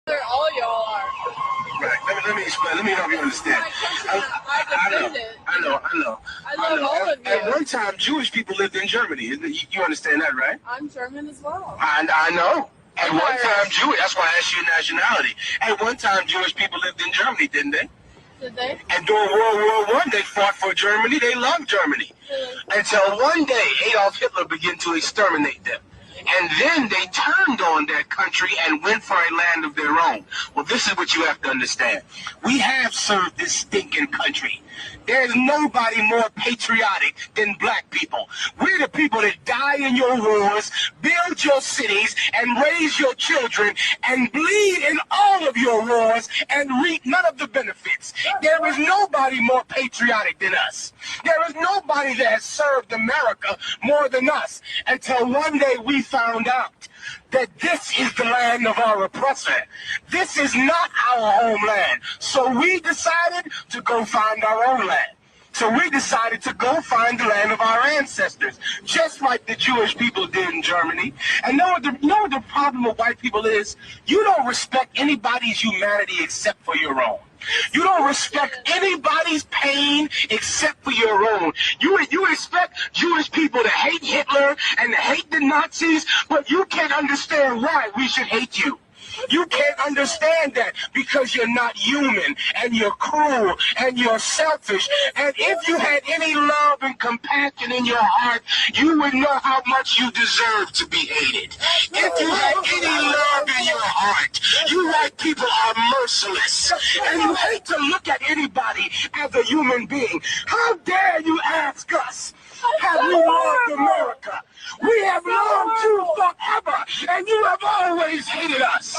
All y'all are. Right. Let me explain. Let me help you understand. I know. I love all of you. At one time, Jewish people lived in Germany. You understand that, right? I'm German as well. I know. At one time, Jewish. That's why I asked you your nationality. At one time, Jewish people lived in Germany, didn't they? Did they? And during World War I, they fought for Germany. They loved Germany. Really? Until one day, Adolf Hitler began to exterminate them. And then they turned on their country and went for a land of their own. Well, this is what you have to understand. We have served this stinking country. There's nobody more patriotic than black people. We're the people that die in your wars, build your cities, and raise your children, and bleed in all of your wars, and reap none of the benefits. There is nobody more patriotic than us. There is nobody that has served America more than us, until one day we found out that this is the land of our oppressor. This is not our homeland. So we decided to go find our own land. So we decided to go find the land of our ancestors, just like the Jewish people did in Germany. And know what the problem with white people is? You don't respect anybody's humanity except for your own. You don't respect anybody's pain except for your own. You expect Jewish people to hate Hitler and to hate the Nazis, but you can't understand why we should hate you. You can't understand that because you're not human, and you're cruel, and you're selfish. And if you had any love and compassion in your heart, you would know how much you deserve to be hated. If you had any love in your heart, you white people are merciless. And you hate to look at anybody as a human being. How dare you ask us, have we loved America? We have loved you forever, and you have always hated us.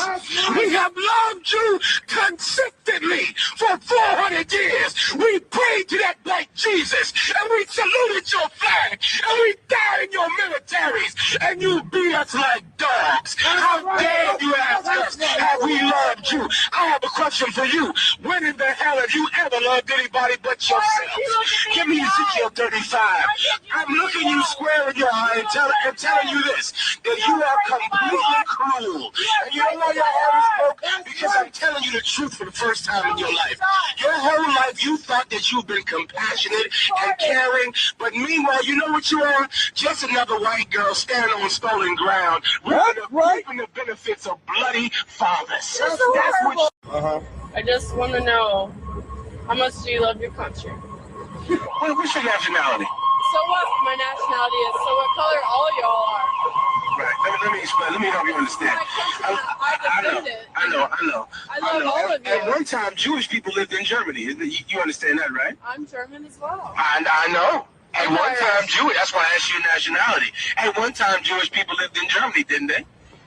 We have loved you consistently for 400 years. We prayed to that black Jesus, and we saluted your flag, and we died in your militaries, and you beat us like dogs. How dare you ask us, have we loved you? I have a question for you. When in the hell have you ever loved anybody but yourself? Give me Ezekiel 35. I'm looking you square in your eye and telling you this, that you are completely cruel. And you know why your heart is broke? Because I'm telling you the truth for the first time in your life. Your whole life you thought that you've been compassionate and caring, but meanwhile, you know what you are? Just another white girl standing on stolen ground, reaping the benefits of bloody fathers. That's what I just want to know, how much do you love your country? What's your nationality? So what my nationality is, so what color all y'all are. Right. Let me explain. Let me help you understand. I know. I love all of you. At one time, Jewish people lived in Germany. You understand that, right? I'm German as well. I know. At one time, Jewish. That's why I asked you your nationality. At one time, Jewish people lived in Germany, didn't they?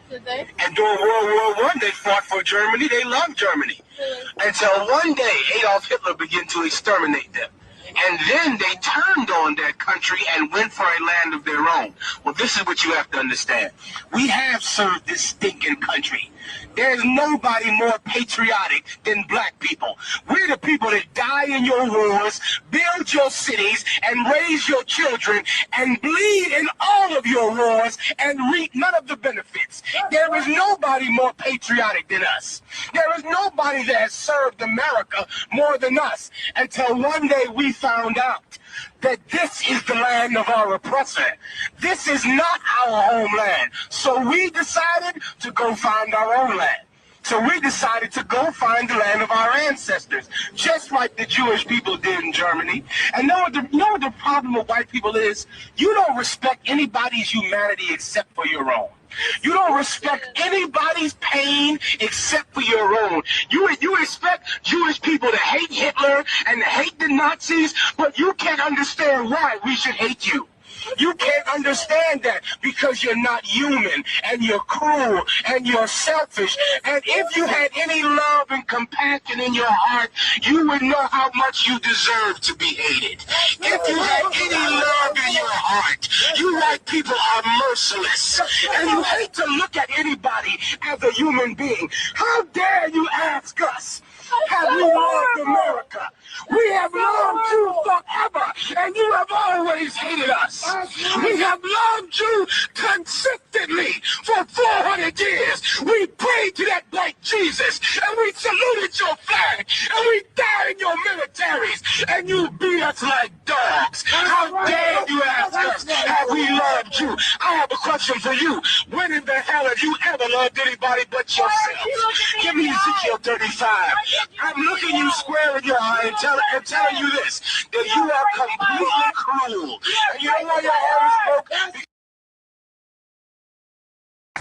Did they? And during World War I, they fought for Germany. They loved Germany. Really? Until one day, Adolf Hitler began to exterminate them. And then they turned on their country and went for a land of their own. Well, this is what you have to understand. We have served this stinking country. There's nobody more patriotic than black people. We're the people that die in your wars, build your cities, and raise your children, and bleed in all of your wars, and reap none of the benefits. There is nobody more patriotic than us. There is nobody that has served America more than us, until one day we found out that this is the land of our oppressor. This is not our homeland. So we decided to go find our own land. So we decided to go find the land of our ancestors, just like the Jewish people did in Germany. And know what the problem with white people is? You don't respect anybody's humanity except for your own. You don't respect anybody's pain except for your own. You expect Jewish people to hate Hitler and to hate the Nazis, but you can't understand why we should hate you. You can't understand that because you're not human, and you're cruel, and you're selfish. And if you had any love and compassion in your heart, you would know how much you deserve to be hated. If you had any love in your heart, you white people are merciless. And you hate to look at anybody as a human being. How dare you ask us, have we loved America. We have loved you forever, and you have always hated us. We have loved you consistently for 400 years. We prayed to that black Jesus, and we saluted your flag, and we died in your militaries, and you beat us like dogs. How dare you ask us, have we loved you? I have a question for you. When in the hell have you ever loved anybody but yourself? Give me Ezekiel 35. I'm looking you square in your eye and telling you this, that you are completely cruel. And you know why your heart is broken?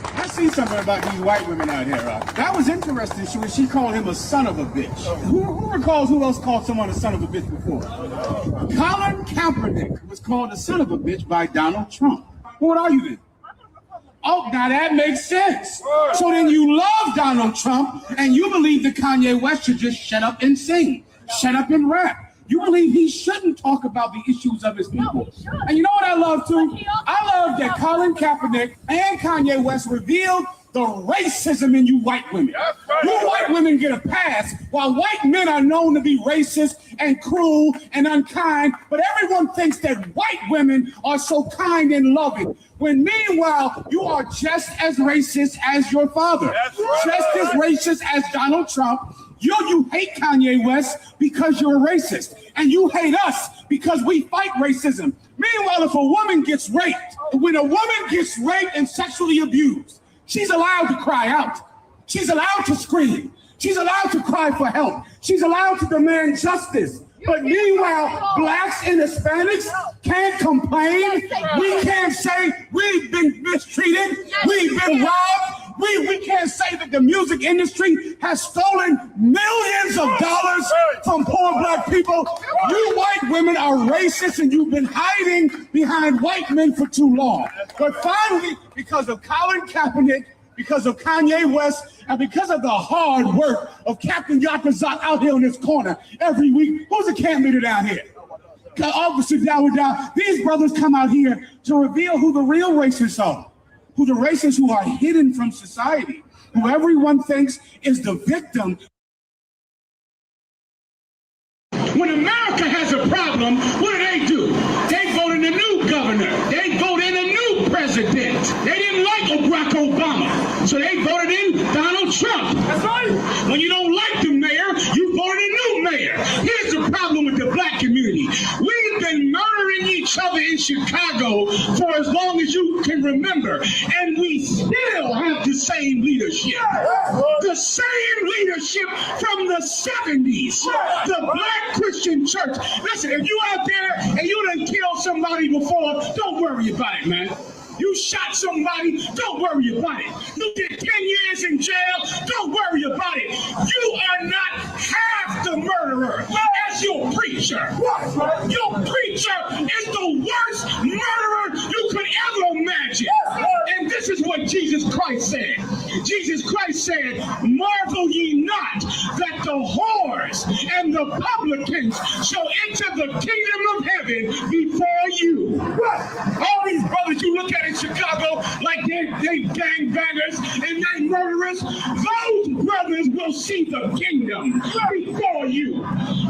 I see something about these white women out here. That was interesting. She called him a son of a bitch. Who recalls who else called someone a son of a bitch before? Colin Kaepernick was called a son of a bitch by Donald Trump. What are you then? Oh, now that makes sense. So then you love Donald Trump and you believe that Kanye West should just shut up and sing, shut up and rap. You believe he shouldn't talk about the issues of his people. And you know what I love too? I love that Colin Kaepernick and Kanye West revealed the racism in you white women. You white women get a pass while white men are known to be racist and cruel and unkind, but everyone thinks that white women are so kind and loving, when meanwhile you are just as racist as your father, just as racist as Donald Trump. You hate Kanye West because you're a racist, and you hate us because we fight racism. Meanwhile, if a woman gets raped, when a woman gets raped and sexually abused, she's allowed to cry out. She's allowed to scream. She's allowed to cry for help. She's allowed to demand justice. But meanwhile, blacks and Hispanics can't complain. We can't say we've been mistreated. We've been robbed. We can't say that the music industry has stolen millions of dollars from poor black people. You white women are racist, and you've been hiding behind white men for too long. But finally, because of Colin Kaepernick, because of Kanye West, and because of the hard work of Captain Yakazak out here in this corner every week. Who's the camp leader down here? Officer down. These brothers come out here to reveal who the real racists are, who the racists who are hidden from society, who everyone thinks is the victim. When America has a problem, what do? They vote in a new governor. They vote in a new president. They didn't like Barack Obama, so they voted in Donald Trump. That's right. When you don't like the mayor, you vote in a new mayor. Here's the problem with the black community. We've been murdering each other in Chicago for as long as you can remember, and we still have the same leadership. The same leadership from the 70s. The black Christian church. Listen, if you out there and you done killed somebody before, don't worry about it, man. You shot somebody, don't worry about it. You did 10 years in jail, don't worry about it. You are not half the murderer as your preacher. Your preacher is the worst murderer you could ever imagine. And this is what Jesus Christ said. Jesus Christ said, marvel ye not that the whores and the publicans shall enter the kingdom of heaven before you. All these brothers you look at in Chicago like they gangbangers and they murderers, those brothers will see the kingdom before you.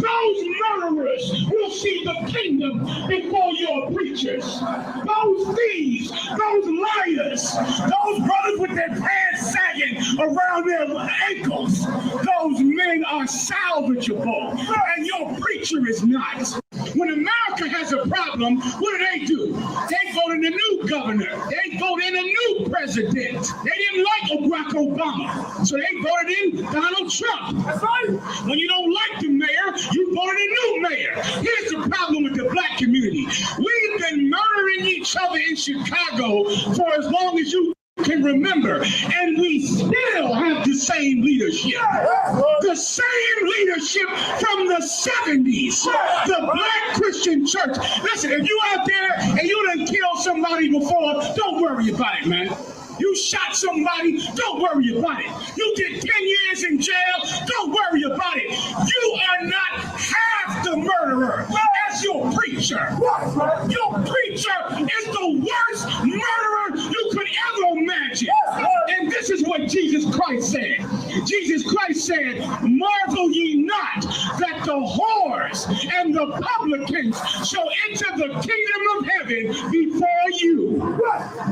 Those murderers will see the kingdom before your preachers. Those thieves, those liars, those brothers with their pants sagging around their ankles, those men are salvageable, and your preacher is not. When America has a problem, what do? They vote in a new governor. They vote in a new president. They didn't like Barack Obama, so they voted in Donald Trump. That's right. When you don't like the mayor, you vote in a new mayor. Here's the problem with the black community. We've been murdering each other in Chicago for as long as you can remember, and we still have the same leadership. The same leadership from the 70s. The black Christian church. Listen, if you out there and you done killed somebody before, don't worry about it, man. You shot somebody, don't worry about it. You did 10 years in jail, don't worry about it. You are not half the murderer as your preacher. Your preacher is the worst murderer you could ever imagine. And this this is what Jesus Christ said. Jesus Christ said, marvel ye not that the whores and the publicans shall enter the kingdom of heaven before you.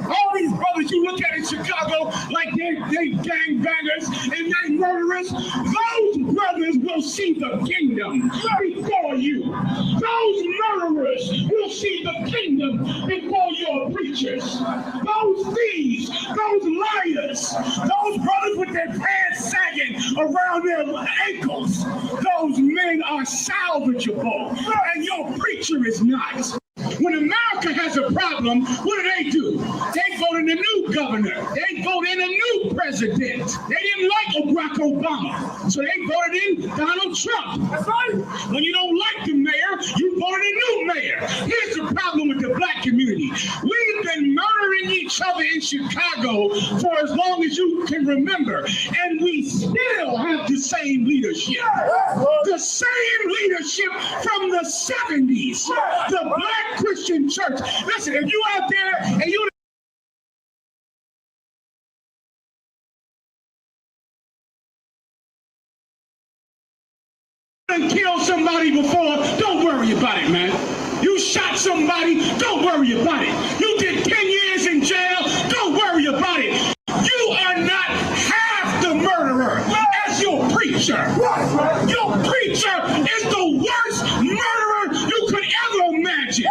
All these brothers you look at in Chicago like they gangbangers and they murderers, those brothers will see the kingdom before you. Those murderers will see the kingdom before your preachers. Those thieves, those liars, those brothers with their pants sagging around their ankles, those men are salvageable, and your preacher is not. When America has a problem, what do? They vote in a new governor. They vote in a new president. They didn't like Barack Obama, so they voted in Donald Trump. That's right. When you don't like the mayor, you vote in a new mayor. Here's the problem with the black community. We've been murdering each other in Chicago for as long as you can remember, and we still have the same leadership. The same leadership from the 70s. The black Christian church. Listen, if you out there and you killed somebody before, don't worry about it, man. You shot somebody, don't worry about it. You did 10 years in jail, don't worry about it. You are not half the murderer as your preacher. Your preacher is the worst murderer you could ever imagine.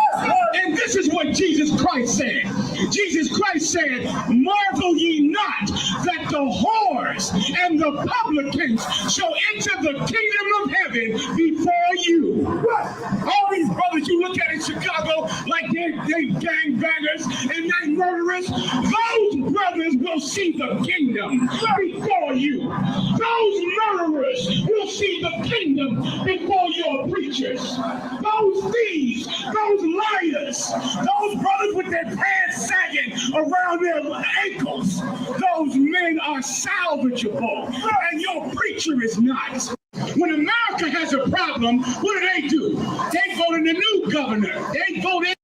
And this is what Jesus Christ said. Jesus Christ said, marvel ye not that the whores and the publicans shall enter the kingdom of heaven before you. All these brothers you look at in Chicago like they gangbangers and they murderers, those brothers will see the kingdom before you. Those murderers will see the kingdom before your preachers. Those thieves, those liars, those brothers with their pants sagging around their ankles, those men are salvageable, and your preacher is not. When America has a problem, what do? They vote in a new governor. They vote in.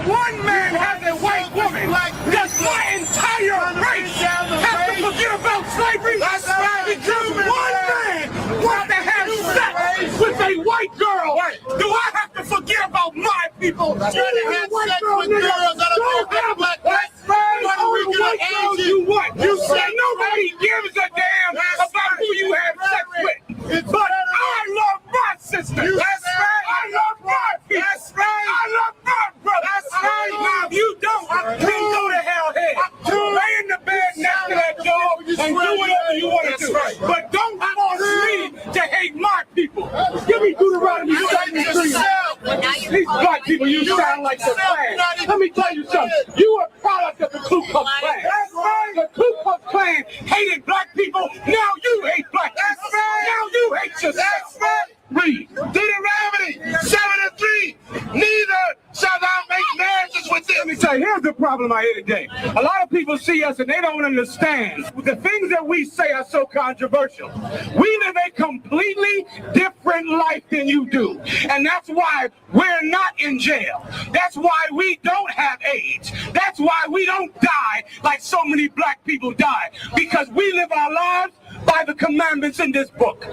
One man has a white woman. Does my entire race have to forget about slavery? That's right. Because one man wants to have sex with a white girl. Do I have to forget about my people? That's right. They have sex with girls that are black. That's right. What age you want? You say nobody gives a damn about who you have sex with. But I love my sister. That's right. I love my people. That's right. I love my brother. That's right. Now, if you don't, then go to hell head. Lay in the bed next to that dog and do whatever you want to do. But don't force me to hate my people. Give me Deuteronomy 73. These black people, you sound like the Klan. Let me tell you something. You are a product of the Ku Klux Klan. That's right. The Ku Klux Klan hated black people. Now you hate black people. That's right. Now you hate yourself. That's right. Read. Deuteronomy 7:3. Neither shall thou make marriages with them. Let me tell you, here's the problem I hear today. A lot of people see us and they don't understand. The things that we say are so controversial. We live a completely different life than you do. And that's why we're not in jail. That's why we don't have AIDS. That's why we don't die like so many black people die. Because we live our lives by the commandments in this book.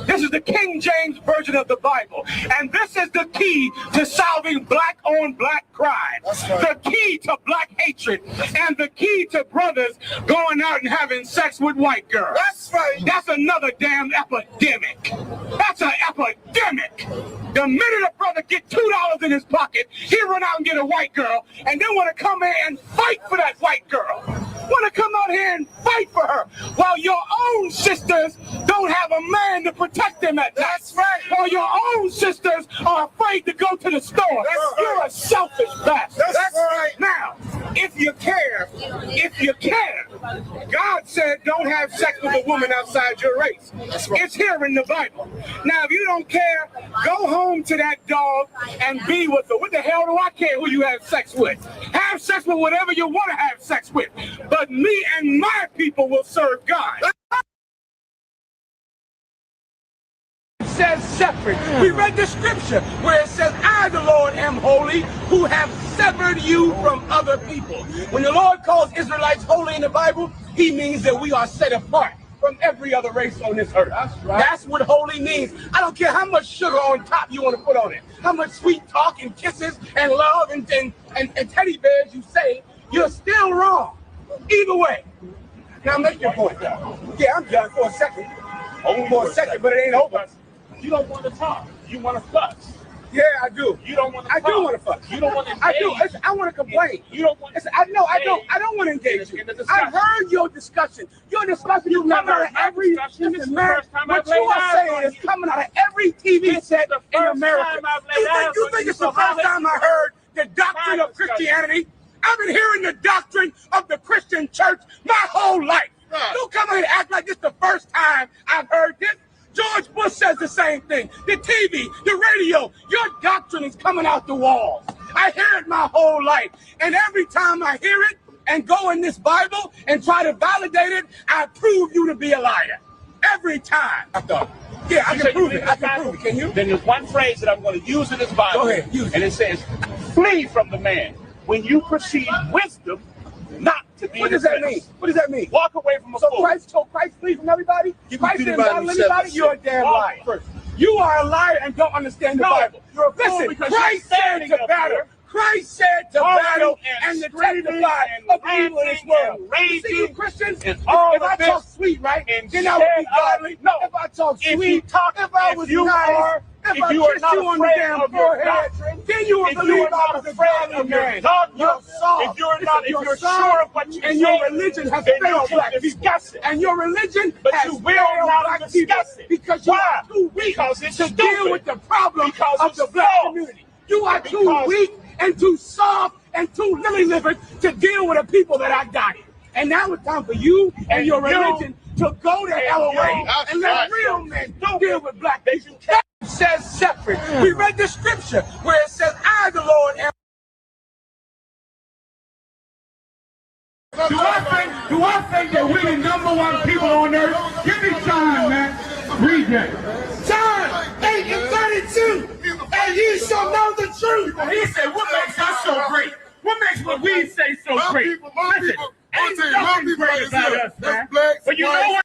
This is the King James Version of the Bible. And this is the key to solving black-on-black crime. Right. The key to black hatred. And the key to brothers going out and having sex with white girls. That's right. That's another damn epidemic. That's an epidemic. The minute a brother get $2 in his pocket, he run out and get a white girl and then want to come in and fight for that white girl. Want to come out here and fight for her while your own sisters don't have a man to protect them at night. That's right. While your own sisters are afraid to go to the store. You're a selfish bastard. That's right. Now, if you care, God said don't have sex with a woman outside your race. That's right. It's here in the Bible. Now, if you don't care, go home to that dog and be with her. What the hell do I care who you have sex with? Have sex with whatever you want to have sex with. But me and my people will serve God. It says separate. We read the scripture where it says, I, the Lord, am holy, who have severed you from other people. When the Lord calls Israelites holy in the Bible, he means that we are set apart from every other race on this earth. That's right. That's what holy means. I don't care how much sugar on top you want to put on it, how much sweet talk and kisses and love and teddy bears you say, you're still wrong. Either way. Now make your point. Yeah, I'm done for a second. Only for a second, but it ain't over. You don't want to talk. You want to fuss. Yeah, I do. You don't want to. I do want to fuss. You don't want to. I do. I want to complain. You don't want. I don't want to engage you. I heard your discussion. Your discussion is coming out of every. What you are saying is coming out of every TV set in America. You think it's the first time I heard the doctrine of Christianity? I've been hearing the doctrine of the Christian church my whole life. Don't come here and act like it's the first time I've heard this. George Bush says the same thing. The TV, the radio, your doctrine is coming out the walls. I hear it my whole life. And every time I hear it and go in this Bible and try to validate it, I prove you to be a liar. Every time. I thought. Yeah, I can prove it. I can prove it. Can you? Then there's one phrase that I'm going to use in this Bible. Go ahead. Use it. And it says, flee from the man when you perceive wisdom not to be. What does that mean? What does that mean? Walk away from a fool. So Christ flees from everybody? Christ didn't battle anybody? You're a damn liar. You are a liar and don't understand the Bible. You're a fool. Listen, Christ said to battle. Christ said to battle and to testify of evil in this world. You see, you Christians, if I talk sweet, right, then I would be godly. No, if I talk sweet, if I was nice, if I kissed you on the damn forehead, then you would believe I was a godly man. You're soft. If you're sure of what you and your religion has failed black people. And your religion has failed black people because you are too weak to deal with the problem of the black community. You are too weak and too soft and too lily-livered to deal with the people that I got. And now it's time for you and your religion to go the hell away and let real men deal with black people. That says separate. We read the scripture where it says, I, the Lord, am. Do I think that we're the #1 people on earth? Give me time, man. Read that. John 8:32. And ye shall know the truth. He said, what makes us so great? What makes what we say so great? Listen, ain't nothing great about us, man. But you know what?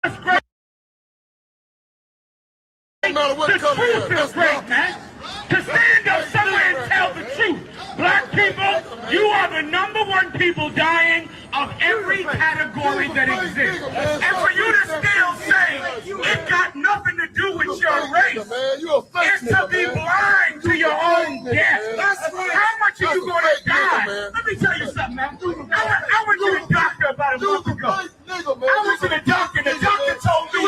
What's great? The truth is great, man. To stand up somewhere and tell the truth. Black people, you are the #1 people dying of every category that exists. And for you to still say it got nothing to do with your race, it's to be blind to your own death. How much are you going to die? Let me tell you something, man. I went to the doctor about a month ago. I went to the doctor, and the doctor told me,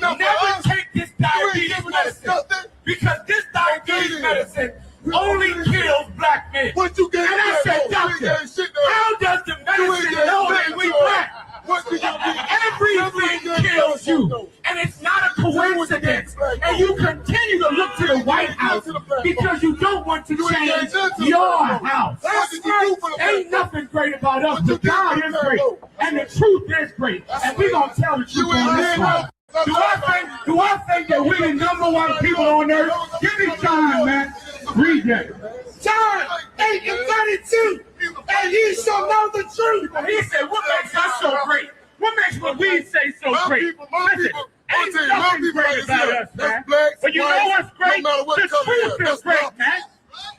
never take this diabetes medicine, because this diabetes medicine only kills black men. And I said, doctor, how does the medicine know that we black? Everything kills you, and it's not a coincidence. And you continue to look to the White House because you don't want to change your house. Ain't nothing great about us, but God is great, and the truth is great, and we're gonna tell the truth on this one. Do I think that we're the #1 people on earth? Give me time, man. Read that. John 8:32. And ye shall know the truth. He said, what makes us so great? What makes what we say so great? Listen, ain't nothing great about us, man. But you know what's great? The truth is great, man.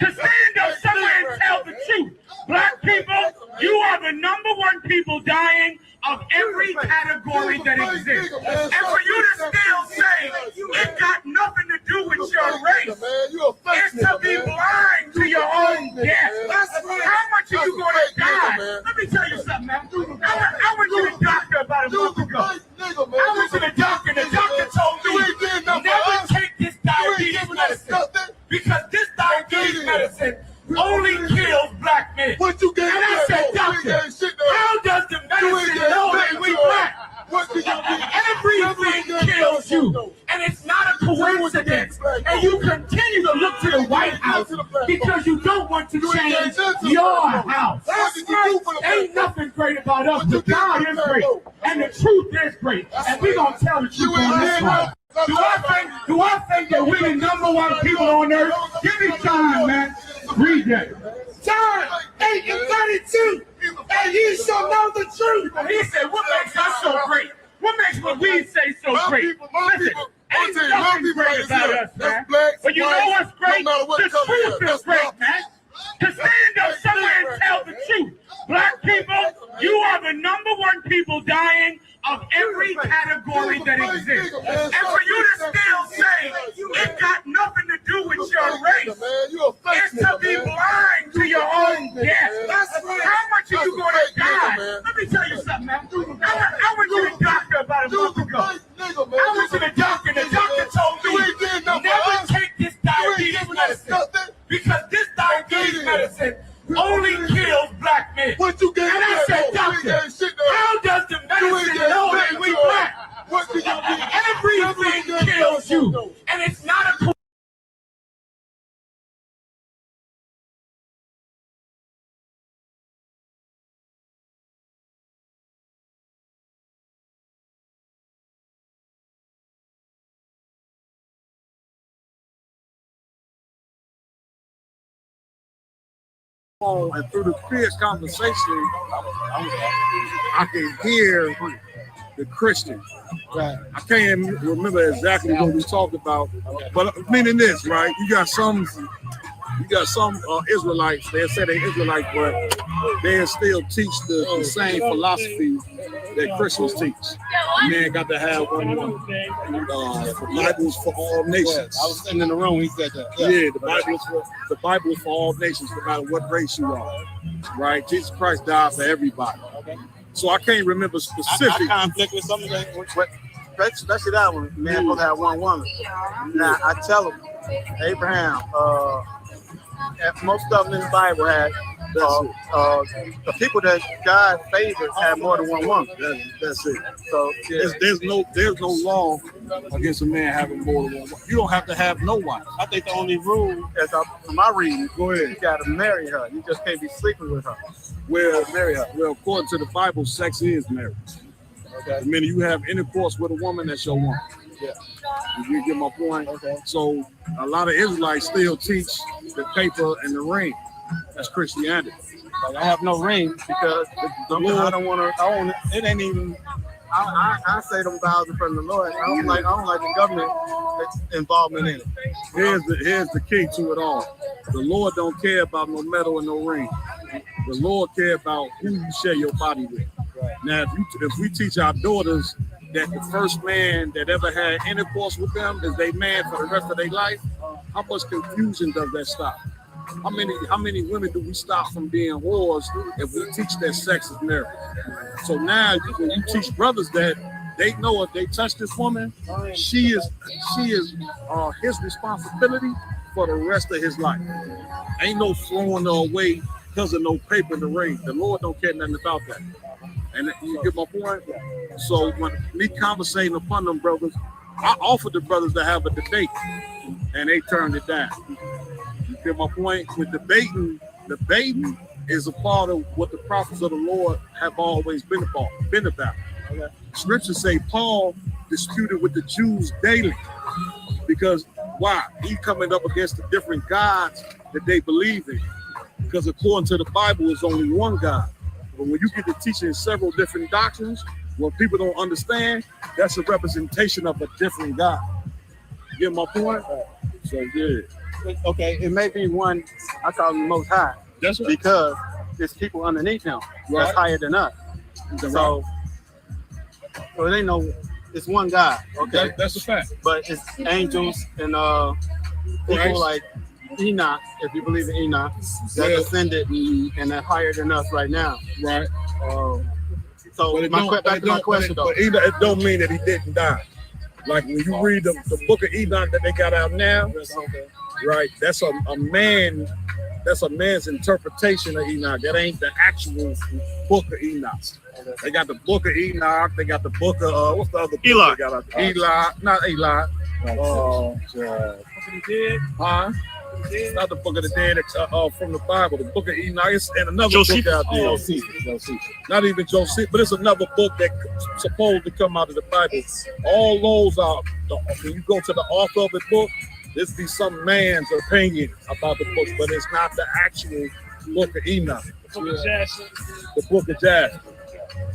To stand up somewhere and tell the truth. Black people, you are the #1 people dying of every category that exists. And for you to still say it got nothing to do with your race, it's to be blind to your own death. How much are you going to die? Let me tell you something, man. I went to the doctor about a month ago. I went to the doctor, and the doctor told me, never take this diabetes medicine, because this diabetes medicine only kills black men. And I said, doctor, how does the medicine know that we black? Everything kills you, and it's not a coincidence. And you continue to look to the White House because you don't want to change your house. Ain't nothing great about us, but God is great, and the truth is great, and we're gonna tell the truth on this one. Do I think that we're the number one people on earth? Give me time, man. Read that. John 8:32. And you shall know the truth. He said, what makes us so great? What makes what we say so great? Listen, ain't nothing great about us, man. But you know what's great? The truth is great, man. To stand up somewhere and tell the truth. Black people, you are the number one people dying of every category that exists. And for you to still say it got nothing to do with your race, it's to be blind to your own death. How much are you going to die? Let me tell you something, man. I went to the doctor about a month ago. I went to the doctor. The doctor told me, never take this diabetes medicine. Because this diabetes medicine only kills black men. And I said, doctor, how does the medicine know that we black? Everything kills you. And it's not a and through the fierce conversation, I can hear the Christian. Right. I can't remember exactly what we talked about, but meaning this, right? You got some Israelites. They say they're Israelites, but they still teach the same philosophy that Christians teach. Man got to have one. The Bible's for all nations. I was sitting in the room. He said that. Yeah, the Bible is for all nations, no matter what race you are. Right? Jesus Christ died for everybody. Okay. So I can't remember specific. I conflict with some of that. Especially that one. Man supposed to have one woman. Now I tell him, Abraham. Most of them in the Bible had the people that God favored had more than one woman. That's it. So yeah. There's no law against a man having more than one wife. You don't have to have no wife. I think the only rule, as from my reading, go ahead. You got to marry her. You just can't be sleeping with her. Well, marry her. Well, according to the Bible, sex is marriage. Okay. I mean, you have intercourse with a woman, that's your woman. Yeah. You get my point? Okay. So a lot of Israelites still teach the paper and the ring. That's Christianity. Like I have no ring because the Lord, I don't want to. I want it. Ain't even. I say them vows in front of the Lord. I don't like the government involvement in it. Here's the key to it all. The Lord don't care about no medal and no ring. The Lord care about who you share your body with. Right. Now, if we teach our daughters that the first man that ever had intercourse with them is their man for the rest of their life, how much confusion does that stop? How many women do we stop from being whores if we teach that sex is marriage? So now when you teach brothers that they know if they touch this woman, she is his responsibility for the rest of his life. Ain't no throwing her away because of no paper in the ring. The Lord don't care nothing about that. And you get my point? So when me conversating upon them brothers, I offered the brothers to have a debate and they turned it down. You get my point? With debating is a part of what the prophets of the Lord have always been about. Okay. Scriptures say Paul disputed with the Jews daily because why? He coming up against the different gods that they believe in. Because according to the Bible, it's only one God. But when you get to teaching several different doctrines, what people don't understand, that's a representation of a different God. You get my point? So yeah. Okay, it may be one I call him the Most High. That's right. Because there's people underneath him that's higher than us. So it ain't no. It's one God. Okay, that's a fact. But it's angels and people like Enoch, if you believe in Enoch, that ascended and they're higher than us right now. Right. So back to my question though. But it don't mean that he didn't die. Like when you read the book of Enoch that they got out now, right? That's a man. That's a man's interpretation of Enoch. That ain't the actual book of Enoch. They got the book of Enoch. They got the book of what's the other book Eli. They got out there? Eli, not Eli. What he did? Huh? Not the Book of the Dead from the Bible. The Book of Enoch and another book out there. Not even Josephus, but it's another book that's supposed to come out of the Bible. All those are when you go to the author of the book. This be some man's opinion about the book, but it's not the actual Book of Enoch. The Book of Jasher.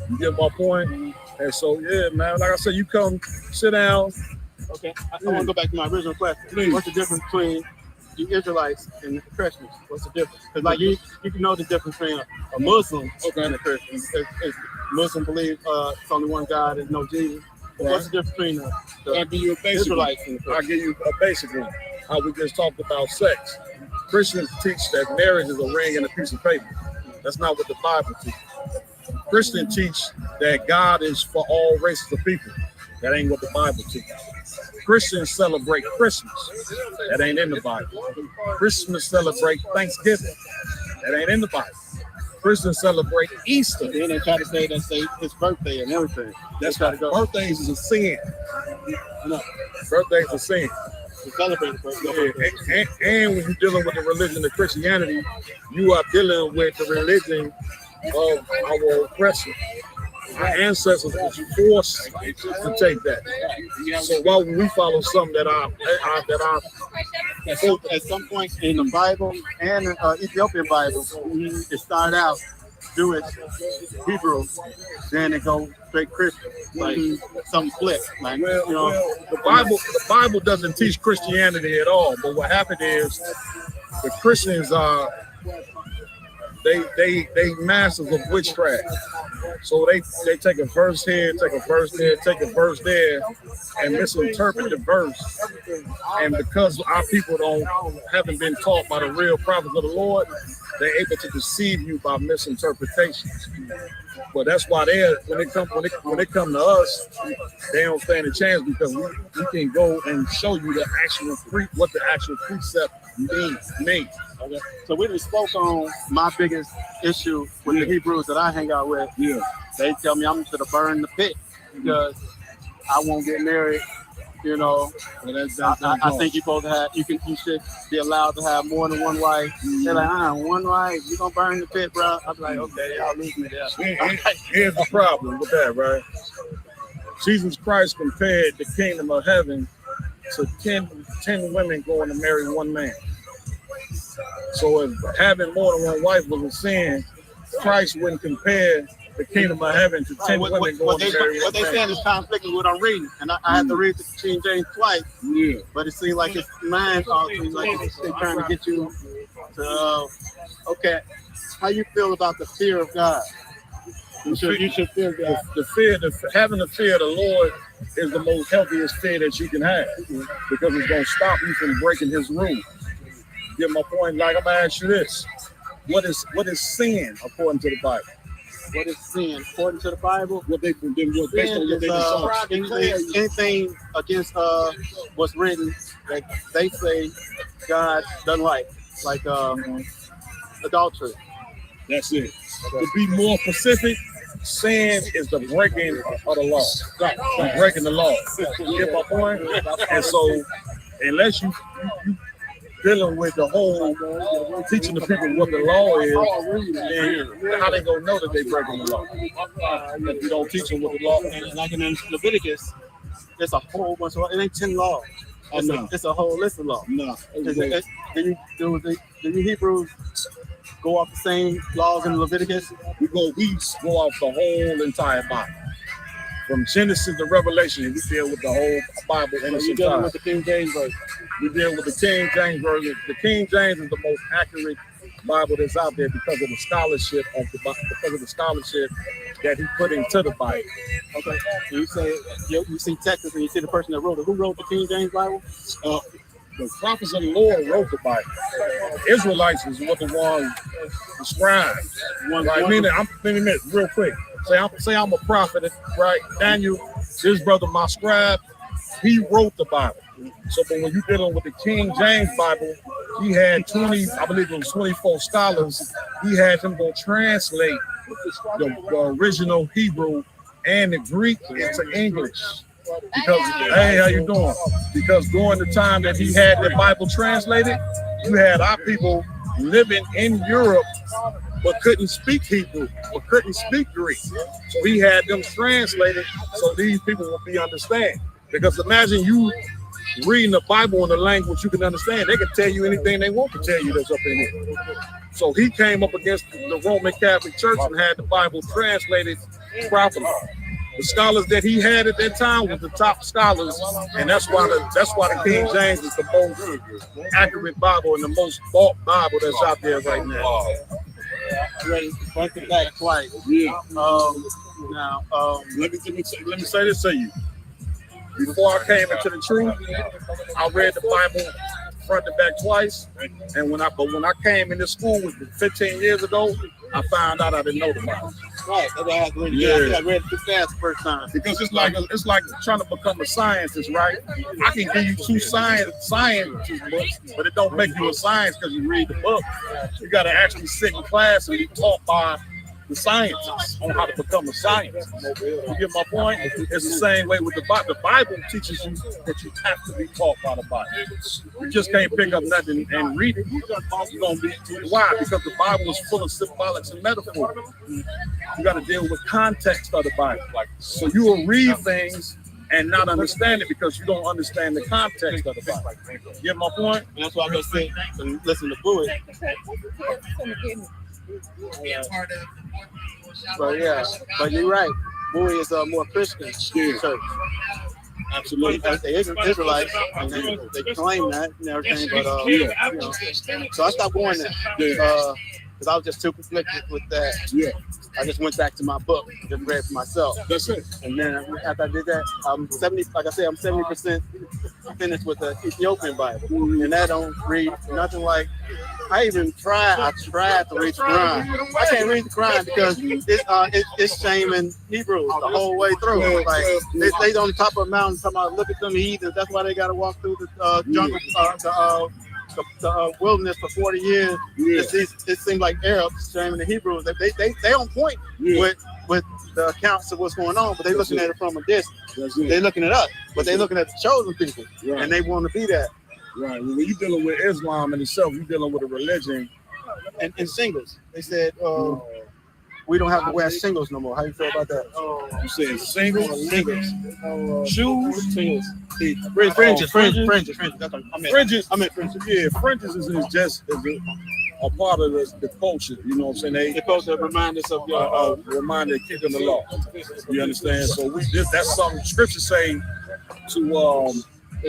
You get my point? And so, yeah, man, like I said, you come sit down. Okay, I want to go back to my original question. Please. What's the difference between the Israelites and the Christians? What's the difference? Because like you can know the difference between a Muslim and a Christian. If Muslim believe it's only one God, there's no Jesus. Right. What's the difference between the Israelites and the Christians? I'll give you basically how we just talked about sex. Christians teach that marriage is a ring and a piece of paper. That's not what the Bible teaches. Christians teach that God is for all races of people. That ain't what the Bible teaches. Christians celebrate Christmas. That ain't in the Bible. Christians celebrate Thanksgiving. That ain't in the Bible. Christians celebrate Easter. Then they try to say that's his birthday and everything. That's how to go. Birthdays is a sin. No, birthdays is a sin. To celebrate the birthday. And when you're dealing with the religion of Christianity, you are dealing with the religion of our oppressor. Our ancestors was forced to take that. So why would we follow something that at some point in the Bible and Ethiopian Bible, it started out Jewish, Hebrew, then it go straight Christian, like some flip. Like the Bible doesn't teach Christianity at all. But what happened is the Christians are they masters of witchcraft. So they take a verse here, take a verse there, take a verse there, and misinterpret the verse. And because our people haven't been taught by the real prophets of the Lord, they're able to deceive you by misinterpretations. But that's why when they come to us, they don't stand a chance because we can go and show you what the actual precept means. Okay. So we just spoke on my biggest issue with the Hebrews that I hang out with. Yeah. They tell me I'm going to burn the pit because I won't get married. You know, I think you're supposed to have. You should be allowed to have more than one wife. They're like, one wife, you gonna burn the pit, bro? I'm like, okay, y'all lose me there. Here's the problem with that, right? Jesus Christ compared the kingdom of heaven to 10 women going to marry one man. So if having more than one wife was a sin, Christ wouldn't compare the kingdom of heaven to 10 women going to marry one man. What they saying is conflicting with what I'm reading, and I had to read the King James twice. Yeah. But it seems like it's mind altering, like they're trying to get you to. Okay, how you feel about the fear of God? You should fear God. Having the fear of the Lord is the most healthiest fear that you can have because it's going to stop you from breaking His rules. Get my point? Like I'm gonna ask you this: what is sin according to the Bible? What is sin according to the Bible? What they based on what they saw. Anything against what's written that they say God doesn't like adultery. That's it. To be more specific, sin is the breaking of the law. The breaking the law. Get my point? And so, unless you dealing with the whole teaching the people what the law is, then how they gonna know that they breaking the law? If you don't teach them what the law is. And like in Leviticus, there's a whole bunch of it ain't 10 laws. It's a whole list of laws. No. Do you Hebrews go off the same laws in Leviticus? We go off the whole entire Bible. From Genesis to Revelation, we deal with the whole Bible in its entirety. Dealing with the King James version. We deal with the King James version. The King James is the most accurate Bible that's out there because of the scholarship that he put into the Bible. Okay. You say you see Texas and you see the person that wrote it. Who wrote the King James Bible? The prophets of the Lord wrote the Bible. Israelites is what the one described. Real quick. Say I'm a prophet, right? Daniel, his brother, my scribe, he wrote the Bible. So, but when you're dealing with the King James Bible, he had 24 scholars. He had them go translate the original Hebrew and the Greek into English. Because, hey, how you doing? Because during the time that he had the Bible translated, You had our people living in Europe but couldn't speak Hebrew or couldn't speak Greek. So he had them translated so these people would be understand. Because imagine you reading the Bible in a language you can understand. They can tell you anything they want to tell you that's up in here. So he came up against the Roman Catholic Church and had the Bible translated properly. The scholars that he had at that time were the top scholars, and that's why the King James is the most accurate Bible and the most bought Bible that's out there right now. Ready to front to back twice. Yeah. Now, let me say this to you. Before I came into the truth, I read the Bible front to back twice, and when I came into school 15 years ago, I found out I didn't know the Bible. Right, that's why I had to read it. I read it too fast the first time. Because it's like trying to become a scientist, right? I can give you 2 science books, but it don't make you a science because you read the book. You got to actually sit in class and be taught by the scientists on how to become a scientist. You get my point? It's the same way with the Bible. The Bible teaches you that you have to be taught by the Bible. You just can't pick up nothing and read it. You're gonna be why? Because the Bible is full of symbolics and metaphors. You got to deal with context of the Bible. So you will read things and not understand it because you don't understand the context of the Bible. You get my point? And that's why I go sit and listen to Bowie. But you're right. Bowie is a more Christian church. Absolutely. They Israelites, and they claim that and everything, but you know. So I stopped going there because I was just too conflicted with that. Yeah. I just went back to my book and just read for myself. That's it. And then after I did that, I'm 70% finished with the Ethiopian Bible, and that don't read nothing like. I tried to read the Quran. I can't read the Quran because it's shaming Hebrews the whole way through. Like they stayed on the top of a mountain talking about look at them heathens. That's why they got to walk through the jungle, the wilderness for 40 years. It seems like Arabs shaming the Hebrews. They on point with the accounts of what's going on, but they looking at it from a distance. They're looking at us, but they're looking at the chosen people, and they want to be that. Right. When you're dealing with Islam in itself, you're dealing with a religion. And singles. They said we don't have to wear singles no more. How you feel about that? You said singles? Singles. Shoes? Singles. Fringes. That's what I meant. Fringes. I meant fringes. Yeah, fringes is just a part of the culture. You know what I'm saying? They're supposed to remind us of remind the keeping the law. You understand? So that's something Scripture say to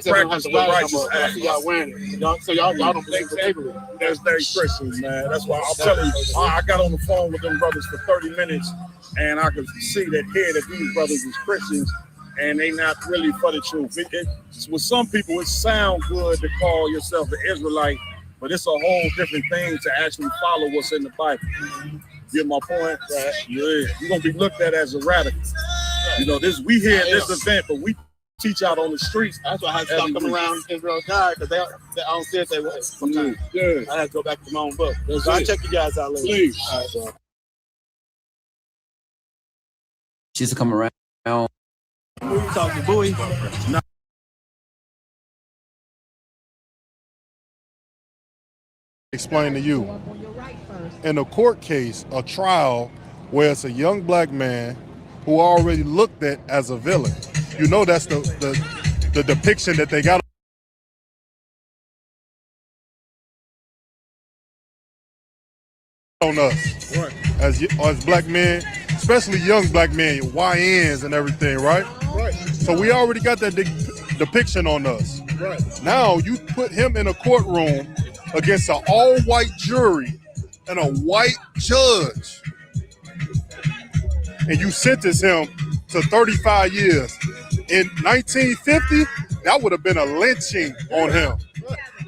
practice the righteous act. Y'all wearing it. So y'all don't believe in slavery. That's very Christian, man. That's why I'm telling you, I got on the phone with them brothers for 30 minutes, and I could see that here that these brothers is Christians, and they not really for the truth. With some people, it sounds good to call yourself an Israelite, but it's a whole different thing to actually follow what's in the Bible. Get my point? Right. Yeah, you're gonna be looked at as a radical. You know, we here at this event, but we teach out on the streets. That's why I had to stop coming around Israel's God because I don't see it that way sometimes. Yeah. I had to go back to my own book. That's so I'll check you guys out later. Please. All right, so. She used to come around. Talk to Bowie. No. Explain to you. In a court case, a trial where it's a young black man who already looked at as a villain. You know that's the depiction that they got on us, right? As black men, especially young black men, YNs and everything, right? Right. So we already got that depiction on us. Right. Now you put him in a courtroom against an all-white jury and a white judge, and you sentence him to 35 years. In 1950, that would have been a lynching on him.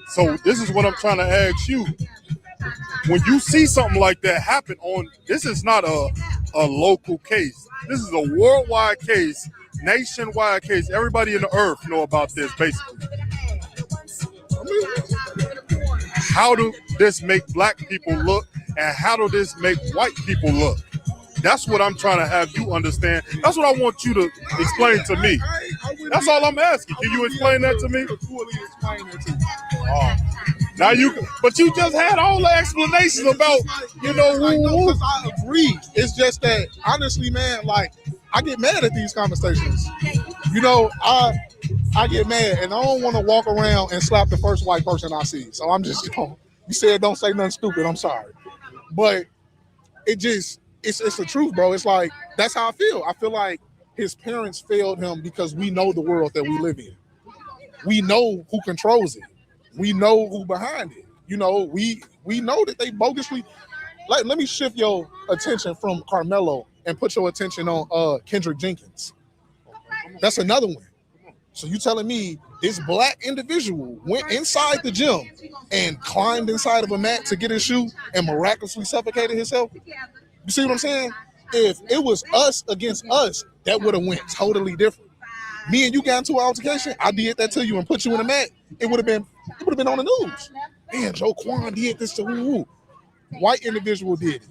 So this is what I'm trying to ask you. When you see something like that happen this is not a local case. This is a worldwide case, nationwide case. Everybody in the earth know about this, basically. How do this make black people look, and how do this make white people look? That's what I'm trying to have you understand. That's what I want you to explain to me. That's all I'm asking. Can you explain that to me? Fully explain that to you. Now but you just had all the explanations about, you know, because I agree. It's just that, honestly, man, like, I get mad at these conversations. You know, I get mad, and I don't want to walk around and slap the first white person I see. So I'm just, you said don't say nothing stupid. I'm sorry. But it's the truth, bro. It's like, that's how I feel. I feel like his parents failed him because we know the world that we live in. We know who controls it. We know who behind it. You know, we know that they bogusly. Like, let me shift your attention from Carmelo and put your attention on Kendrick Jenkins. That's another one. So you telling me this black individual went inside the gym and climbed inside of a mat to get his shoe and miraculously suffocated himself? You see what I'm saying? If it was us against us, that would have went totally different. Me and you got into an altercation, I did that to you and put you in a mat, it would have been on the news. Man, Joe Quan did this to who? White individual did it,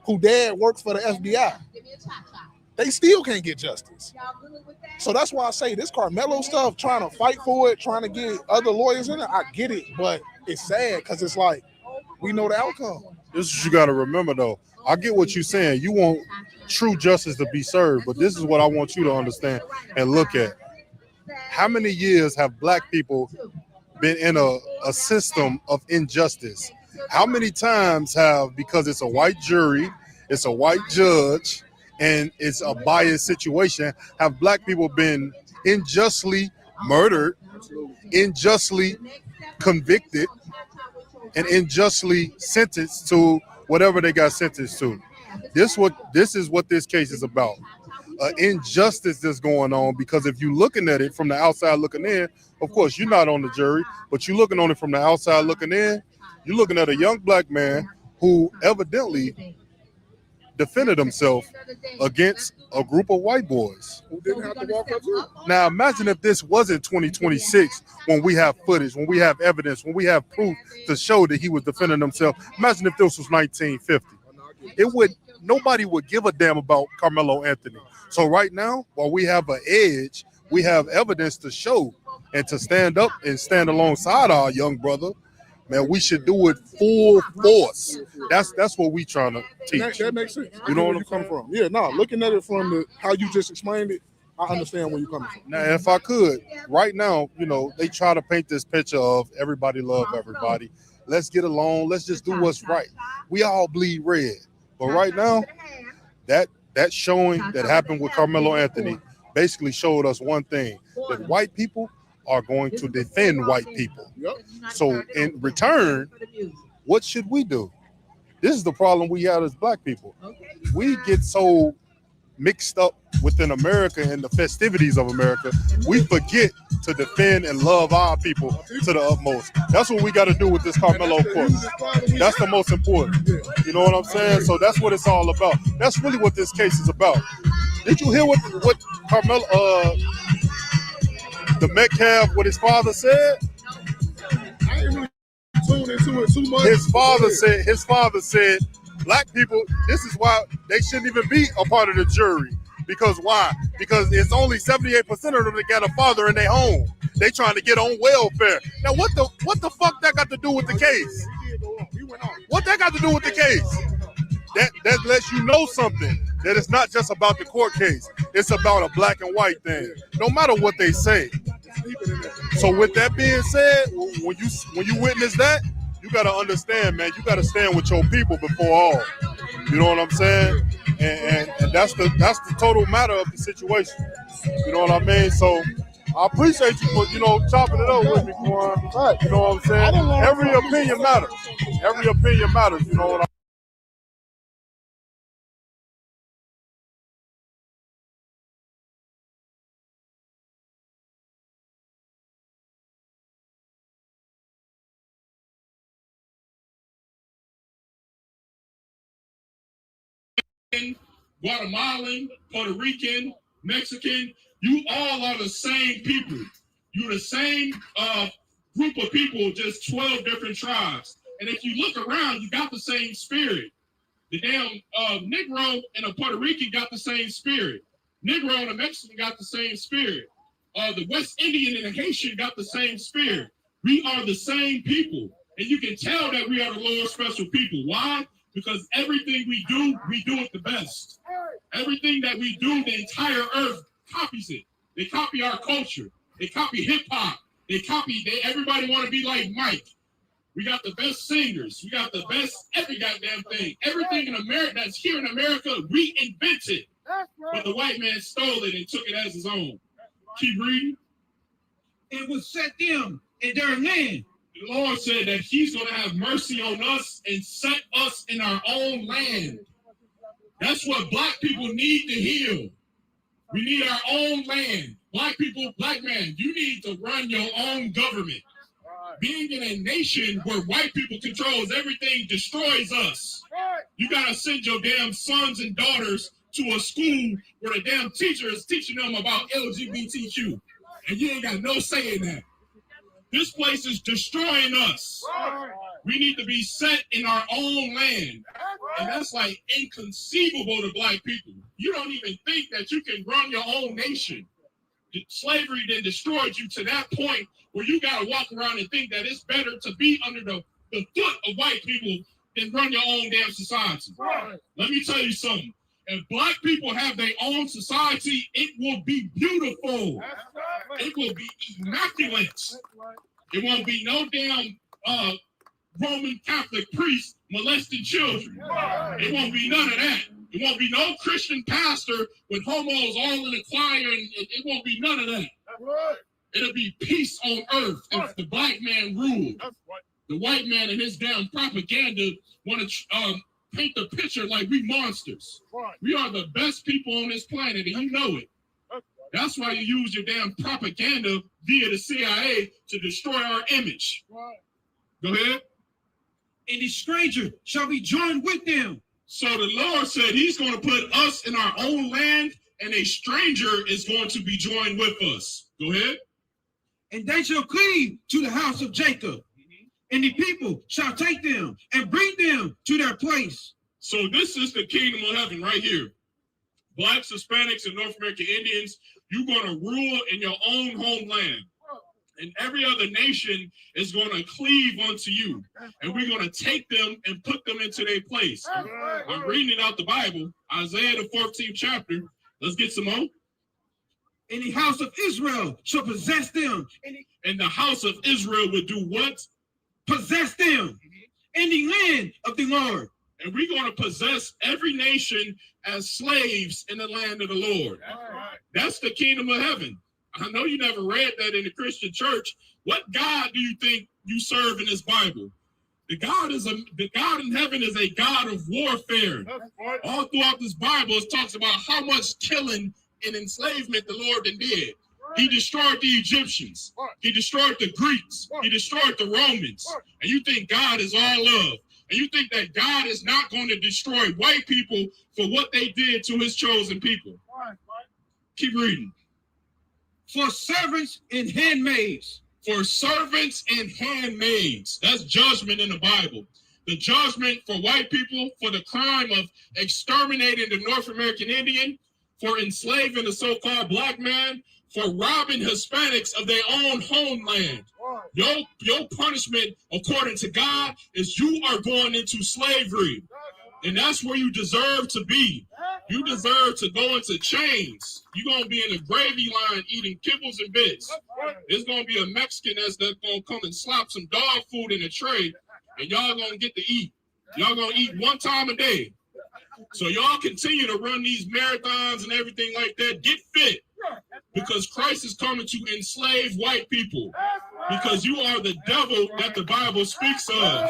who dad works for the FBI. They still can't get justice. So that's why I say this Carmelo stuff, trying to fight for it, trying to get other lawyers in it, I get it, but it's sad because it's like, we know the outcome. This is what you got to remember, though. I get what you're saying. You want true justice to be served, but this is what I want you to understand and look at. How many years have black people been in a system of injustice? How many times have, because it's a white jury, it's a white judge, and it's a biased situation, have black people been unjustly murdered, unjustly convicted, and unjustly sentenced to whatever they got sentenced to? This is what this case is about. Injustice that's going on, because if you're looking at it from the outside looking in, of course you're not on the jury, but you're looking on it from the outside looking in, you're looking at a young black man who evidently defended himself against a group of white boys Who didn't have to walk up to it? Now imagine if this wasn't 2026, when we have footage, when we have evidence, when we have proof to show that he was defending himself. Imagine if this was 1950. Nobody would give a damn about Carmelo Anthony. So right now, while we have an edge, we have evidence to show and to stand up and stand alongside our young brother. Man, we should do it full force. That's what we trying to teach. That makes sense. You know where what you come from. Yeah, no, looking at it from how you just explained it, I understand where you're coming from. Now, if I could, right now, they try to paint this picture of everybody love everybody. Let's get along. Let's just do what's right. We all bleed red. But right now, that showing that happened with Carmelo Anthony basically showed us one thing, that white people are going to defend white people. So in return, what should we do? This is the problem we have as black people. We get so mixed up within America and the festivities of America, we forget to defend and love our people to the utmost. That's what we got to do with this Carmelo court. That's the most important. You know what I'm saying? So that's what it's all about. That's really what this case is about. Did you hear what Carmelo, the Metcalf, what his father said? I didn't really tune into it too much. His father said, black people, this is why they shouldn't even be a part of the jury. Because why? Because it's only 78% of them that got a father in their home. They trying to get on welfare. Now, what the fuck that got to do with the case? What that got to do with the case? That lets you know something, that it's not just about the court case. It's about a black and white thing, no matter what they say. So with that being said, when you witness that, you got to understand, man, you got to stand with your people before all. You know what I'm saying? And that's the total matter of the situation. You know what I mean? So I appreciate you for, chopping it up with me, Quan. You know what I'm saying? Every opinion matters. Every opinion matters, you know what I mean? Guatemalan, Puerto Rican, Mexican, you all are the same people. You're the same group of people, just 12 different tribes. And if you look around, you got the same spirit. The damn Negro and a Puerto Rican got the same spirit. Negro and a Mexican got the same spirit. The West Indian and a Haitian got the same spirit. We are the same people. And you can tell that we are the Lord's special people. Why? Because everything we do it the best. Everything that we do, the entire earth copies it. They copy our culture. They copy hip hop. Everybody want to be like Mike. We got the best singers. We got the best every goddamn thing. Everything in America that's here in America, we invented. But the white man stole it and took it as his own. Keep reading. It will set them in their land. The Lord said that he's going to have mercy on us and set us in our own land. That's what black people need to heal. We need our own land. Black people, black man, you need to run your own government. Being in a nation where white people controls everything destroys us. You got to send your damn sons and daughters to a school where the damn teacher is teaching them about LGBTQ. And you ain't got no say in that. This place is destroying us. We need to be set in our own land. And that's like inconceivable to black people. You don't even think that you can run your own nation. Slavery then destroyed you to that point where you got to walk around and think that it's better to be under the foot of white people than run your own damn society. Let me tell you something. If black people have their own society, it will be beautiful. It will be immaculate. It won't be no damn Roman Catholic priest molesting children. It won't be none of that. It won't be no Christian pastor with homos all in the choir, and it won't be none of that. It'll be peace on earth if the black man ruled. The white man and his damn propaganda want to paint the picture like we monsters. We are the best people on this planet, and you know it. That's why you use your damn propaganda via the CIA to destroy our image. Go ahead. And the stranger shall be joined with them. So the Lord said he's going to put us in our own land, and a stranger is going to be joined with us. Go ahead. And they shall cleave to the house of Jacob. And the people shall take them and bring them to their place. So this is the kingdom of heaven right here. Blacks, Hispanics, and North American Indians, you're going to rule in your own homeland. And every other nation is going to cleave unto you. And we're going to take them and put them into their place. I'm reading it out the Bible, Isaiah the 14th chapter. Let's get some more. And the house of Israel shall possess them. And the house of Israel will do what? Possess them in the land of the Lord. And we're going to possess every nation as slaves in the land of the Lord. That's the kingdom of heaven. I know you never read that in the Christian church. What God do you think you serve in this Bible? The God in heaven is a God of warfare. All throughout this Bible, it talks about how much killing and enslavement the Lord did. He destroyed the Egyptians. He destroyed the Greeks. He destroyed the Romans. And you think God is all love. And you think that God is not going to destroy white people for what they did to his chosen people. Keep reading. For servants and handmaids. For servants and handmaids. That's judgment in the Bible. The judgment for white people for the crime of exterminating the North American Indian, for enslaving the so-called black man, for robbing Hispanics of their own homeland. Your punishment, according to God, is you are going into slavery. And that's where you deserve to be. You deserve to go into chains. You're going to be in a gravy line eating kibbles and bits. There's going to be a Mexican that's going to come and slop some dog food in a tray, and y'all going to get to eat. Y'all going to eat one time a day. So y'all continue to run these marathons and everything like that. Get fit. Because Christ is coming to enslave white people. Because you are the devil that the Bible speaks of.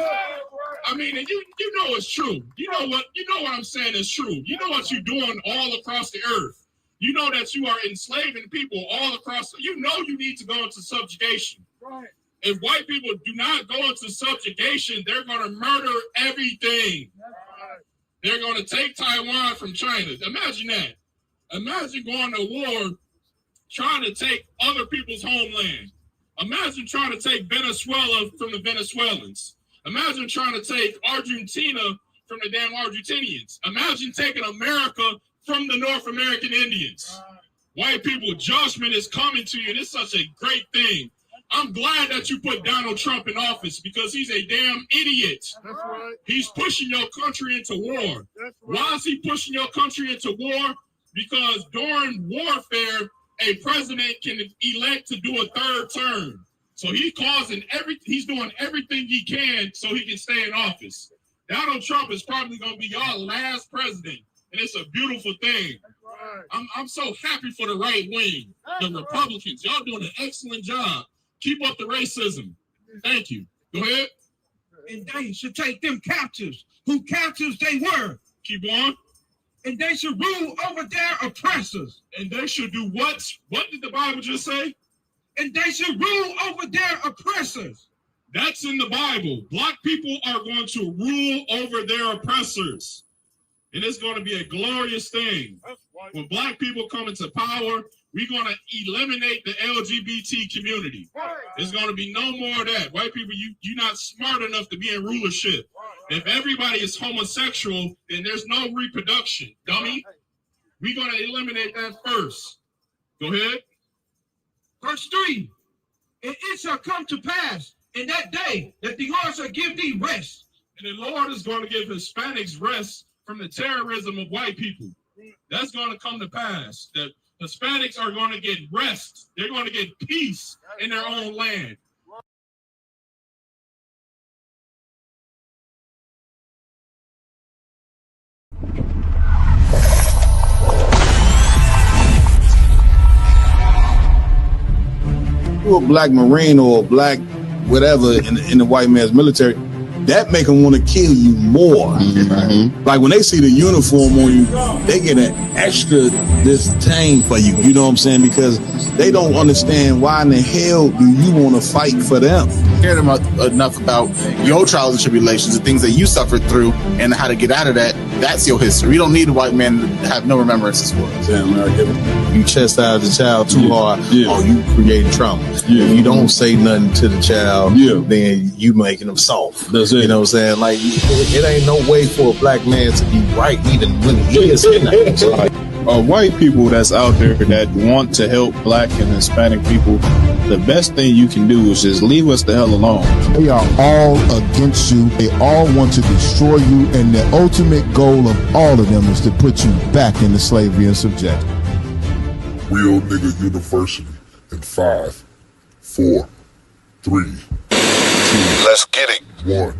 I mean, and you know it's true. You know what I'm saying is true. You know what you're doing all across the earth. You know that you are enslaving people all across. You know you need to go into subjugation. If white people do not go into subjugation, they're going to murder everything. They're going to take Taiwan from China. Imagine that. Imagine going to war trying to take other people's homeland. Imagine trying to take Venezuela from the Venezuelans. Imagine trying to take Argentina from the damn Argentinians. Imagine taking America from the North American Indians. White people, judgment is coming to you, and it's such a great thing. I'm glad that you put Donald Trump in office because he's a damn idiot. That's right. He's pushing your country into war. That's right. Why is he pushing your country into war? Because during warfare, a president can elect to do a third term. So he's doing everything he can so he can stay in office. Donald Trump is probably going to be your last president, and it's a beautiful thing. Right. I'm so happy for the right wing, the Republicans. Y'all doing an excellent job. Keep up the racism. Thank you. Go ahead. And they should take them captives, who captives they were. Keep going. And they should rule over their oppressors. And they should do what? What did the Bible just say? And they should rule over their oppressors. That's in the Bible. Black people are going to rule over their oppressors. And it's going to be a glorious thing. When black people come into power, we're going to eliminate the LGBT community. There's going to be no more of that. White people, you're not smart enough to be in rulership. If everybody is homosexual, then there's no reproduction, dummy. We're going to eliminate that first. Go ahead. Verse 3, and it shall come to pass in that day that the Lord shall give thee rest. And the Lord is going to give Hispanics rest from the terrorism of white people. That's going to come to pass. That Hispanics are going to get rest. They're going to get peace in their own land. You're a black Marine or a black whatever in the white man's military, that make them want to kill you more. Mm-hmm. Like when they see the uniform on you, they get an extra disdain for you. You know what I'm saying? Because they don't understand why in the hell do you want to fight for them. Cared enough about your trials and tribulations, the things that you suffered through, and how to get out of that. That's your history. You don't need a white man to have no remembrances for it. Yeah, you chastise the child too hard, oh, you creating trauma. Yeah. If you don't say nothing to the child, then you making them soft. That's it. You know what I'm saying? Like, it ain't no way for a black man to be right even when he is kidnapped. White people that's out there that want to help black and Hispanic people, the best thing you can do is just leave us the hell alone. They are all against you. They all want to destroy you, and the ultimate goal of all of them is to put you back into slavery and subjection. Real Nigga University in 5, 4, 3, 2. Let's get it. 1.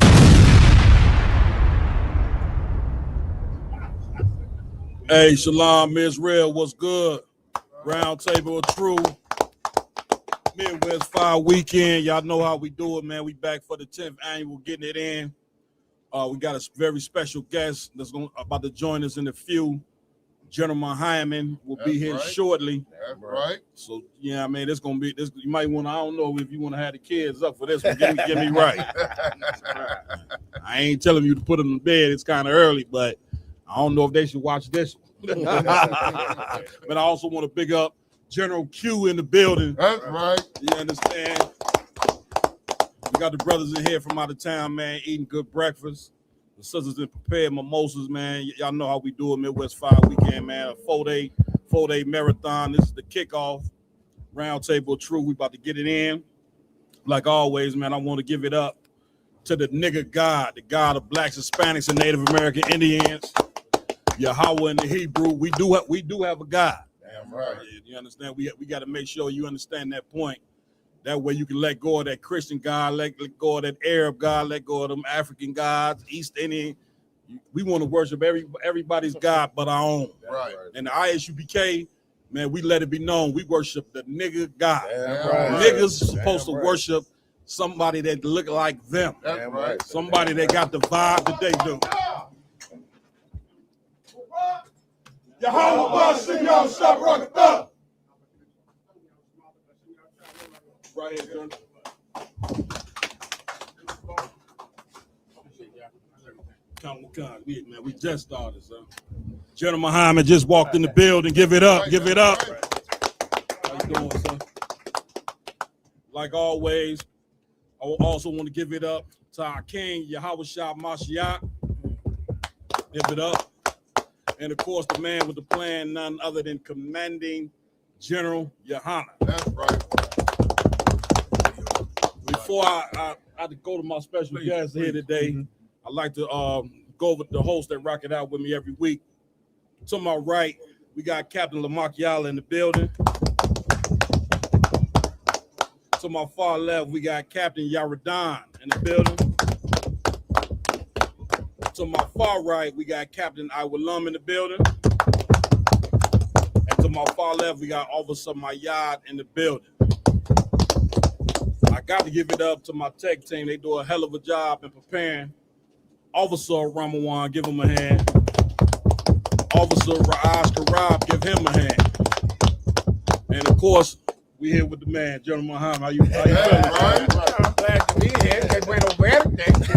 Hey, Shalom, Israel, what's good? Round Table of Truth. Midwest 5 weekend. Y'all know how we do it, man. We back for the 10th annual, getting it in. We got a very special guest that's about to join us in a few. General Mahayaman will be here shortly. That's right. So, yeah, I mean, it's going to be this. You might want to, I don't know if you want to have the kids up for this one. Get me right. I ain't telling you to put them in bed. It's kind of early, but I don't know if they should watch this one. But I also want to big up General Q in the building. That's right. You understand? We got the brothers in here from out of town, man, eating good breakfast. The sisters in prepared mimosas, man. Y'all know how we do it, Midwest 5 weekend, man. A 4-day marathon. This is the kickoff. Round Table of Truth. We about to get it in. Like always, man, I want to give it up to the nigga God, the God of blacks, Hispanics, and Native American Indians. Yahweh in the Hebrew. We do have a God. Damn right. You understand? We got to make sure you understand that point. That way you can let go of that Christian God, let go of that Arab God, let go of them African gods, East Indian. We want to worship everybody's God but our own. Right. And the ISUPK, man, we let it be known. We worship the nigga God. Right. Niggas are supposed to worship somebody that look like them. That's right. Somebody that got the vibe that they do. Right here, John. We just started, son. General Muhammad just walked in the building. Give it up. Give it up. How you doing, son? Like always, I also want to give it up to our king, Yahweh Shah Mashiach. Give it up. And of course, the man with the plan, none other than Commanding General Yohana. That's right. before I go to my special guest here today, I'd like to go over the host that rock it out with me every week. To my right, we got Captain Mahayaman in the building. To my far left, we got Captain Rtot in the building. To my far right, we got Captain Iwalum in the building. And to my far left, we got Officer Mahayaman in the building. I got to give it up to my tech team. They do a hell of a job in preparing. Officer Ramawan, give him a hand. Officer Raj Karab, give him a hand. And of course, we here with the man, General Mahayaman. How you feeling? I'm glad to be here. They went over everything. See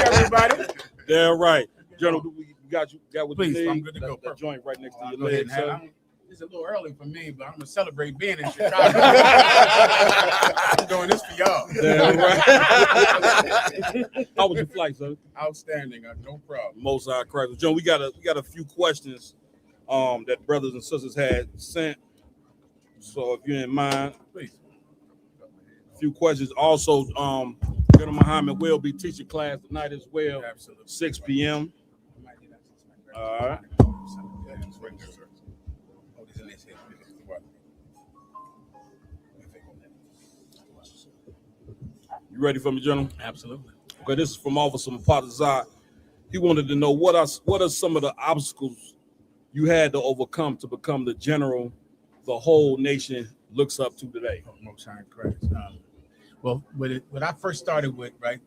everybody. Yeah, right. General, we got what Please, you need. I'm good to go. That joint right next to your Go ahead leg, and have sir. it. It's a little early for me, but I'm gonna celebrate being in Chicago. I'm doing this for y'all. Damn right. How was your flight, sir? Outstanding. No problem. Most High Christ. John, we got a few questions that brothers and sisters had sent. So if you're in mind, please. A few questions. Also, General Mahayaman will be teaching class tonight as well. Absolutely. 6 p.m. All right. You ready for me, General? Absolutely. Okay, this is from Officer Mpatazai. He wanted to know what are some of the obstacles you had to overcome to become the general the whole nation looks up to today. Most High Christ. Well, what I first started with, right?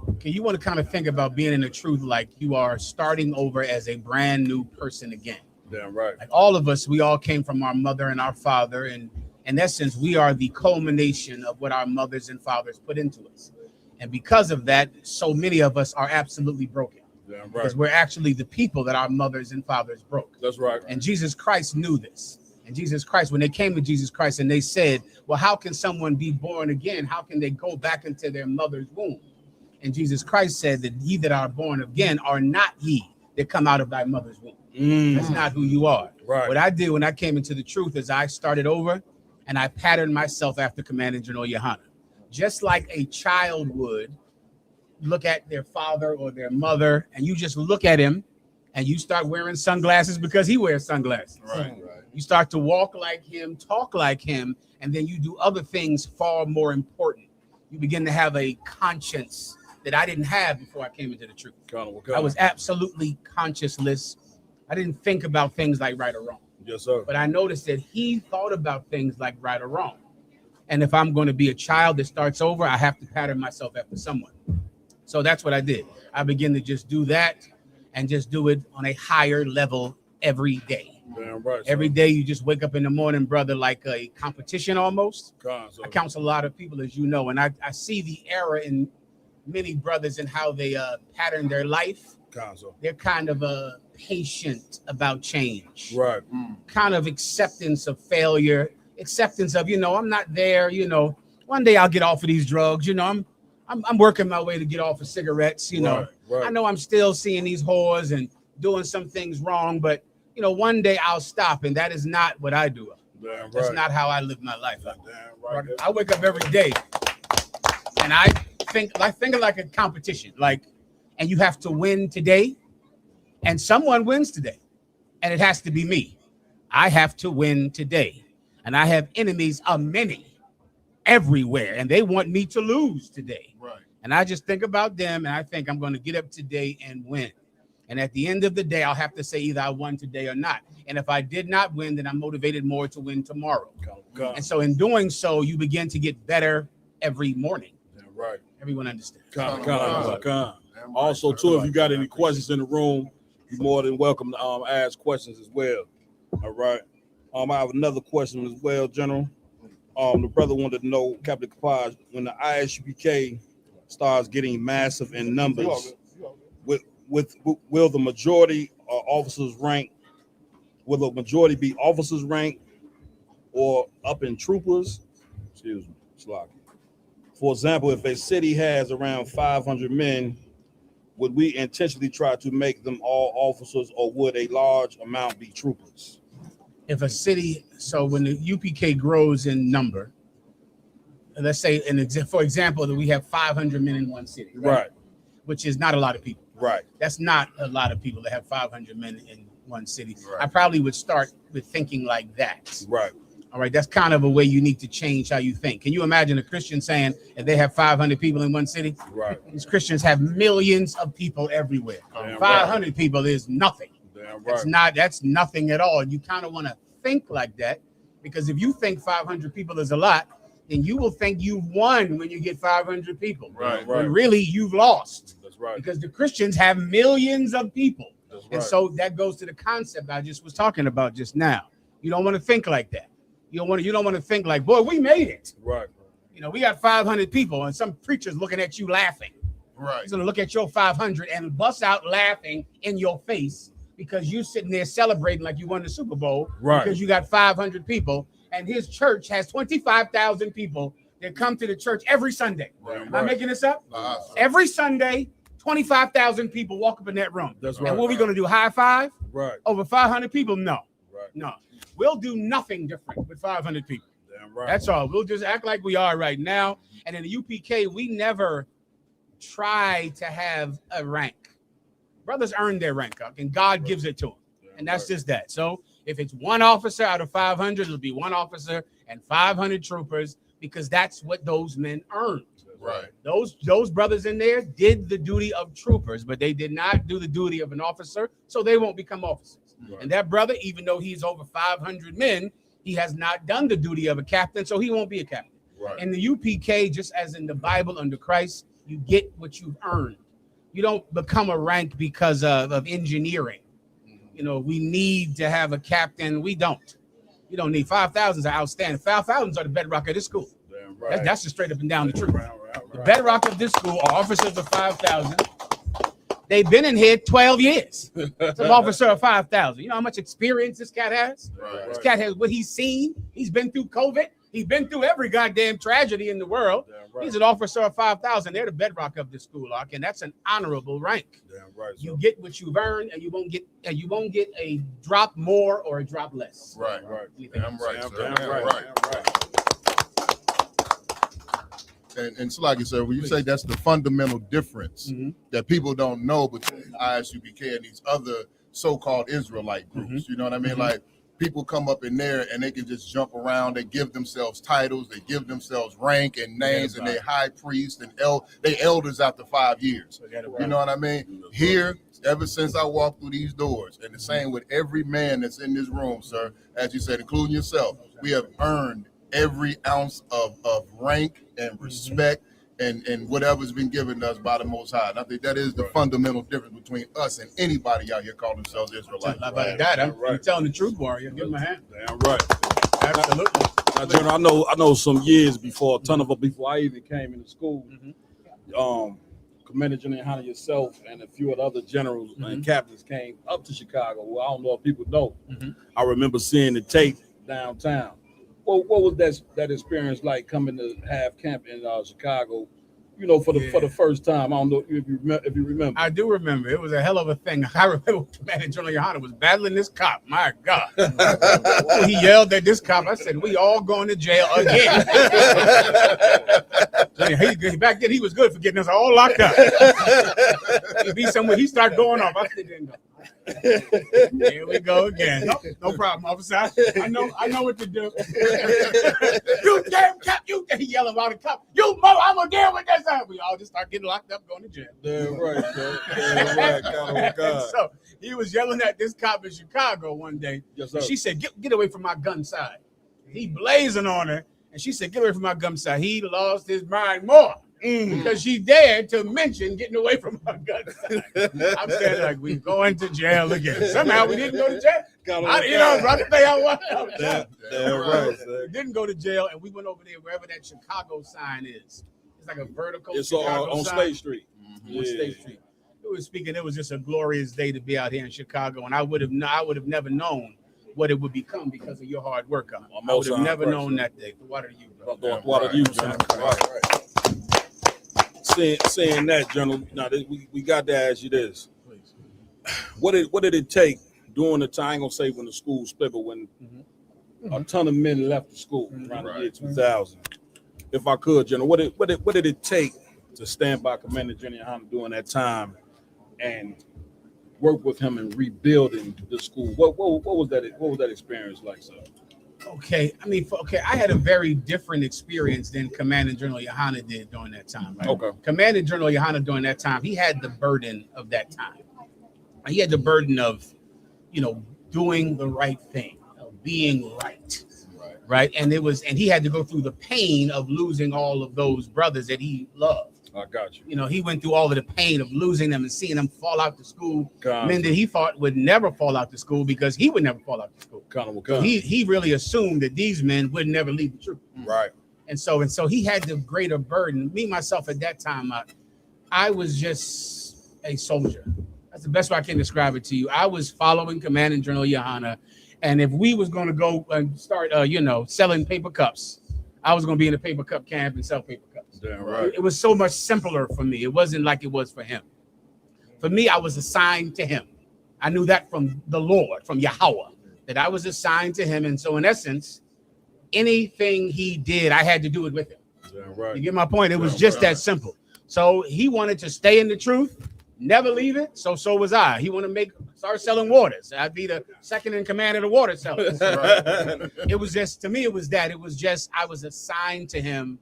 Okay, you want to kind of think about being in the truth like you are starting over as a brand new person again. Damn right. Like all of us, we all came from our mother and our father, and in essence, we are the culmination of what our mothers and fathers put into us. And because of that, so many of us are absolutely broken. Damn right. Because we're actually the people that our mothers and fathers broke. That's right. And Jesus Christ knew this. And Jesus Christ, when they came to Jesus Christ and they said, well, how can someone be born again? How can they go back into their mother's womb? And Jesus Christ said that ye that are born again are not ye that come out of thy mother's womb. That's not who you are. Right. What I did when I came into the truth is I started over and I patterned myself after Commander General Yohana. Just like a child would look at their father or their mother, and you just look at him and you start wearing sunglasses because he wears sunglasses. Right. You start to walk like him, talk like him, and then you do other things far more important. You begin to have a conscience that I didn't have before I came into the truth. I was absolutely conscienceless. I didn't think about things like right or wrong. Yes, sir. But I noticed that he thought about things like right or wrong. And if I'm going to be a child that starts over, I have to pattern myself after someone. So that's what I did. I began to just do that and just do it on a higher level every day. Damn right. Every day you just wake up in the morning, brother, like a competition almost. I counsel a lot of people, as you know, and I see the error in many brothers and how they pattern their life. They're kind of patient about change. Right. Kind of acceptance of failure, acceptance of, I'm not there, one day I'll get off of these drugs, I'm working my way to get off of cigarettes, Right. I know I'm still seeing these whores and doing some things wrong, but one day I'll stop, and that is not what I do. Damn That's right. not how I live my life. Damn right. I wake up every day and I think like a competition, and you have to win today, and someone wins today, and it has to be me. I have to win today, and I have enemies of many everywhere, and they want me to lose today. Right. And I just think about them, and I think I'm going to get up today and win. And at the end of the day, I'll have to say either I won today or not. And if I did not win, then I'm motivated more to win tomorrow. And so in doing so, you begin to get better every morning. Damn right. Everyone understands. Also, too, if you got any questions in the room, you're more than welcome to ask questions as well. All right. I have another question as well, General. The brother wanted to know, Captain Kapaj, when the ISUPK starts getting massive in numbers, will the majority officers rank? Will the majority be officers rank or up in troopers? Excuse me, sloppy. For example, if a city has around 500 men, would we intentionally try to make them all officers, or would a large amount be troopers? If a city, so when the UPK grows in number, let's say, for example, that we have 500 men in one city, right? Which is not a lot of people. Right. That's not a lot of people that have 500 men in one city. Right. I probably would start with thinking like that. Right. All right. That's kind of a way you need to change how you think. Can you imagine a Christian saying if they have 500 people in one city? Right. These Christians have millions of people everywhere. Damn 500 right. people is nothing. Damn right. That's nothing at all. You kind of want to think like that, because if you think 500 people is a lot, then you will think you've won when you get 500 people. Right. When really you've lost. That's right. Because the Christians have millions of people. That's right. And so that goes to the concept I just was talking about just now. You don't want to think like that. You don't want to think like, boy, we made it. Right. You know, we got 500 people and some preacher's looking at you laughing. Right. He's going to look at your 500 and bust out laughing in your face because you're sitting there celebrating like you won the Super Bowl. Right. Because you got 500 people. And his church has 25,000 people that come to the church every Sunday. Right. Am I making this up? Every Sunday, 25,000 people walk up in that room. That's right. And what are we going to do? High five? Right. Over 500 people? No. Right. No. We'll do nothing different with 500 people. Damn right. That's all. We'll just act like we are right now. And in the UPK, we never try to have a rank. Brothers earn their rank up, and God gives it to them. And that's just that. So if it's one officer out of 500, it'll be one officer and 500 troopers, because that's what those men earned. Right. Those brothers in there did the duty of troopers, but they did not do the duty of an officer, so they won't become officers. Right. And that brother, even though he's over 500 men, he has not done the duty of a captain, so he won't be a captain. Right. In the UPK, just as in the Bible under Christ, you get what you've earned. You don't become a rank because of engineering. You know, we need to have a captain. We don't. You don't need 5,000s are outstanding. 5,000s are the bedrock of this school. Damn right. That's just straight up and down the truth. Right. The bedrock of this school are officers of 5,000. They've been in here 12 years. It's an officer of 5,000. You know how much experience this cat has? Right. This cat has what he's seen. He's been through COVID. He's been through every goddamn tragedy in the world. Right. He's an officer of 5,000. They're the bedrock of this school, and that's an honorable rank. Damn right. You get what you've earned, and you won't get a drop more or a drop less. Right. Right. Damn right. Damn right. And so like you said, when you say that's the fundamental difference that people don't know between ISUPK and these other so-called Israelite groups, you know what I mean? Like, people come up in there and they can just jump around. They give themselves titles. They give themselves rank and names, and they high priest and they elders after 5 years. You know what I mean? Here, ever since I walked through these doors, and the same with every man that's in this room, sir, as you said, including yourself, we have earned every ounce of rank and respect and whatever's been given to us by the Most High. And I think that is the fundamental difference between us and anybody out here calling themselves Israelites. I'm telling the truth, warrior. Give him a hand. Damn right. Absolutely. Now, General, I know some years before, before I even came into school, Commander General Hunter, yourself, and a few of the other generals and captains came up to Chicago. Well, I don't know if people know. I remember seeing the tape downtown. What was that experience like coming to have camp in Chicago? You know, for the first time. I don't know if you remember. I do remember. It was a hell of a thing. I remember Commander General Yohana was battling this cop. My God. He yelled at this cop. I said, we all going to jail again. Back then, he was good for getting us all locked up. He'd be somewhere, he started going off. I said, didn't go. Here we go again. No problem, officer. I know what to do. You damn cop, he yelling about the cop. You mother, I'm gonna deal with this. We all just start getting locked up, going to jail. Damn right, sir. Damn right, God. So he was yelling at this cop in Chicago one day. Yes, sir. She said, get away from my gun side. He blazing on her, and she said, get away from my gun side. He lost his mind more. Because she dared to mention getting away from her gun side. I'm saying, like, we going to jail again. Somehow we didn't go to jail. I can tell you right. We didn't go to jail, and we went over there wherever that Chicago sign is. It's like a vertical. It's on State Street. On State Street. It was just a glorious day to be out here in Chicago, and I would have never known what it would become because of your hard work on it. I would have never known that day. The water to you, bro. Water to you, son. Right. Saying that, General, now we got to ask you this. What did it take during the time, I ain't gonna say when the school split, but when a ton of men left the school around the year 2000, if I could, General, what did it take to stand by Commander General Yohana during that time and work with him in rebuilding the school? What was that experience like, sir? Okay, I mean, I had a very different experience than Commander General Yohana did during that time. Right? Okay. Commander General Yohana during that time, he had the burden of that time. He had the burden of, doing the right thing, of being right. And he had to go through the pain of losing all of those brothers that he loved. I got you. He went through all of the pain of losing them and seeing them fall out to school. Gotcha. Men that he thought would never fall out to school because he would never fall out to school. So he really assumed that these men would never leave the truth. Right. And so he had the greater burden. Me, myself, at that time, I was just a soldier. That's the best way I can describe it to you. I was following Commander General Yohana, and if we was going to go and start, selling paper cups, I was going to be in a paper cup camp and sell paper cups. Damn right. It was so much simpler for me. It wasn't like it was for him. For me, I was assigned to him. I knew that from the Lord, from Yahweh, that I was assigned to him. And so in essence, anything he did, I had to do it with him. Damn right. You get my point? It was just that simple. So he wanted to stay in the truth, never leave it. So was I. He wanted to start selling waters. I'd be the second in command of the water sellers. Right. It was just, to me, it was that. It was just, I was assigned to him,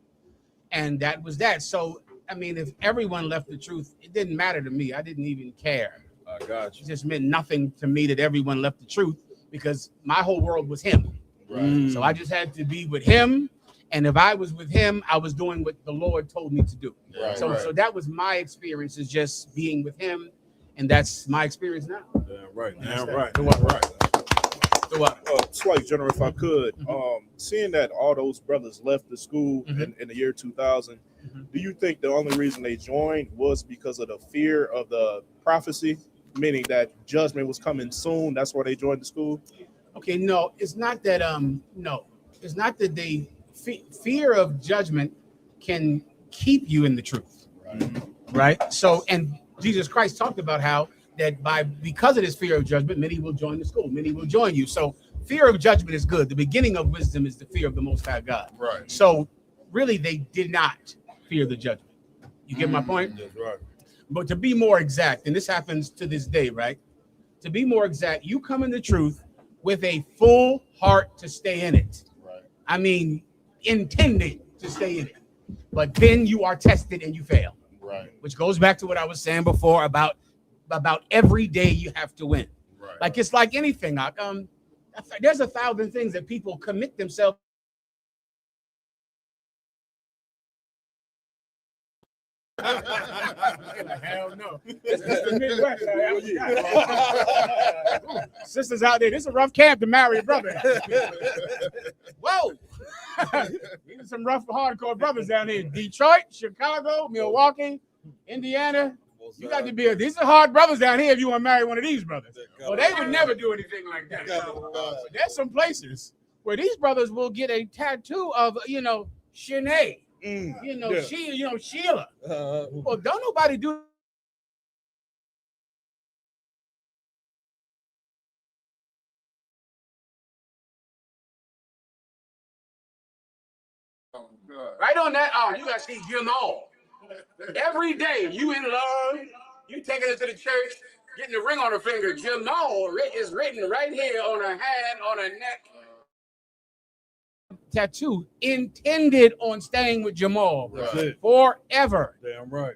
and that was that. So, I mean, if everyone left the truth, it didn't matter to me. I didn't even care. I got you. It just meant nothing to me that everyone left the truth because my whole world was him. Right. So I just had to be with him. And if I was with him, I was doing what the Lord told me to do. Right, so that was my experience, is just being with him. And that's my experience now. Damn right. Slight General, if I could, seeing that all those brothers left the school in the year 2000, do you think the only reason they joined was because of the fear of the prophecy, meaning that judgment was coming soon? That's why they joined the school? Okay, no, it's not that. It's not that they fear of judgment can keep you in the truth, right? So, and Jesus Christ talked about how that because of this fear of judgment, many will join the school, many will join you. So, fear of judgment is good. The beginning of wisdom is the fear of the Most High God. Right. So, really, they did not fear the judgment. You get my point? That's right. But to be more exact, and this happens to this day, right? To be more exact, you come in the truth with a full heart to stay in it. Right. I mean, intending to stay in it. But then you are tested and you fail. Right. Which goes back to what I was saying before about every day you have to win. Right. Like it's like anything. There's 1,000 things that people commit themselves. Hell no. It's the Midwest. Sisters out there, this is a rough camp to marry a brother. Whoa. These are some rough, hardcore brothers down here. Detroit, Chicago, Milwaukee, Indiana. You got to be these are hard brothers down here if you want to marry one of these brothers. Well, they would never do anything like that. But there's some places where these brothers will get a tattoo of, Shanae. Sheila. Well, don't nobody do. Right on that arm, you got to see Jamal. Every day you in love, you taking it to the church, getting the ring on her finger. Jamal is written right here on her hand, on her neck. Tattoo intended on staying with Jamal forever. Damn right.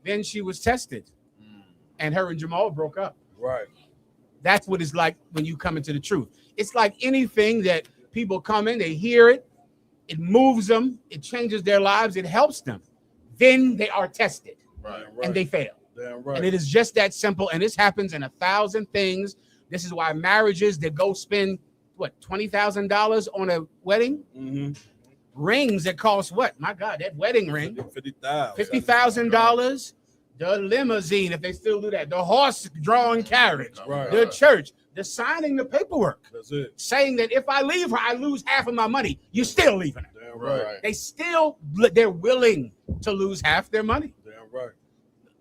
Then she was tested, and her and Jamal broke up. Right. That's what it's like when you come into the truth. It's like anything that people come in, they hear it, it moves them, it changes their lives, it helps them. Then they are tested, and they fail. Damn right. And it is just that simple. And this happens in 1,000 things. This is why marriages that go spend $20,000 on a wedding, rings that cost what? My God, that wedding ring, $50,000. The limousine, if they still do that, the horse-drawn carriage, the church, the signing the paperwork, saying that if I leave her, I lose half of my money. You're still leaving her. Damn right. They're willing to lose half their money. Damn right.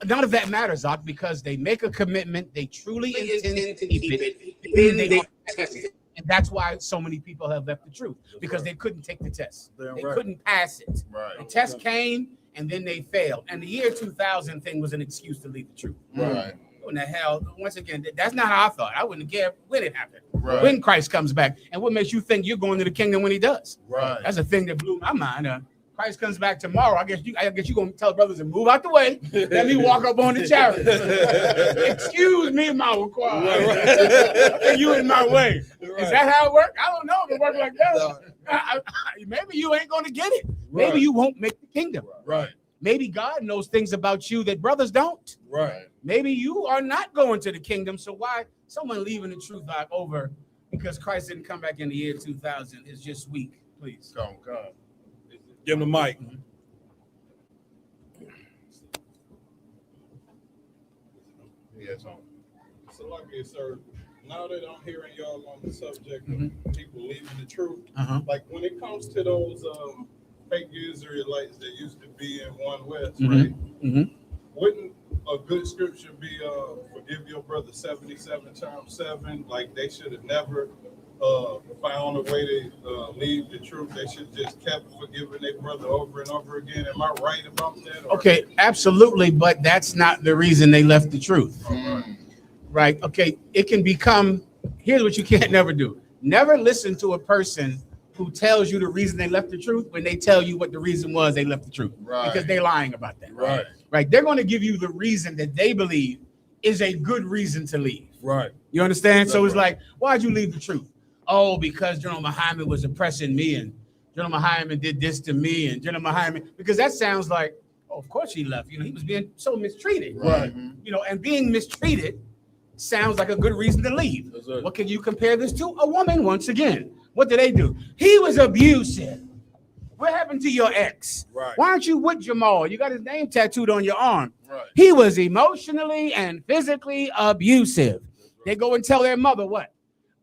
None of that matters, Doc, because they make a commitment, they truly intend to keep it, then they are tested. And that's why so many people have left the truth, because they couldn't take the test. They couldn't pass it. The test came and then they failed. And the year 2000 thing was an excuse to leave the truth. Right. What in the hell? Once again, that's not how I thought. I wouldn't care when it happened. When Christ comes back. And what makes you think you're going to the kingdom when he does? That's a thing that blew my mind. Christ comes back tomorrow. I guess you're gonna tell brothers to move out the way. Let me walk up on the chariot. Excuse me, my require. You in my way. Is that how it works? I don't know if it works like that. Maybe you ain't gonna get it. Maybe you won't make the kingdom. Maybe God knows things about you that brothers don't. Maybe you are not going to the kingdom. So why someone leaving the truth out over because Christ didn't come back in the year 2000 is just weak. Please. Come. Give him the mic. Yes, so like I said, now that I'm hearing y'all on the subject of people leaving the truth, like when it comes to those fake Israelites that used to be in One West, right? Wouldn't a good scripture be forgive your brother 77 times 7? Like they should have never found a way to leave the truth. They should just kept forgiving their brother over and over again. Am I right about that? Okay, absolutely, but that's not the reason they left the truth. Right? Okay, it can become, here's what you can't never do. Never listen to a person who tells you the reason they left the truth when they tell you what the reason was they left the truth. Because they're lying about that. Right? They're going to give you the reason that they believe is a good reason to leave. You understand? So it's like, why'd you leave the truth? Oh, because General Mahayaman was oppressing me, and General Mahayaman did this to me, and General Mahayaman, because that sounds like, oh, of course he left. He was being so mistreated. And being mistreated sounds like a good reason to leave. What can you compare this to? A woman, once again. What did they do? He was abusive. What happened to your ex? Why aren't you with Jamal? You got his name tattooed on your arm. He was emotionally and physically abusive. They go and tell their mother what?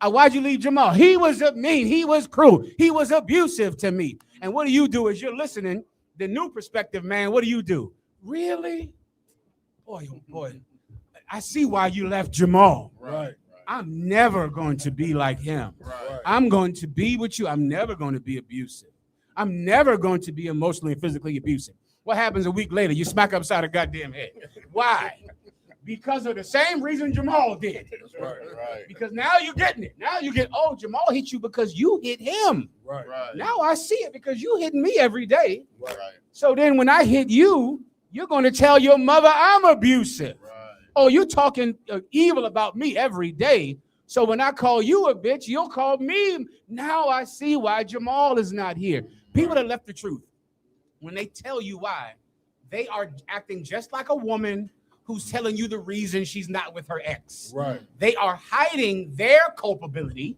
Why'd you leave Jamal? He was mean. He was cruel. He was abusive to me. And what do you do as you're listening? The new perspective, man, what do you do? Really? Boy, oh boy. I see why you left Jamal. I'm never going to be like him. I'm going to be with you. I'm never going to be abusive. I'm never going to be emotionally and physically abusive. What happens a week later? You smack upside a goddamn head. Why? Because of the same reason Jamal did. Because now you're getting it. Now you get, oh, Jamal hit you because you hit him. Now I see it because you hit me every day. So then when I hit you, you're going to tell your mother I'm abusive. Oh, you're talking evil about me every day. So when I call you a bitch, you'll call me. Now I see why Jamal is not here. People that left the truth, when they tell you why, they are acting just like a woman who's telling you the reason she's not with her ex. They are hiding their culpability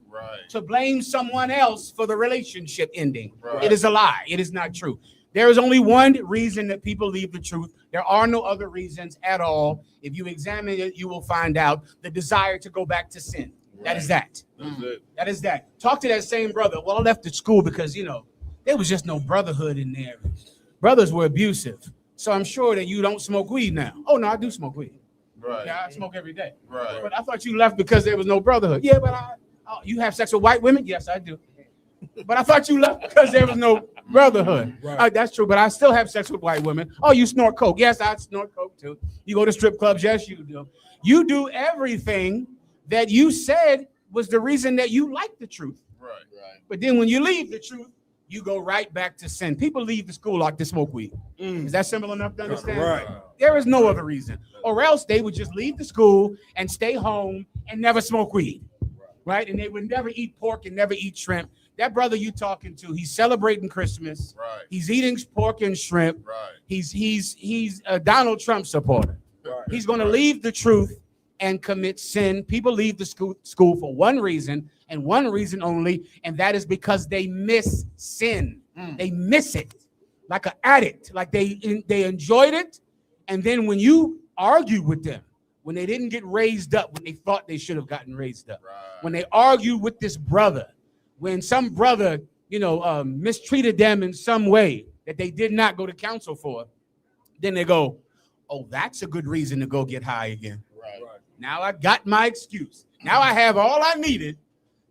to blame someone else for the relationship ending. It is a lie. It is not true. There is only one reason that people leave the truth. There are no other reasons at all. If you examine it, you will find out the desire to go back to sin. That is that. That is that. Talk to that same brother. Well, I left the school because, there was just no brotherhood in there. Brothers were abusive. So I'm sure that you don't smoke weed now. Oh, no, I do smoke weed. Yeah, I smoke every day. But I thought you left because there was no brotherhood. Yeah, but you have sex with white women? Yes, I do. But I thought you left because there was no brotherhood. That's true, but I still have sex with white women. Oh, you snort coke? Yes, I snort coke too. You go to strip clubs? Yes, you do. You do everything that you said was the reason that you like the truth. But then when you leave the truth, you go right back to sin. People leave the school like to smoke weed. Is that simple enough to understand? There is no other reason. Or else they would just leave the school and stay home and never smoke weed. Right? And they would never eat pork and never eat shrimp. That brother you talking to, he's celebrating Christmas. He's eating pork and shrimp. He's a Donald Trump supporter. He's going to leave the truth and commit sin. People leave the school for one reason and one reason only, and that is because they miss sin. They miss it like an addict. Like they enjoyed it, and then when you argue with them, when they didn't get raised up, when they thought they should have gotten raised up, when they argue with this brother, when some brother, mistreated them in some way that they did not go to counsel for, then they go, oh, that's a good reason to go get high again. Now I got my excuse. Now I have all I needed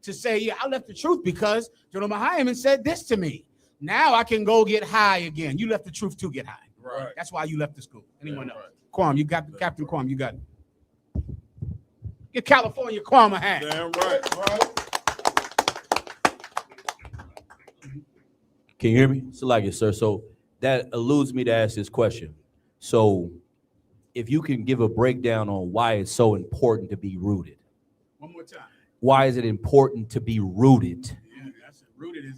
to say, yeah, I left the truth because General Mahayaman said this to me. Now I can go get high again. You left the truth to get high. Right. That's why you left the school. Anyone else? Quam, you got Captain Quam, you got it. Get California Quam a hat. Damn right. Can you hear me? So like it, sir. So that alludes me to ask this question. So if you can give a breakdown on why it's so important to be rooted. One more time. Why is it important to be rooted? Yeah,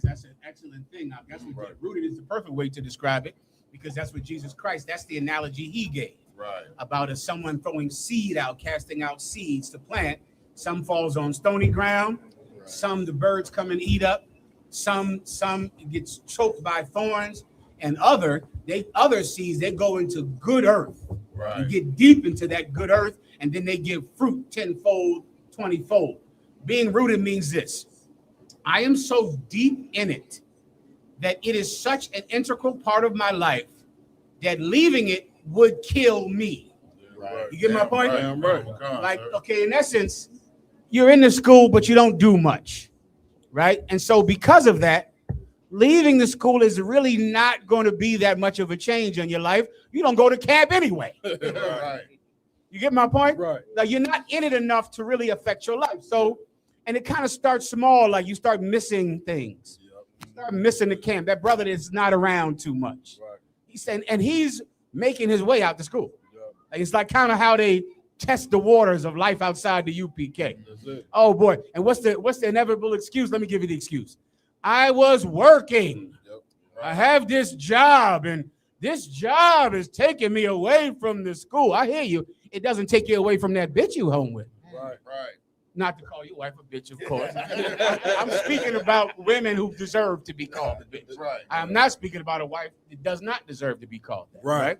that's an excellent thing. Now, that's what rooted is the perfect way to describe it, because that's what Jesus Christ, that's the analogy he gave. Right. About as someone throwing seed out, casting out seeds to plant. Some falls on stony ground, some the birds come and eat up, some gets choked by thorns, and other seeds, they go into good earth. Right. You get deep into that good earth, and then they give fruit 10-fold, 20-fold. Being rooted means this: I am so deep in it that it is such an integral part of my life that leaving it would kill me. Right. You get my point? Right. Like, okay, in essence, you're in the school, but you don't do much, right? And so because of that, leaving the school is really not going to be that much of a change in your life. You don't go to camp anyway. Right. You get my point? Right. Like, you're not in it enough to really affect your life. So, and it kind of starts small, like you start missing things. You start missing the camp. That brother that's not around too much. Right. He's making his way out to school. Like, it's like kind of how they test the waters of life outside the UPK. Oh boy. And what's the inevitable excuse? Let me give you the excuse. I was working. I have this job, and this job is taking me away from the school. I hear you. It doesn't take you away from that bitch you home with. Right. Not to call your wife a bitch, of course. I'm speaking about women who deserve to be called a bitch. Right. I'm not speaking about a wife that does not deserve to be called that. Right.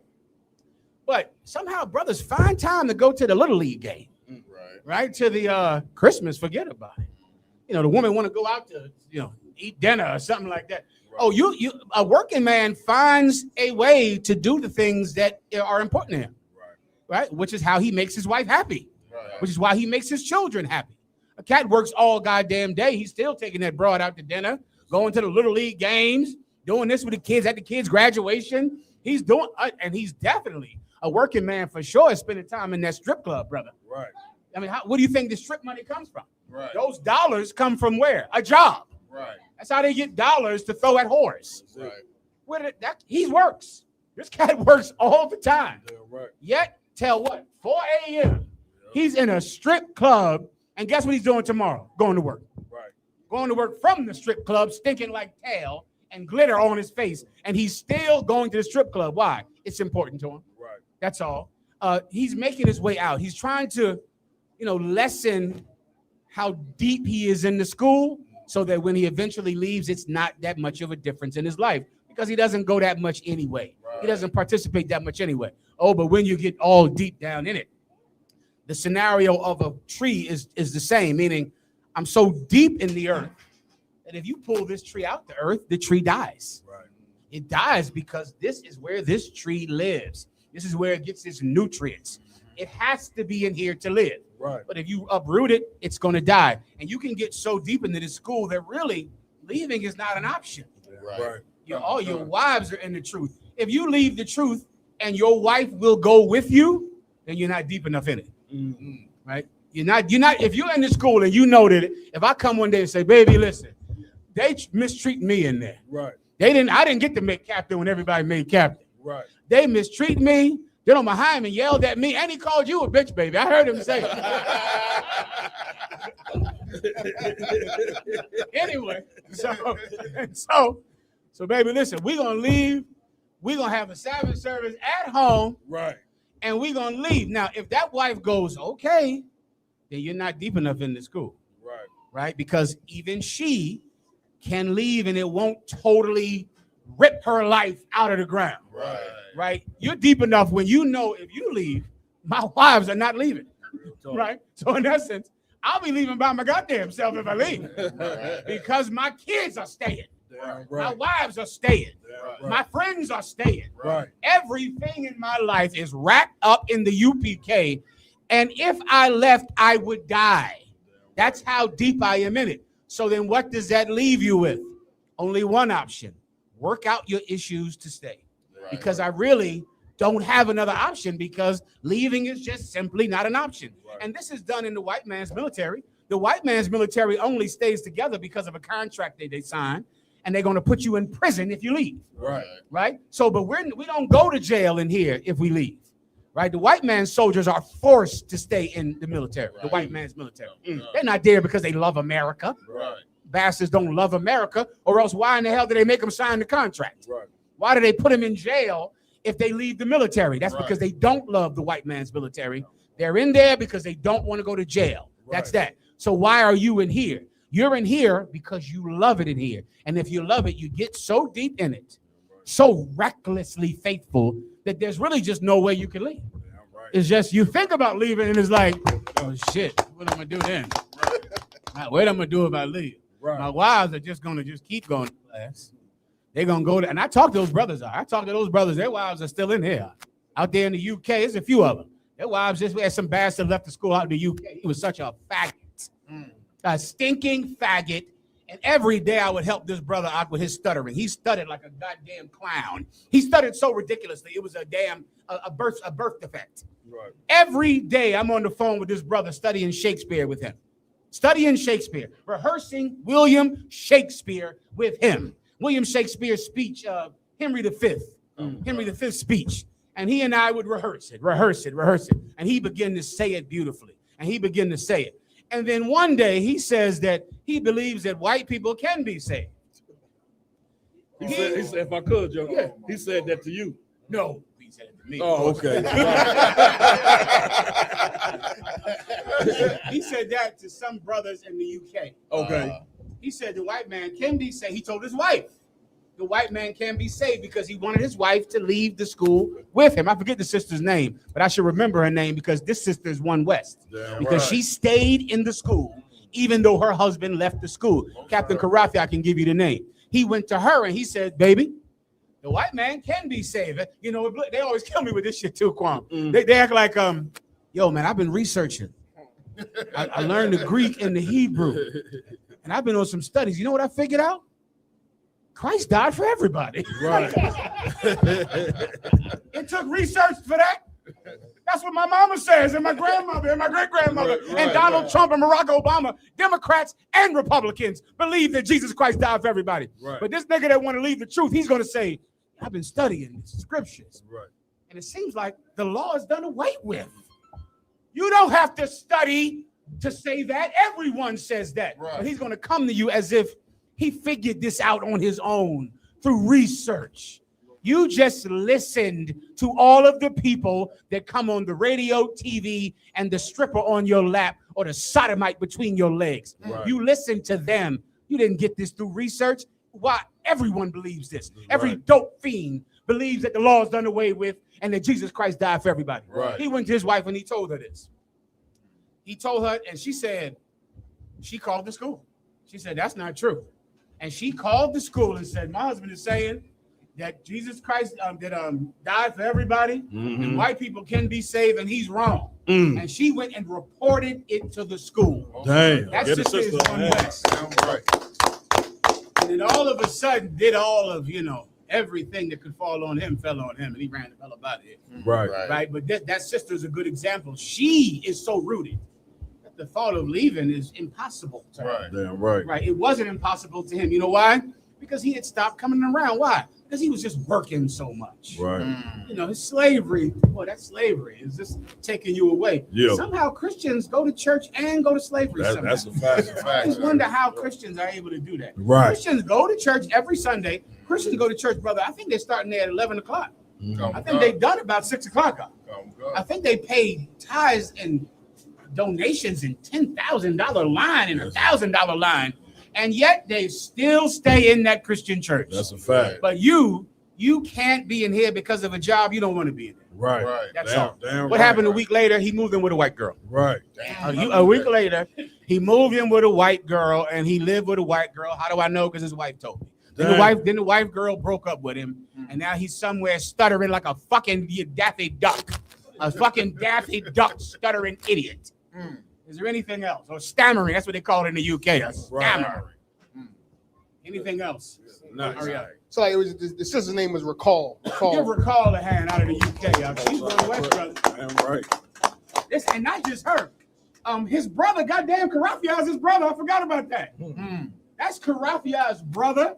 But somehow brothers find time to go to the Little League game. Right. To the Christmas, forget about it. You know, the woman want to go out to, eat dinner or something like that. Right. Oh, you a working man finds a way to do the things that are important to him. Right. Which is how he makes his wife happy. Right. Which is why he makes his children happy. A cat works all goddamn day. He's still taking that broad out to dinner, going to the Little League games, doing this with the kids at the kids' graduation. He's doing, and he's definitely a working man for sure, spending time in that strip club, brother. Right. I mean, what do you think the strip money comes from? Right. Those dollars come from where? A job. Right. That's how they get dollars to throw at whores. Right. He works. This cat works all the time. Yeah, right. Yet, till what? 4 a.m. He's in a strip club, and guess what he's doing tomorrow? Going to work. Right. Going to work from the strip club, stinking like tail and glitter on his face, and he's still going to the strip club. Why? It's important to him. Right. That's all. He's making his way out. He's trying to, lessen how deep he is in the school, so that when he eventually leaves, it's not that much of a difference in his life, because he doesn't go that much anyway. Right. He doesn't participate that much anyway. Oh, but when you get all deep down in it, the scenario of a tree is the same, meaning I'm so deep in the earth that if you pull this tree out the earth, the tree dies. Right. It dies because this is where this tree lives. This is where it gets its nutrients. It has to be in here to live. Right. But if you uproot it, it's going to die. And you can get so deep into this school that really leaving is not an option. Right. Your wives are in the truth. If you leave the truth and your wife will go with you, then you're not deep enough in it. Mm-hmm. Right? You're not, if you're in the school and you know that if I come one day and say, baby, listen, they mistreat me in there. Right. I didn't get to make captain when everybody made captain. Right. They mistreat me. General Mahayaman yelled at me, and he called you a bitch, baby. I heard him say it. Anyway, so baby, listen, we're gonna leave. We're gonna have a Sabbath service at home. Right. And we're gonna leave. Now, if that wife goes, okay, then you're not deep enough in the school. Right. Right? Because even she can leave and it won't totally rip her life out of the ground. Right. Right? You're deep enough when you know if you leave, my wives are not leaving. Right? So in essence, I'll be leaving by my goddamn self if I leave. Because my kids are staying. Right. My wives are staying. Right. My friends are staying. Right. Everything in my life is wrapped up in the UPK. And if I left, I would die. That's how deep I am in it. So then what does that leave you with? Only one option. Work out your issues to stay. Because I really don't have another option, because leaving is just simply not an option. And this is done in the white man's military. The white man's military only stays together because of a contract that they sign, and they're going to put you in prison if you leave. Right? So, but we don't go to jail in here if we leave. Right? The white man's soldiers are forced to stay in the military, the white man's military. They're not there because they love America. Bastards don't love America, or else why in the hell do they make them sign the contract? Why do they put them in jail if they leave the military? That's because they don't love the white man's military. They're in there because they don't want to go to jail. That's that. So why are you in here? You're in here because you love it in here. And if you love it, you get so deep in it, so recklessly faithful, that there's really just no way you can leave. It's just you think about leaving and it's like, oh shit, what am I gonna do then? What am I gonna do if I leave? My wives are just gonna keep going to class. They're gonna go to, and I talk to those brothers. I talk to those brothers. Their wives are still in here. Out there in the UK, there's a few of them. Their wives just had some bastard left the school out in the UK. He was such a faggot, a stinking faggot. And every day I would help this brother out with his stuttering. He stuttered like a goddamn clown. He stuttered so ridiculously. It was a birth defect. Every day I'm on the phone with this brother studying Shakespeare with him. Studying Shakespeare, rehearsing William Shakespeare with him. William Shakespeare's speech, Henry V. Henry V's speech. And he and I would rehearse it. And he began to say it beautifully. And then one day he says that he believes that white people can be saved. He said, if I could, Joe, he said that to you. No, he said it to me. Oh, okay. He said that to some brothers in the UK. Okay. He said the white man can be saved. He told his wife the white man can be saved because he wanted his wife to leave the school with him. I forget the sister's name, but I should remember her name because this sister is one West. Because she stayed in the school even though her husband left the school. Captain Karathi, I can give you the name. He went to her and he said, baby, the white man can be saved. You know, they always kill me with this shit too, Kwam. They act like, yo, man, I've been researching. I learned the Greek and the Hebrew. And I've been on some studies. You know what I figured out? Christ died for everybody. Right. It took research for that. That's what my mama says, and my grandmother, and my great-grandmother, and Donald Trump and Barack Obama, Democrats and Republicans believe that Jesus Christ died for everybody. But this nigga that want to leave the truth, he's going to say, I've been studying the scriptures. And it seems like the law is done away with. You don't have to study to say that. Everyone says that. But he's going to come to you as if he figured this out on his own through research. You just listened to all of the people that come on the radio, TV, and the stripper on your lap or the sodomite between your legs. You listened to them. You didn't get this through research. Why? Everyone believes this. Every dope fiend believes that the law is done away with and that Jesus Christ died for everybody. He went to his wife and he told her this. He told her, and she said, she called the school. She said, that's not true. And she called the school and said, my husband is saying that Jesus Christ died for everybody and white people can be saved and he's wrong. And she went and reported it to the school. Dang. That's just his one West. And then all of a sudden did all of, everything that could fall on him fell on him and he ran the hell up out of it. Right. But that sister is a good example. She is so rooted. The thought of leaving is impossible to her. Damn right. It wasn't impossible to him. You know why? Because he had stopped coming around. Why? Because he was just working so much. His slavery, that slavery is just taking you away. Somehow Christians go to church and go to slavery. That's a fact. I just wonder how Christians are able to do that. Christians go to church every Sunday. Christians go to church, brother. I think they're starting there at 11 o'clock. I think they've done about 6 o'clock. I think they paid tithes and donations in $10,000 line and $1,000 line, and yet they still stay in that Christian church. That's a fact. But you can't be in here because of a job you don't want to be in. That's all. What happened a week later? He moved in with a white girl. A week later, he moved in with a white girl, and he lived with a white girl. How do I know? Because his wife told me. Then the wife girl broke up with him, and now he's somewhere stuttering like a fucking Daffy Duck, a fucking Daffy Duck stuttering idiot. Is there anything else? Or stammering? That's what they call it in the UK. A stammer. Anything else? So like it was the sister's name was Recall. Give Recall a hand out of the UK. She's going west, brother. Right. This, and not just her. His brother, goddamn Karafia's his brother. I forgot about that. That's Karafia's brother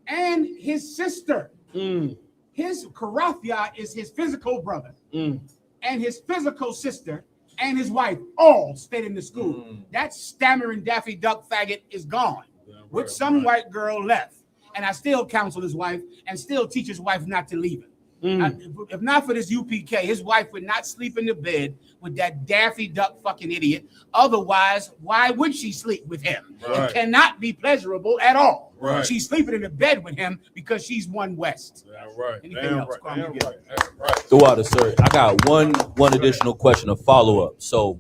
and his sister. His Karafia is his physical brother and his physical sister and his wife all stayed in the school. That stammering Daffy Duck faggot is gone with some white girl left. And I still counsel his wife and still teach his wife not to leave him. If not for this UPK, his wife would not sleep in the bed with that Daffy Duck fucking idiot. Otherwise, why would she sleep with him? It cannot be pleasurable at all. She's sleeping in the bed with him because she's one West. Anything else? Throughout it, sir. I got one additional question, a follow-up. So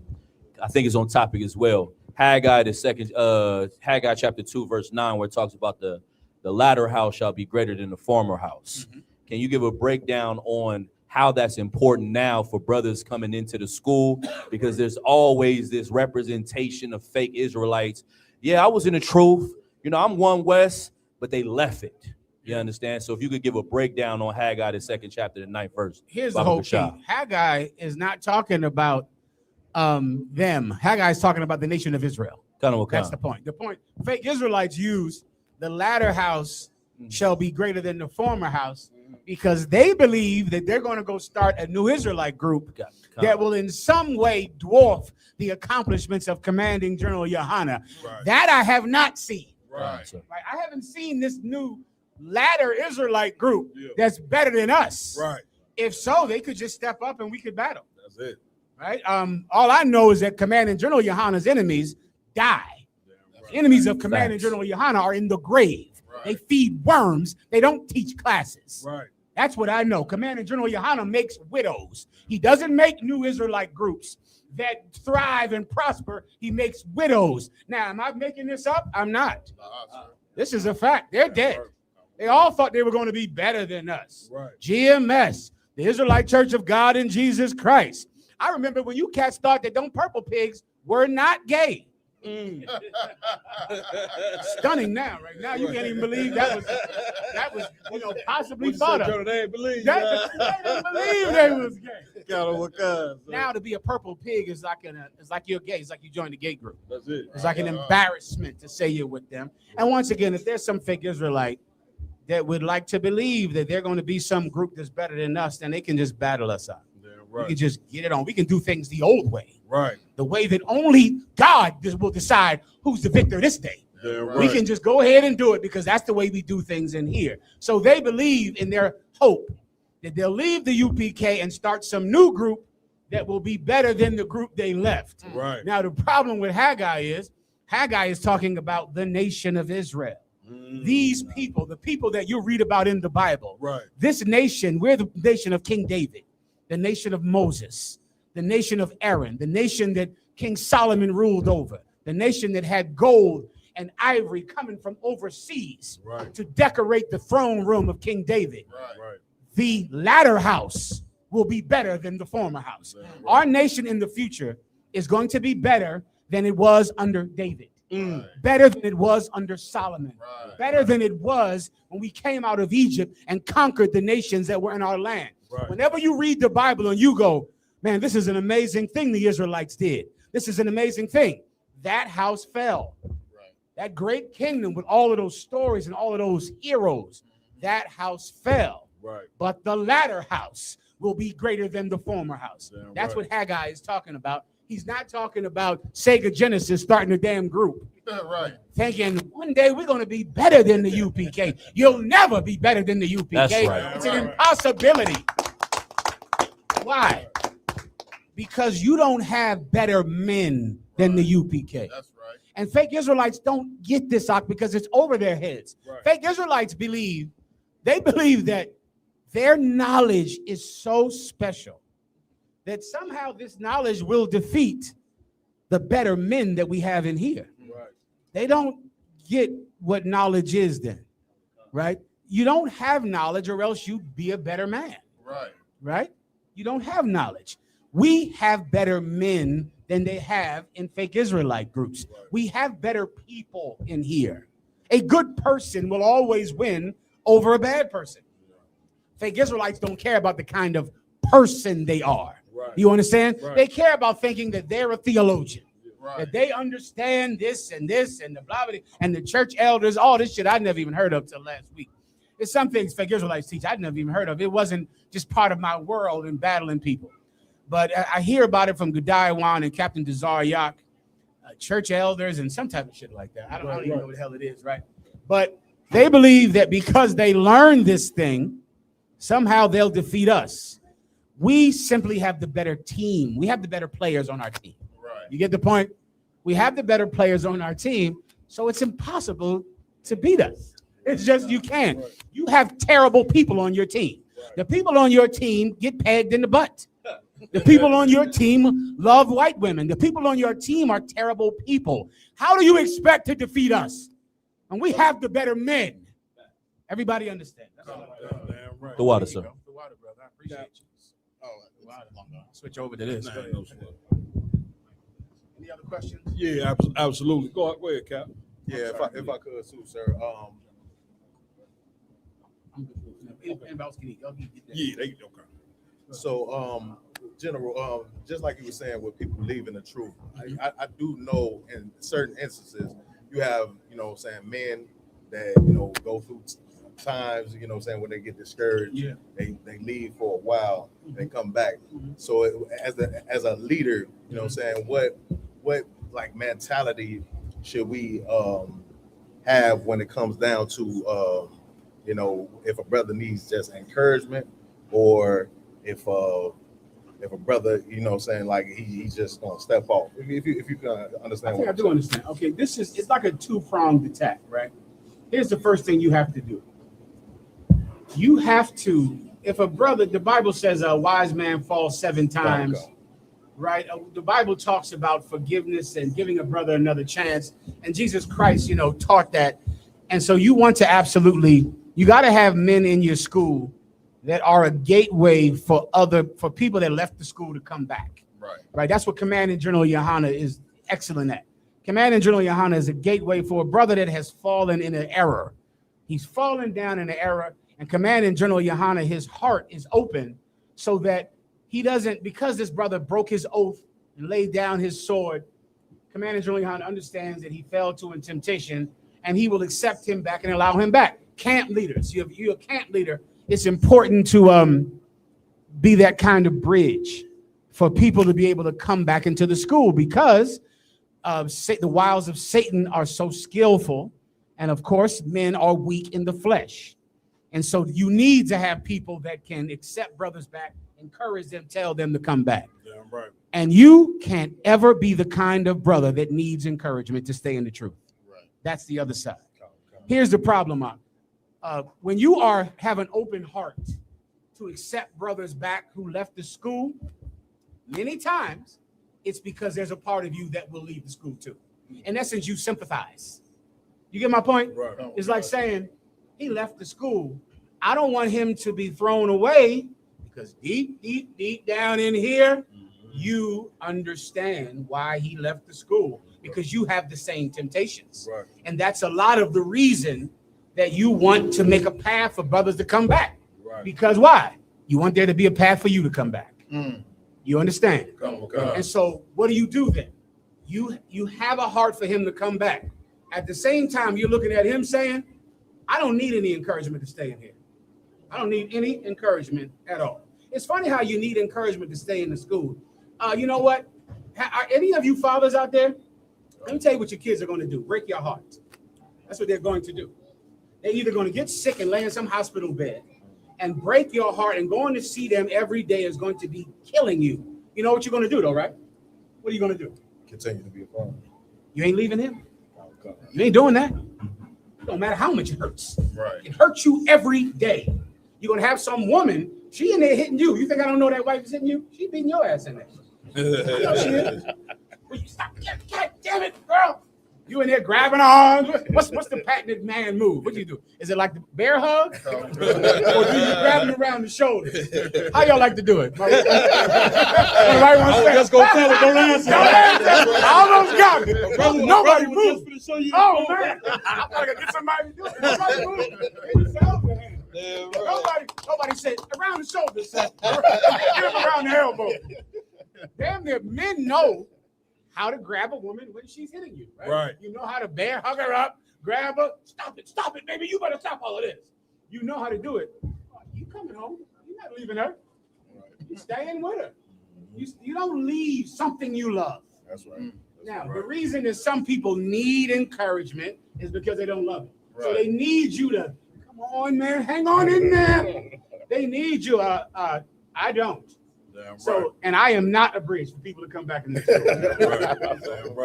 I think it's on topic as well. Haggai chapter 2, verse 9, where it talks about the latter house shall be greater than the former house. Can you give a breakdown on how that's important now for brothers coming into the school? Because there's always this representation of fake Israelites. Yeah, I was in the truth. You know, I'm one West, but they left it. You understand? So if you could give a breakdown on Haggai, the 2nd chapter, the 9th verse. Here's the whole thing. Haggai is not talking about them. Haggai is talking about the nation of Israel. That's the point. The point, fake Israelites use the latter house shall be greater than the former house because they believe that they're going to go start a new Israelite group that will in some way dwarf the accomplishments of Commanding General Yohana. That I have not seen. I haven't seen this new latter Israelite group that's better than us. If so, they could just step up and we could battle. That's it. Right? All I know is that Commanding General Yohana's enemies die. Enemies of Commanding General Yohana are in the grave. They feed worms. They don't teach classes. That's what I know. Commanding General Yohana makes widows. He doesn't make new Israelite groups that thrive and prosper. He makes widows. Now, am I making this up? I'm not. This is a fact. They're dead. They all thought they were going to be better than us. GMS, the Israelite Church of God in Jesus Christ. I remember when you cats thought that them purple pigs were not gay. Stunning now, right now you can't even believe that was possibly thought of. They didn't believe they was gay. Now Now to be a purple pig is like you're gay. It's like you joined the gay group. That's it. It's like an embarrassment to say you're with them. And once again, if there's some fake Israelite that would like to believe that they're going to be some group that's better than us, then they can just battle us out. We can just get it on. We can do things the old way. The way that only God will decide who's the victor this day. We can just go ahead and do it because that's the way we do things in here. So they believe in their hope that they'll leave the UPK and start some new group that will be better than the group they left. Now, the problem with Haggai is talking about the nation of Israel. These people, the people that you read about in the Bible, this nation, we're the nation of King David, the nation of Moses, the nation of Aaron, the nation that King Solomon ruled over, the nation that had gold and ivory coming from overseas to decorate the throne room of King David. The latter house will be better than the former house. Our nation in the future is going to be better than it was under David. Better than it was under Solomon. Better than it was when we came out of Egypt and conquered the nations that were in our land. Whenever you read the Bible and you go, man, this is an amazing thing the Israelites did. This is an amazing thing. That house fell. That great kingdom with all of those stories and all of those heroes, that house fell. But the latter house will be greater than the former house. That's what Haggai is talking about. He's not talking about Sega Genesis starting a damn group. Thinking one day we're going to be better than the UPK. You'll never be better than the UPK. That's right. It's an impossibility. Why? Because you don't have better men than the UPK. That's right. And fake Israelites don't get this out because it's over their heads. Fake Israelites believe that their knowledge is so special that somehow this knowledge will defeat the better men that we have in here. They don't get what knowledge is then, right? You don't have knowledge or else you'd be a better man. Right? You don't have knowledge. We have better men than they have in fake Israelite groups. We have better people in here. A good person will always win over a bad person. Fake Israelites don't care about the kind of person they are. Right. You understand? Right. They care about thinking that they're a theologian, right, that they understand this and the blah, blah, and the church elders, all this shit I'd never even heard of till last week. There's some things fake Israelites teach I'd never even heard of. It wasn't just part of my world in battling people. But I hear about it from Gudaiwan and Captain Desaryak, church elders and some type of shit like that. I don't even know what the hell it is, right? But they believe that because they learned this thing, somehow they'll defeat us. We simply have the better team. We have the better players on our team. Right. You get the point? We have the better players on our team, so it's impossible to beat us. It's just you can't. Right. You have terrible people on your team. Right. The people on your team get pegged in the butt. The people on your team love white women. The people on your team are terrible people. How do you expect to defeat us? And we have the better men. Everybody understand? Right. The water, sir. The water, brother. I appreciate you. Oh, the water. Switch over to this. Any other questions? Yeah, absolutely. Go ahead, Cap. Yeah, if I could too, sir. Yeah, they okay. So, General, just like you were saying, with people leaving the truth, I do know in certain instances you have, men that go through times, when they get discouraged, they leave for a while, they come back. So as a leader, what like mentality should we have when it comes down to if a brother needs just encouragement, or if a brother, like he's just gonna step off. If you can understand. I think I do understand. Okay, it's like a two-pronged attack, right? Here's the first thing you have to do. You have to, if a brother, the Bible says a wise man falls 7 times, right? The Bible talks about forgiveness and giving a brother another chance. And Jesus Christ, taught that. And so you want to you got to have men in your school that are a gateway for people that left the school to come back. Right. That's what Commanding General Yohana is excellent at. Commanding General Yohana is a gateway for a brother that has fallen in an error. He's fallen down in an error, and Commanding General Yohana, his heart is open so that he doesn't, because this brother broke his oath and laid down his sword, Commanding General Yohana understands that he fell to a temptation, and he will accept him back and allow him back. Camp leaders, you're a camp leader. It's important to be that kind of bridge for people to be able to come back into the school, because the wiles of Satan are so skillful. And of course, men are weak in the flesh. And so you need to have people that can accept brothers back, encourage them, tell them to come back. Yeah, right. And you can't ever be the kind of brother that needs encouragement to stay in the truth. Right. That's the other side. Here's the problem, when you have an open heart to accept brothers back who left the school, many times it's because there's a part of you that will leave the school too. In essence, you sympathize. You get my point? Right. It's like saying, he left the school. I don't want him to be thrown away, because deep down in here, you understand why he left the school, because you have the same temptations. Right. And that's a lot of the reason that you want to make a path for brothers to come back. Right. Because why? You want there to be a path for you to come back. You understand? And so what do you do then? You have a heart for him to come back. At the same time, you're looking at him saying, I don't need any encouragement to stay in here. I don't need any encouragement at all. It's funny how you need encouragement to stay in the school. You know what? Are any of you fathers out there? Let me tell you what your kids are going to do. Break your heart. That's what they're going to do. They're either going to get sick and lay in some hospital bed and break your heart, and going to see them every day is going to be killing you. You know what you're going to do, though, right? What are you going to do? Continue to be a father. You ain't leaving him. You ain't doing that. It don't matter how much it hurts. Right. It hurts you every day. You're going to have some woman, she in there hitting you. You think I don't know that wife is hitting you? She beating your ass in there. You know, she is. Will you stop? God damn it, girl. You in there grabbing arms. What's the patented man move? What do you do? Is it like the bear hug? Or do you grab him around the shoulder? How y'all like to do it? Let's go tell it. Don't answer. I almost got it. Nobody moved. Oh, man. I thought I could get somebody to do it. Nobody moved. Nobody said around the shoulder. Get him around the elbow. Damn near men know how to grab a woman when she's hitting you, right? You know how to bear hug her up, grab her, stop it, baby. You better stop all of this. You know how to do it. You coming home? You're not leaving her. You staying with her. You don't leave something you love. That's right. Now, the reason that some people need encouragement is because they don't love it. So they need you to come on, man, hang on in there. They need you. I don't. So, and I am not a bridge for people to come back in the school.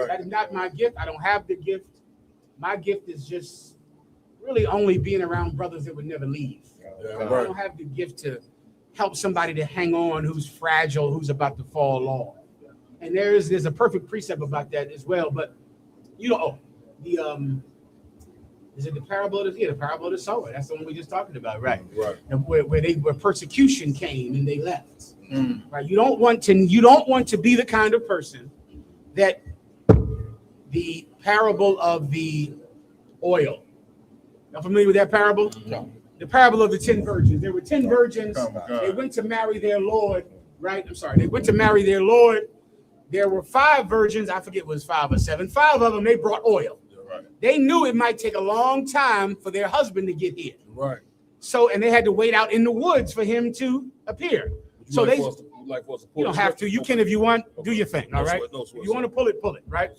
That is not my gift. I don't have the gift. My gift is just really only being around brothers that would never leave. I don't have the gift to help somebody to hang on who's fragile, who's about to fall off. And there's a perfect precept about that as well. But is it the parable of the parable of the sower? That's the one we just talking about, right? Right. And where persecution came and they left. Right. You don't want to be the kind of person that the parable of the oil. Y'all familiar with that parable? No. The parable of the 10 virgins. There were 10 virgins. They went to marry their Lord, right? I'm sorry. They went to marry their Lord. There were 5 virgins. I forget it was 5 or 7. 5 of them, they brought oil. They knew it might take a long time for their husband to get here. Right. So, and they had to wait out in the woods for him to appear. So you don't have to. You can if you want. Do your thing. All right. If you want to pull it, right?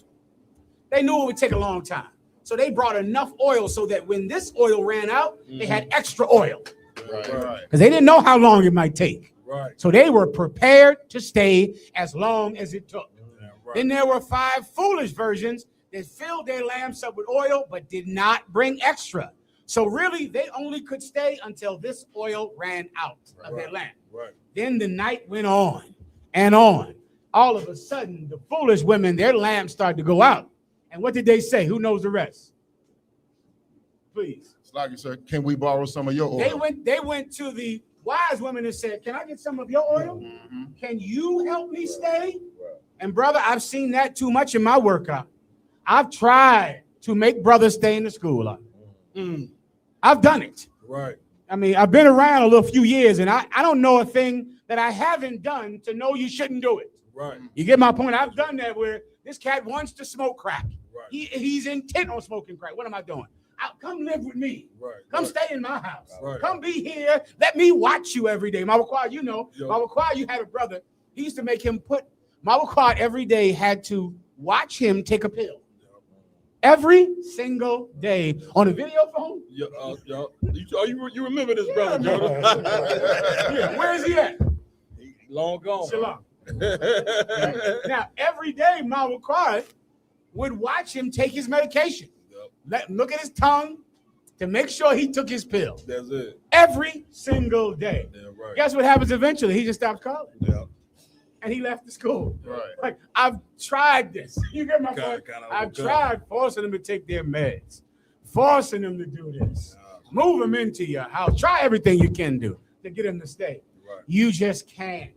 They knew it would take a long time. So they brought enough oil so that when this oil ran out, they had extra oil. Right. Because they didn't know how long it might take. Right. So they were prepared to stay as long as it took. Then there were 5 foolish virgins that filled their lamps up with oil, but did not bring extra. So really, they only could stay until this oil ran out of their lamp. Right. Then the night went on and on. All of a sudden, the foolish women, their lamps started to go out. And what did they say? Who knows the rest? Please. It's like you said, can we borrow some of your oil? They went to the wise women and said, can I get some of your oil? Can you help me stay? And brother, I've seen that too much in my workout. I've tried to make brothers stay in the school. I've done it. Right. I mean, I've been around a little few years, and I don't know a thing that I haven't done to know you shouldn't do it. Right. You get my point? I've done that where this cat wants to smoke crack. Right. He's intent on smoking crack. What am I doing? Come live with me. Right. Come stay in my house. Right. Come be here. Let me watch you every day. Mawakwa, Mawakwa, you had a brother. He used to make him Mawakwa every day had to watch him take a pill. Every single day on a video phone. You remember this brother, Jordan? Yeah, where is he at? Long gone. Shalom. Now, every day, Mawakwa would watch him take his medication. Look at his tongue to make sure he took his pill. That's it. Every single day. Yeah, right. Guess what happens eventually? He just stops calling. Yeah. And he left the school. Right. Like, I've tried this. You get my point? I've tried forcing them to take their meds, forcing them to do this, move them into your house. Try everything you can do to get them to stay. Right. You just can't.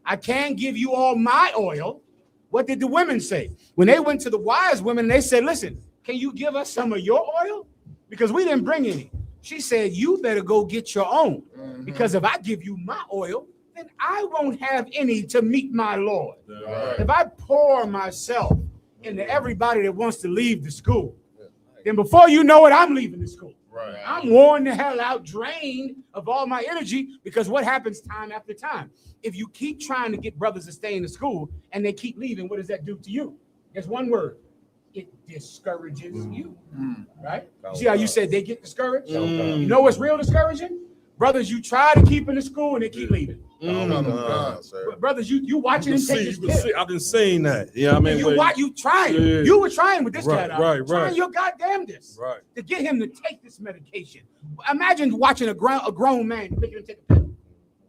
I can't give you all my oil. What did the women say? When they went to the wise women, they said, listen, can you give us some of your oil? Because we didn't bring any. She said, you better go get your own. Because if I give you my oil, then I won't have any to meet my Lord. Right. If I pour myself into everybody that wants to leave the school, then before you know it, I'm leaving the school. Right. I'm worn the hell out, drained of all my energy, because what happens time after time? If you keep trying to get brothers to stay in the school and they keep leaving, what does that do to you? There's one word. It discourages you, right? See how you said they get discouraged? You know what's real discouraging? Brothers, you try to keep in the school and they keep leaving. Brothers, you watching him take his pill. I've been saying that. Yeah, I mean, you trying. Yeah. You were trying with this cat out. Right. Trying your goddamnedest to get him to take this medication. Imagine watching a grown man make him take a pill.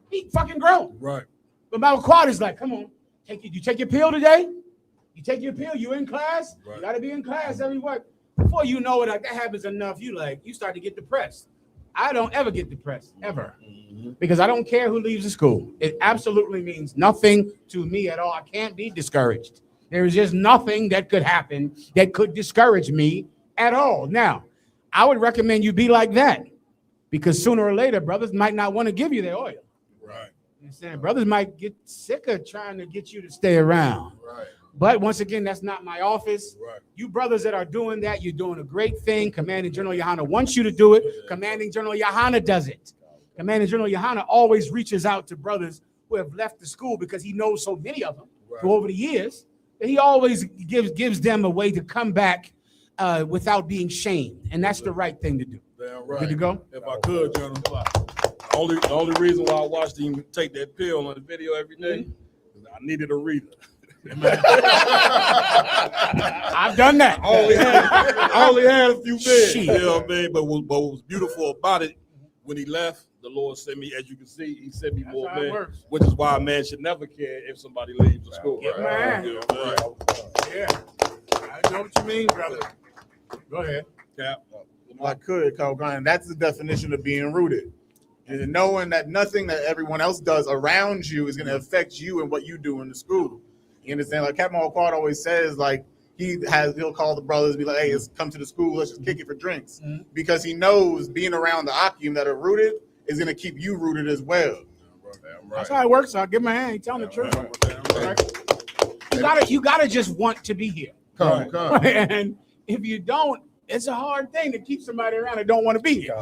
He fucking grown. Right. But my quad is like, come on, you take your pill today? You take your pill, you in class, you gotta be in class every week. Before you know it, like that happens enough, you start to get depressed. I don't ever get depressed, ever. Because I don't care who leaves the school. It absolutely means nothing to me at all. I can't be discouraged. There is just nothing that could happen that could discourage me at all. Now, I would recommend you be like that, because sooner or later, brothers might not want to give you their oil. Right. You understand? Brothers might get sick of trying to get you to stay around. Right. But once again, that's not my office. Right. You brothers that are doing that, you're doing a great thing. Commanding General Yohana wants you to do it. Commanding General Yohana does it. Commanding General Yohana always reaches out to brothers who have left the school, because he knows so many of them over the years, that he always gives them a way to come back without being shamed. And that's the right thing to do. Damn right. Good to go? If I could, General. The only reason why I watched him take that pill on the video every day is I needed a reader. I've done that. I only had a few beds. Shit. You know what I mean? But what was beautiful about it, when he left, the Lord sent me, as you can see, he sent me more how it men, works. which is why a man should never care if somebody leaves the school. Get mad. You know what I mean? Yeah. I know what you mean, brother. Go ahead. Cap. If I could, Coach, that's the definition of being rooted. And knowing that nothing that everyone else does around you is going to affect you and what you do in the school. You understand? Like Captain O'Quart always says, like he'll call the brothers, be like, hey, let's come to the school, let's just kick it for drinks. Because he knows being around the Akim that are rooted is going to keep you rooted as well. That's how it works. I'll give my hand. You telling the truth. You gotta just want to be here. Come. And if you don't, it's a hard thing to keep somebody around that don't want to be here.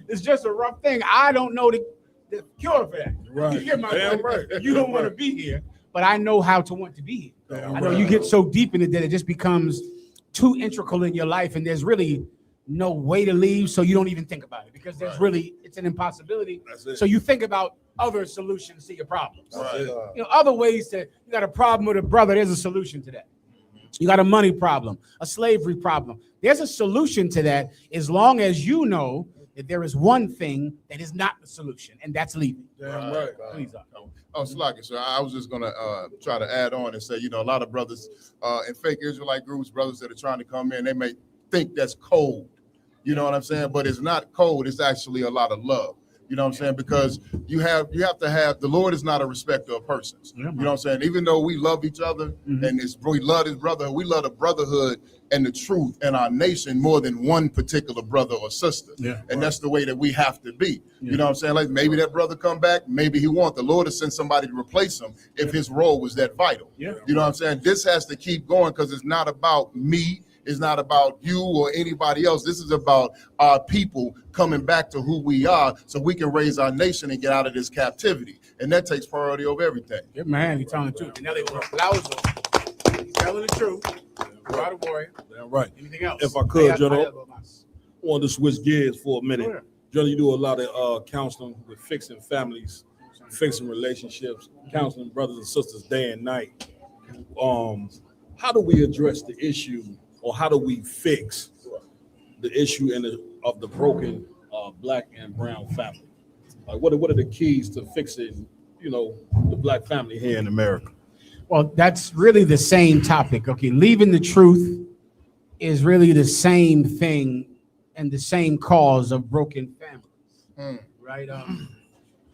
It's just a rough thing. I don't know the cure for that. Right. You get my Damn point? right. You don't want to be here, but I know how to want to be here. I know you get so deep in it that it just becomes too integral in your life, and there's really no way to leave, so you don't even think about it, because there's really, it's an impossibility. So you think about other solutions to your problems. Other ways to, you got a problem with a brother, there's a solution to that. You got a money problem, a slavery problem. There's a solution to that, as long as you know that there is one thing that is not the solution, and that's leaving. Damn right. Please. Oh, Sluggish. So I was just gonna try to add on and say, a lot of brothers in fake Israelite groups, brothers that are trying to come in, they may think that's cold. You know what I'm saying? But it's not cold. It's actually a lot of love. You know what I'm saying? Because you have to have, the Lord is not a respecter of persons. You know what I'm saying? Even though we love each other and we love his brother, we love the brotherhood and the truth in our nation more than one particular brother or sister. And that's the way that we have to be. You know what I'm saying? Like maybe that brother come back, maybe he won't. The Lord has sent somebody to replace him if his role was that vital. You know what I'm saying? This has to keep going, because it's not about me. It's not about you or anybody else. This is about our people coming back to who we are, so we can raise our nation and get out of this captivity. And that takes priority over everything. Yeah, man, he's telling the truth. And now they want to He's telling the truth. You're a warrior. Damn right. Anything else? If I could, General, I want to switch gears for a minute. Sure. General, you do a lot of counseling with fixing families, fixing relationships, counseling brothers and sisters day and night. How do we address the issue, or how do we fix the issue of the broken black and brown family? Like, what are the keys to fixing, the black family here in America? Well, that's really the same topic. Okay, leaving the truth is really the same thing and the same cause of broken families, right?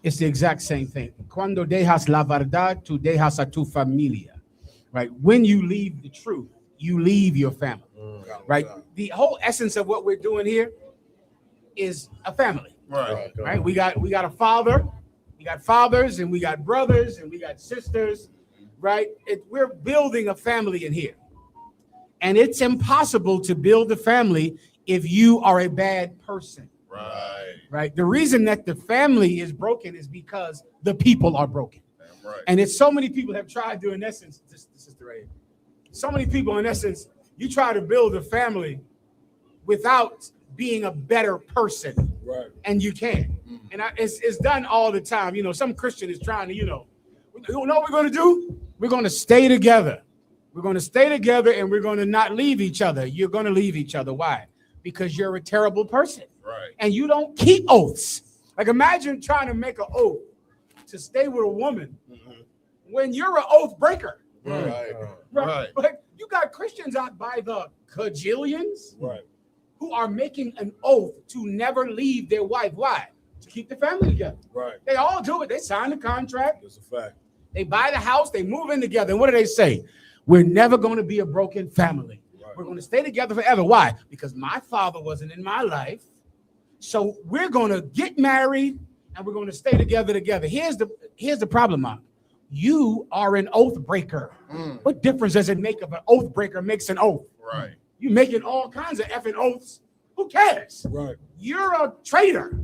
It's the exact same thing. Cuando dejas la verdad, tú dejas a tu familia, right? When you leave the truth, you leave your family, right? The whole essence of what we're doing here is a family, right? We got a father, we got fathers, and we got brothers, and we got sisters, right? We're building a family in here, and it's impossible to build a family if you are a bad person, right? The reason that the family is broken is because the people are broken, and it's so many people have tried to, in essence, this is the right. So many people, in essence, you try to build a family without being a better person, and you can't. And it's done all the time. Some Christian is trying to, you know what we're going to do? We're going to stay together. We're going to stay together, and we're going to not leave each other. You're going to leave each other. Why? Because you're a terrible person, and you don't keep oaths. Like, imagine trying to make an oath to stay with a woman when you're an oath breaker. Right. But you got Christians out by the cajillions who are making an oath to never leave their wife. Why? To keep the family together. Right. They all do it. They sign the contract. That's a fact. They buy the house. They move in together. And what do they say? We're never going to be a broken family. We're going to stay together forever. Why? Because my father wasn't in my life. So we're going to get married and we're going to stay together. Here's the problem, Mark. You are an oath breaker. What difference does it make if an oath breaker makes an oath? Right. You're making all kinds of effing oaths. Who cares? Right. You're a traitor.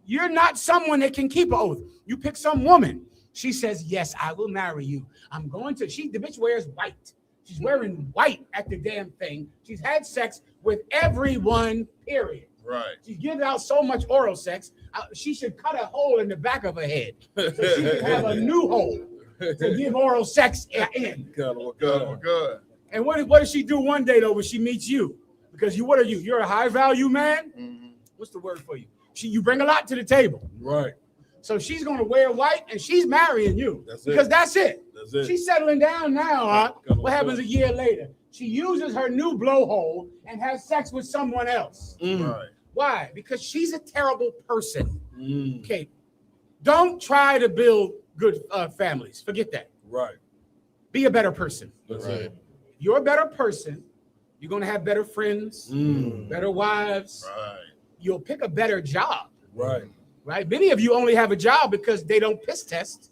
You're not someone that can keep an oath. You pick some woman. She says, yes, I will marry you. I'm going to, the bitch wears white. She's wearing white at the damn thing. She's had sex with everyone, period. Right. She's giving out so much oral sex. She should cut a hole in the back of her head so she can have a new hole to give oral sex in. Good. And what does she do one day though when she meets you? Because what are you? You're a high value man. What's the word for you? You bring a lot to the table. Right. So she's going to wear white and she's marrying you. That's it. That's it. She's settling down now. Huh? What happens a year later? She uses her new blowhole and has sex with someone else. Right. Why? Because she's a terrible person. Okay. Don't try to build good families. Forget that. Right. Be a better person. That's right. If you're a better person, you're going to have better friends, better wives. Right. You'll pick a better job. Right. Right? Many of you only have a job because they don't piss test.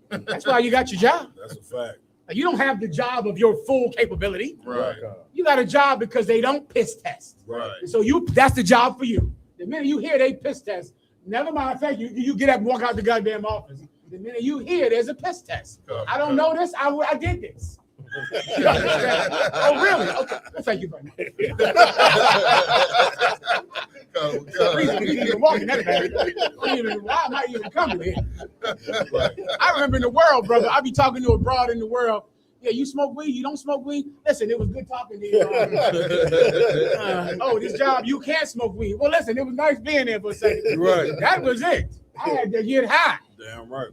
That's why you got your job. That's a fact. You don't have the job of your full capability. Right. You got a job because they don't piss test. Right. And so that's the job for you. The minute you hear they piss test, never mind, thank you. You get up and walk out the goddamn office. The minute you hear there's a piss test. I don't know this. I did this. Oh, really? Okay. Well, thank you very much. Why am I even coming here? I remember in the world, brother, I be talking to a broad in the world. Yeah, you smoke weed? You don't smoke weed? Listen, it was good talking to you. This job, you can't smoke weed. Well, listen, it was nice being there for a second. Right. That was it. I had to get high. Damn right.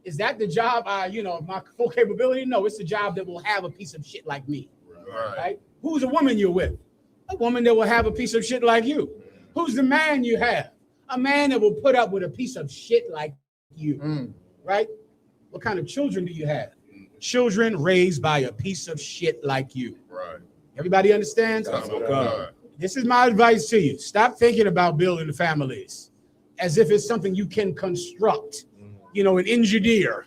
Is that the job, my full capability? No, it's the job that will have a piece of shit like me. Right? Who's a woman you're with? A woman that will have a piece of shit like you. Who's the man you have? A man that will put up with a piece of shit like you. Right? What kind of children do you have? Children raised by a piece of shit like you. Right. Everybody understands? This is my advice to you. Stop thinking about building families as if it's something you can construct. And engineer.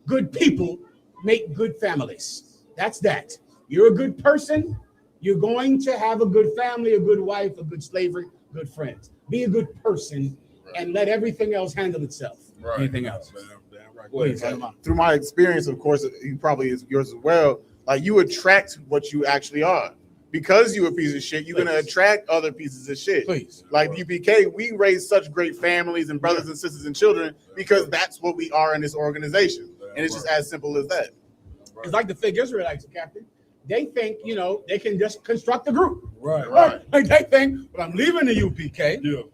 Good people make good families. That's that. You're a good person. You're going to have a good family, a good wife, a good slavery, good friends. Be a good person and let everything else handle itself. Right. Anything else? Please, through my experience, of course, you probably is yours as well. Like you attract what you actually are. Because you're a piece of shit, you're going to attract other pieces of shit. Please. Like UPK, we raise such great families and brothers and sisters and children because that's what we are in this organization. And it's just as simple as that. It's like the fake Israelites, Captain. They think, they can just construct a group. Right. Like they think, well, I'm leaving the UPK. Yeah.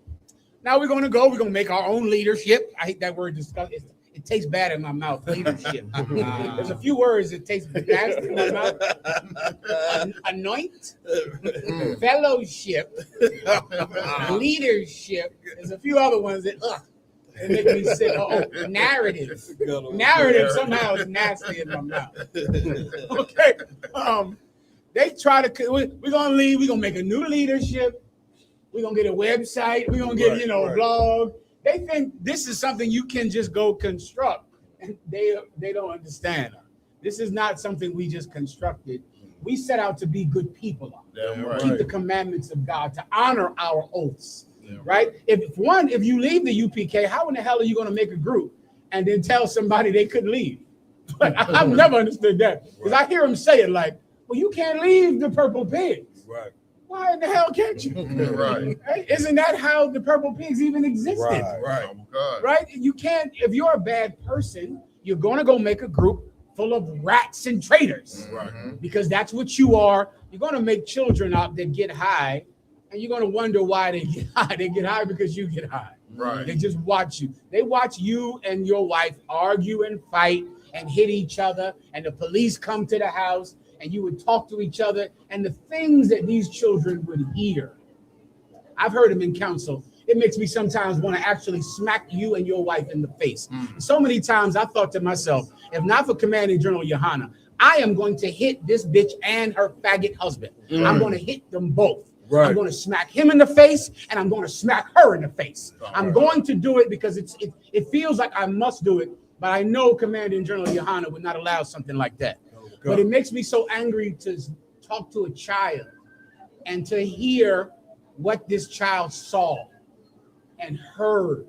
Now we're going to make our own leadership. I hate that word. It tastes bad in my mouth. Leadership. There's a few words that taste nasty in my mouth. Anoint, fellowship, leadership. There's a few other ones that they make me sick. Narrative. Narrative somehow is nasty in my mouth. Okay. They try to. We're gonna leave. We're gonna make a new leadership. We're gonna get a website. We're gonna get a blog. They think this is something you can just go construct, and they don't understand. This is not something we just constructed. We set out to be good people, keep the commandments of God, to honor our oaths, right? If you leave the UPK, how in the hell are you going to make a group and then tell somebody they couldn't leave? I've never understood that because I hear them say it like, well, you can't leave the Purple Pigs. Right. Why in the hell can't you? Right. Isn't that how the Purple Pigs even existed? Right. Right? You can't, if you're a bad person, you're going to go make a group full of rats and traitors. Right. Because that's what you are. You're going to make children up that get high, and you're going to wonder why they get high. They get high because you get high. Right. They just watch you. They watch you and your wife argue and fight and hit each other, and the police come to the house, and you would talk to each other, and the things that these children would hear. I've heard them in counsel. It makes me sometimes want to actually smack you and your wife in the face. So many times I thought to myself, if not for Commanding General Yohana, I am going to hit this bitch and her faggot husband. I'm going to hit them both. Right. I'm going to smack him in the face, and I'm going to smack her in the face. I'm going to do it because it feels like I must do it, but I know Commanding General Yohana would not allow something like that. But it makes me so angry to talk to a child and to hear what this child saw and heard,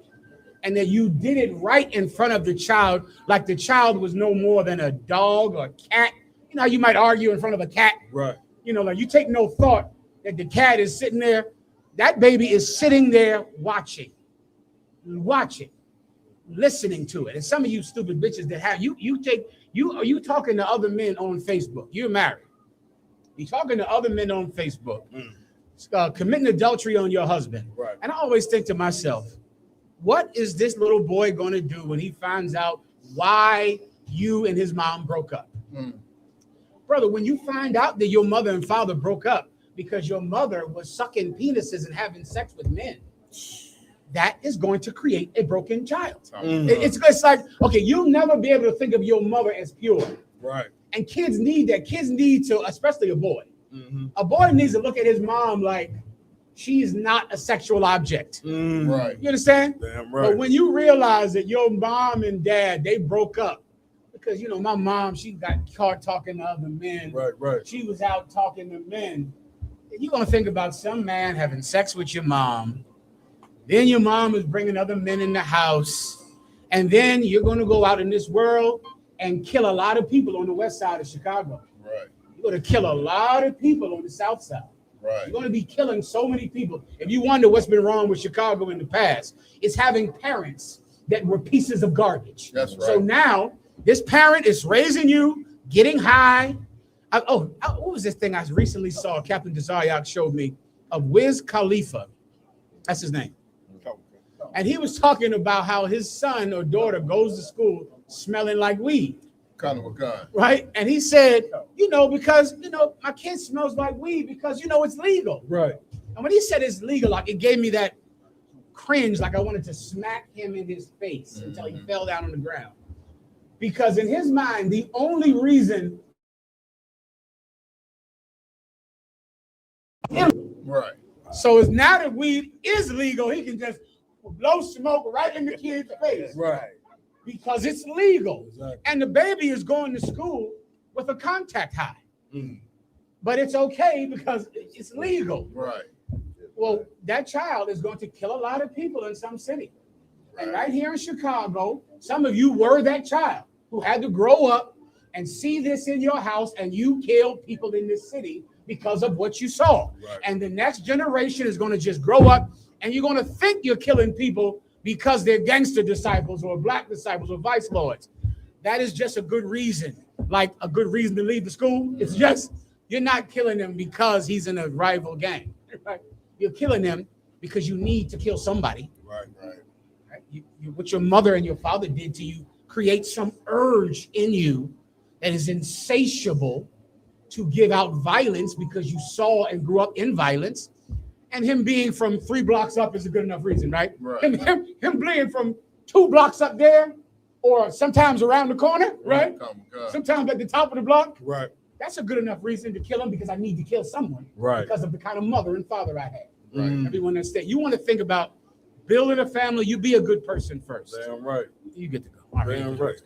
and that you did it right in front of the child, like the child was no more than a dog or a cat. You know how you might argue in front of a cat? Right. You know, like you take no thought that the cat is sitting there. That baby is sitting there watching, listening to it. And some of you stupid bitches that have you talking to other men on Facebook. You're married. You're talking to other men on Facebook. Committing adultery on your husband. Right. And I always think to myself, what is this little boy going to do when he finds out why you and his mom broke up? Brother, when you find out that your mother and father broke up because your mother was sucking penises and having sex with men, that is going to create a broken child. It's like, okay, you'll never be able to think of your mother as pure. Right. And kids need that. Kids need to, especially a boy. A boy needs to look at his mom like she's not a sexual object. Right. You understand? Damn right. But when you realize that your mom and dad, they broke up because, you know, my mom, she got caught talking to other men. Right. She was out talking to men. You're going to think about some man having sex with your mom. Then your mom is bringing other men in the house. And then you're going to go out in this world and kill a lot of people on the west side of Chicago. Right. You're going to kill a lot of people on the south side. Right. You're going to be killing so many people. If you wonder what's been wrong with Chicago in the past, it's having parents that were pieces of garbage. That's right. So now this parent is raising you, getting high. What was this thing I recently saw? Captain Desariak showed me of Wiz Khalifa. That's his name. And he was talking about how his son or daughter goes to school smelling like weed. Kind of a gun. Right? And he said, because, my kid smells like weed because, it's legal. Right. And when he said it's legal, like it gave me that cringe, like I wanted to smack him in his face until he fell down on the ground. Because in his mind, the only reason. Right. So it's now that weed is legal, he can just blow smoke right in the kid's face. Right. Because it's legal. Exactly. And the baby is going to school with a contact high. But it's okay because it's legal. Right. Well, that child is going to kill a lot of people in some city. And right here in Chicago, some of you were that child who had to grow up and see this in your house, and you killed people in this city because of what you saw. Right. And the next generation is going to just grow up, and you're going to think you're killing people because they're gangster disciples or black disciples or vice lords. That is just a good reason, like a good reason to leave the school. It's just, you're not killing him because he's in a rival gang. Right? You're killing him because you need to kill somebody. Right. What your mother and your father did to you creates some urge in you that is insatiable to give out violence because you saw and grew up in violence. And him being from 3 blocks up is a good enough reason, right? Him being from 2 blocks up there, or sometimes around the corner, right? Sometimes at the top of the block. Right. That's a good enough reason to kill him because I need to kill someone. Right. Because of the kind of mother and father I had. Right. Everyone understand. You want to think about building a family, you be a good person first. Damn right. You get to go. All right. Damn right.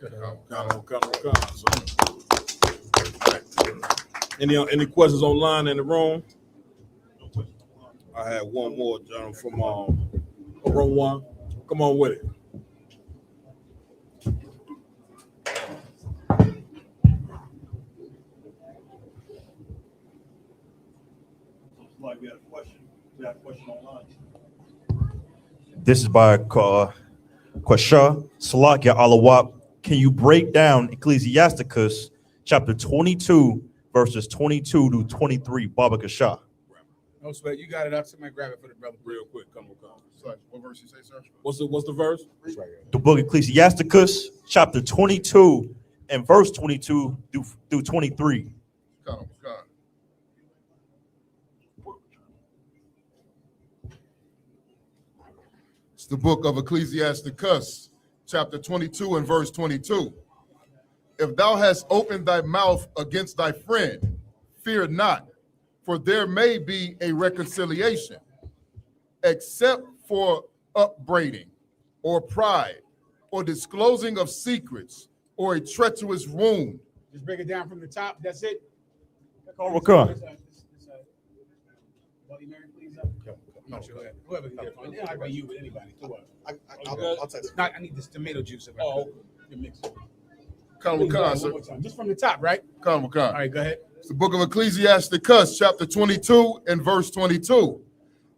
Any questions online in the room? I had one more, John, from room 1. Come on with it. Like we had a question. We had a question online. This is by Kwasha Salakia Alawap. Can you break down Ecclesiasticus chapter 22, verses 22 to 23? Baba Kasha. No sweat. You got it up. Somebody grab it for the brother. Real quick. Come on. So, what verse you say, sir? What's the verse? The book Ecclesiasticus chapter 22, and verse 22 through 23. Come. It's the book of Ecclesiasticus, chapter 22 and verse 22. If thou hast opened thy mouth against thy friend, fear not, for there may be a reconciliation, except for upbraiding, or pride, or disclosing of secrets, or a treacherous wound. Just break it down from the top. That's it. Call Rtot. No, sure. Whoever can get it. It might be you, but anybody. I'll text. I need this tomato juice. Oh, mix. Come with Khan, sir. Just from the top, right? Come with Khan. All right, go ahead. It's the book of Ecclesiasticus, chapter 22 and verse 22.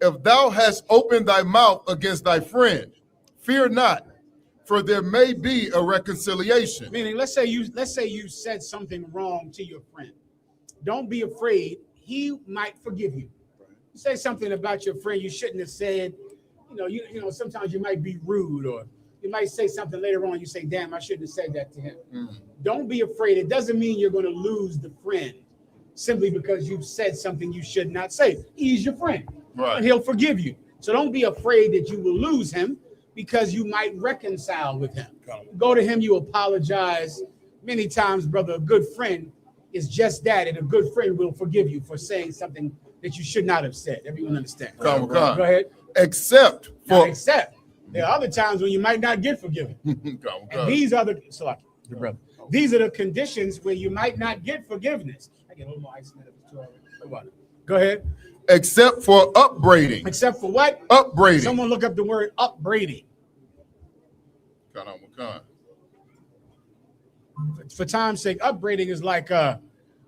If thou hast opened thy mouth against thy friend, fear not, for there may be a reconciliation. Meaning, let's say you said something wrong to your friend. Don't be afraid. He might forgive you. You say something about your friend you shouldn't have said. You know, sometimes you might be rude, or you might say something later on. You say, "Damn, I shouldn't have said that to him." Don't be afraid. It doesn't mean you're going to lose the friend simply because you've said something you should not say. He's your friend, right? And he'll forgive you. So don't be afraid that you will lose him because you might reconcile with him. Go to him. You apologize. Many times, brother, a good friend is just that, and a good friend will forgive you for saying something that you should not have said. Everyone understand? Come. Go ahead. Except for there are other times when you might not get forgiven. And these are the your brother. These are the conditions where you might not get forgiveness. I get a little more ice in it. Go ahead. Except for upbraiding. Except for what? Upbraiding. Someone look up the word upbraiding. For time's sake, upbraiding is like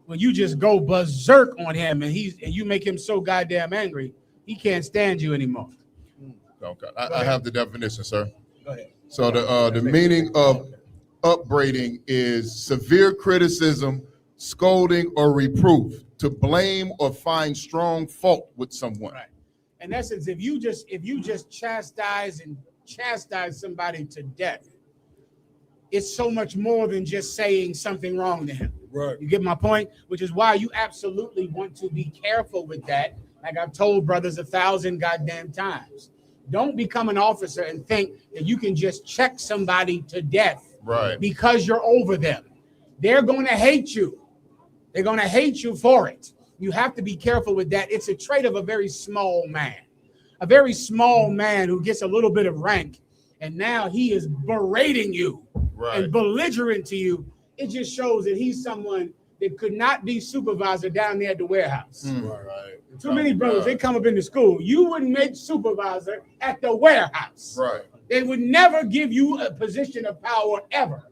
when you just go berserk on him and you make him so goddamn angry, he can't stand you anymore. Okay, I have the definition, sir. Go ahead. So the meaning of upbraiding is severe criticism, scolding, or reproof, to blame or find strong fault with someone. Right. In essence, if you just chastise somebody to death, it's so much more than just saying something wrong to him. Right. You get my point? Which is why you absolutely want to be careful with that. Like I've told brothers 1,000 goddamn times. Don't become an officer and think that you can just check somebody to death because you're over them. They're going to hate you. They're going to hate you for it. You have to be careful with that. It's a trait of a very small man. A very small man who gets a little bit of rank, and now he is berating you and belligerent to you. It just shows that he's someone that could not be supervisor down there at the warehouse. Too many brothers, they come up into school. You wouldn't make supervisor at the warehouse. Right. They would never give you a position of power ever.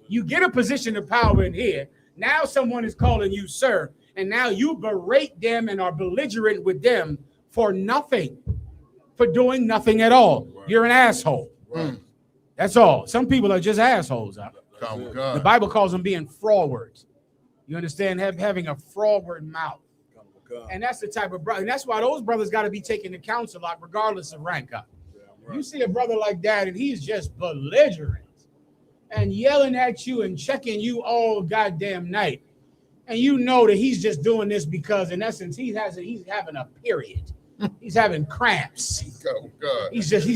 You get a position of power in here. Now someone is calling you sir, and now you berate them and are belligerent with them for nothing, for doing nothing at all. You're an asshole. That's all. Some people are just assholes. The Bible calls them being froward. You understand? Having a froward mouth. And that's the type of brother. And that's why those brothers got to be taken to counsel, like regardless of rank. You see a brother like that, and he's just belligerent and yelling at you and checking you all goddamn night. And you know that he's just doing this because, in essence, he's having a period. He's having cramps. He's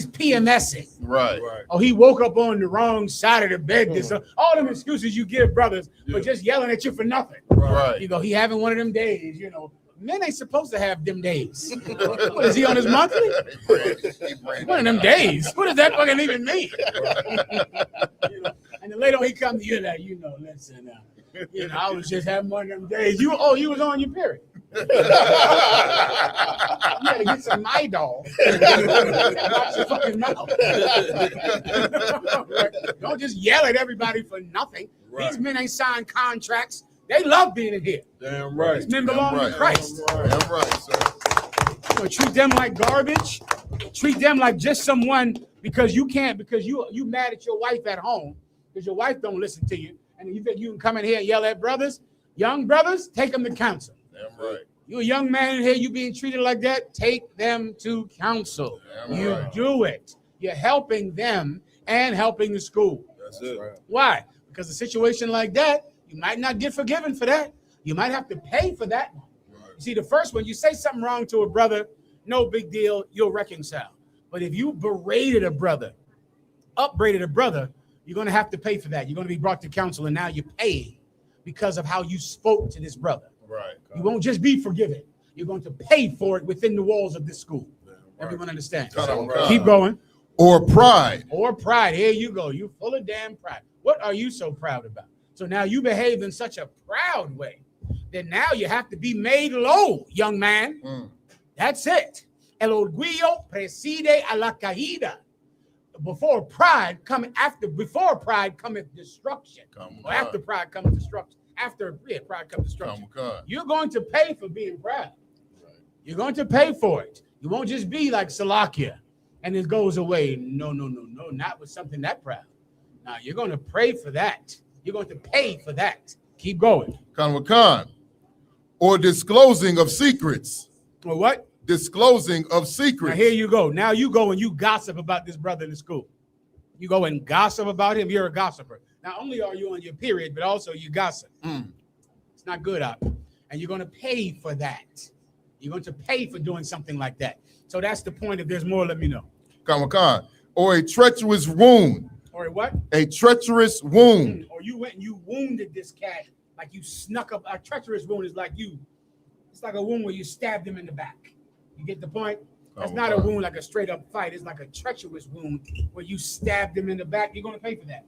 PMSing. Right. Oh, he woke up on the wrong side of the bed. All them excuses you give brothers, but just yelling at you for nothing. Right. You go, he having one of them days, you know. Men ain't supposed to have them days. What is he on his monthly? One of them days. What does that fucking even mean? And then later on he comes to you like, listen, I was just having one of them days. You was on your period. You gotta get some Midol. Watch your fucking mouth. Don't just yell at everybody for nothing. These men ain't signed contracts. They love being in here. Damn right. These men belong to Christ. Damn right, sir. Treat them like garbage. Treat them like just someone because you mad at your wife at home because your wife don't listen to you, and you think you can come in here and yell at brothers. Young brothers, take them to counsel. Damn right. You a young man in here, you being treated like that, take them to counsel. Do it. You're helping them and helping the school. That's it. Why? Because a situation like that, you might not get forgiven for that. You might have to pay for that. You see, the first one, you say something wrong to a brother, no big deal, you'll reconcile. But if you berated a brother, upbraided a brother, you're going to have to pay for that. You're going to be brought to counsel, and now you're paying because of how you spoke to this brother. Right. You won't just be forgiven. You're going to pay for it within the walls of this school. Everyone understands. So, keep going. Or pride. Or pride. Here you go. You full of damn pride. What are you so proud about? So now you behave in such a proud way that now you have to be made low, young man. That's it. El orgullo preside a la caída. Before pride cometh destruction. Or after pride cometh destruction. After pride comes destruction. You're going to pay for being proud. You're going to pay for it. You won't just be like Salakia and it goes away. No, not with something that proud. Now you're going to pray for that. You're going to pay for that. Keep going. Khan. Or disclosing of secrets. Or what? Disclosing of secrets. Now here you go. Now you go and you gossip about this brother in the school. You go and gossip about him. You're a gossiper. Not only are you on your period, but also you gossip. It's not good out there. And you're going to pay for that. You're going to pay for doing something like that. So that's the point. If there's more, let me know. Khan. Or a treacherous wound. Or a what? A treacherous wound. Or you went and you wounded this cat like you snuck up. A treacherous wound is like it's like a wound where you stabbed him in the back. You get the point? That's not a wound like a straight up fight. It's like a treacherous wound where you stabbed him in the back. You're going to pay for that.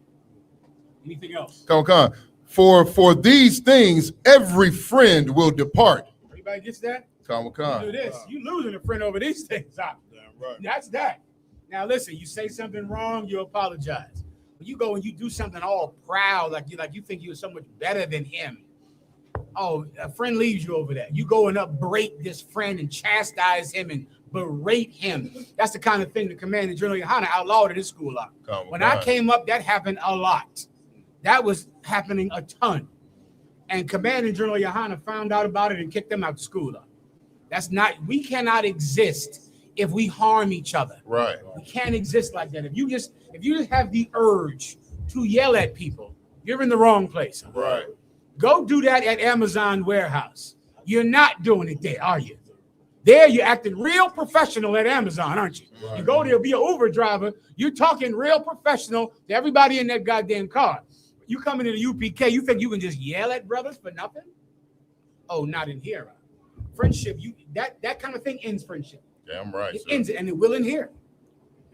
Anything else? Khan. For these things, every friend will depart. Everybody gets that? Khan. Do this. You losing a friend over these things. Right. That's that. Now listen, you say something wrong, you apologize. When you go and you do something all proud, like you think you're so much better than him. Oh, a friend leaves you over that. You go and upbraid this friend and chastise him and berate him. That's the kind of thing the Commander General Yohana outlawed at his school. When I came up, that happened a lot. That was happening a ton. And Commander General Yohana found out about it and kicked them out of school. We cannot exist if we harm each other. Right. We can't exist like that. If you just have the urge to yell at people, you're in the wrong place. Right. Go do that at Amazon warehouse. You're not doing it there, are you? There you're acting real professional at Amazon, aren't you? Right. You go there, be an Uber driver. You're talking real professional to everybody in that goddamn car. You come into the UPK, you think you can just yell at brothers for nothing? Oh, not in here. Friendship, that kind of thing ends friendship. Damn right. It ends it, and it will in here.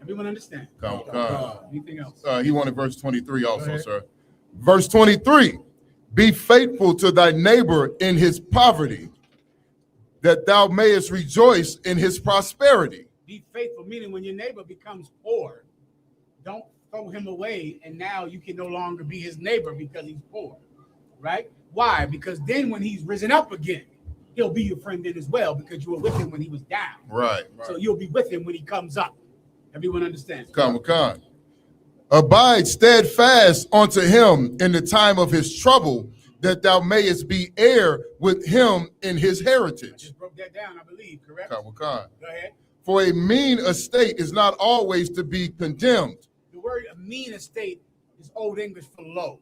Everyone understand? Anything else? He wanted verse 23 also, sir. Verse 23. Be faithful to thy neighbor in his poverty, that thou mayest rejoice in his prosperity. Be faithful, meaning when your neighbor becomes poor, don't throw him away, and now you can no longer be his neighbor because he's poor, right? Why? Because then when he's risen up again, he'll be your friend then as well because you were with him when he was down. Right. So you'll be with him when he comes up. Everyone understands? Khan. Abide steadfast unto him in the time of his trouble, that thou mayest be heir with him in his heritage. I just broke that down, I believe, correct? Khan. Go ahead. For a mean estate is not always to be condemned. The word mean estate is Old English for low,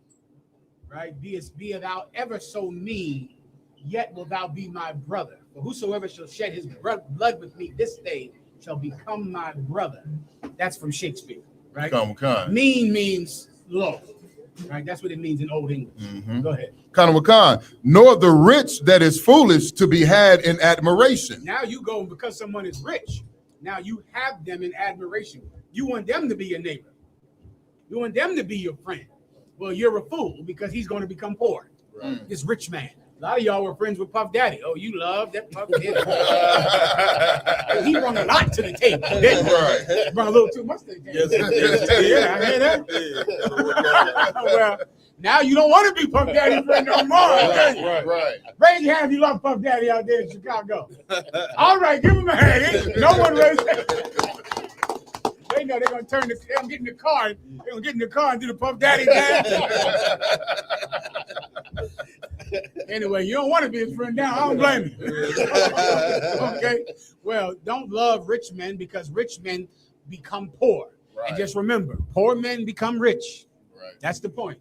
right? Be thou ever so mean, yet will thou be my brother. For whosoever shall shed his blood with me this day shall become my brother. That's from Shakespeare, right? Khan. Mean means low, right? That's what it means in Old English. Go ahead. Khan. Nor the rich that is foolish to be had in admiration. Now you go, because someone is rich, now you have them in admiration. You want them to be your neighbor. You want them to be your friend. Well, you're a fool because he's going to become poor. Right. This rich man. A lot of y'all were friends with Puff Daddy. Oh, you love that Puff Daddy. He brought a lot to the table. Right. He brought a little too much to the table. Yeah, I heard that. Well, now you don't want to be Puff Daddy's friend no more. Right. Raise your hand if you love Puff Daddy out there in Chicago. All right, give him a hand. No one raised that. They know they're going to they're going to get in the car. They're going to get in the car and do the Puff Daddy dance. Anyway, you don't want to be his friend now. I don't blame you. Okay. Well, don't love rich men because rich men become poor. Right. And just remember, poor men become rich. Right. That's the point.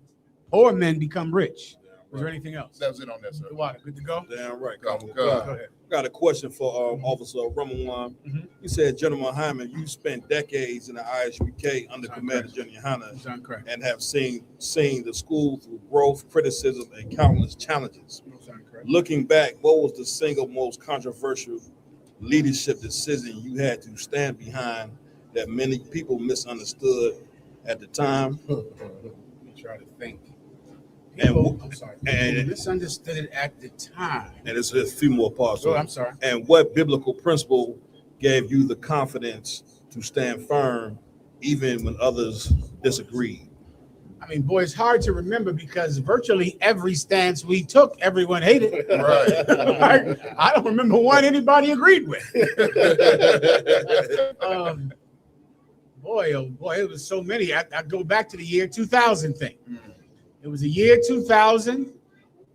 poor men become rich. Was there anything else? That was it on that, sir. The water, good to go? Damn right. Go I got a question for Officer Ramawan. You said, General Mahayaman, you spent decades in the ISUK under Commander General Yohana and have seen the school through growth, criticism, and countless challenges. Looking back, what was the single most controversial leadership decision you had to stand behind that many people misunderstood at the time? Let me try to think. And Misunderstood it at the time. And it's a few more parts. Oh, I'm sorry. And what biblical principle gave you the confidence to stand firm even when others disagreed? I mean, boy, it's hard to remember because virtually every stance we took, everyone hated. Right. I don't remember one anybody agreed with. Boy, oh boy, it was so many. I go back to the year 2000 thing. It was the year 2000.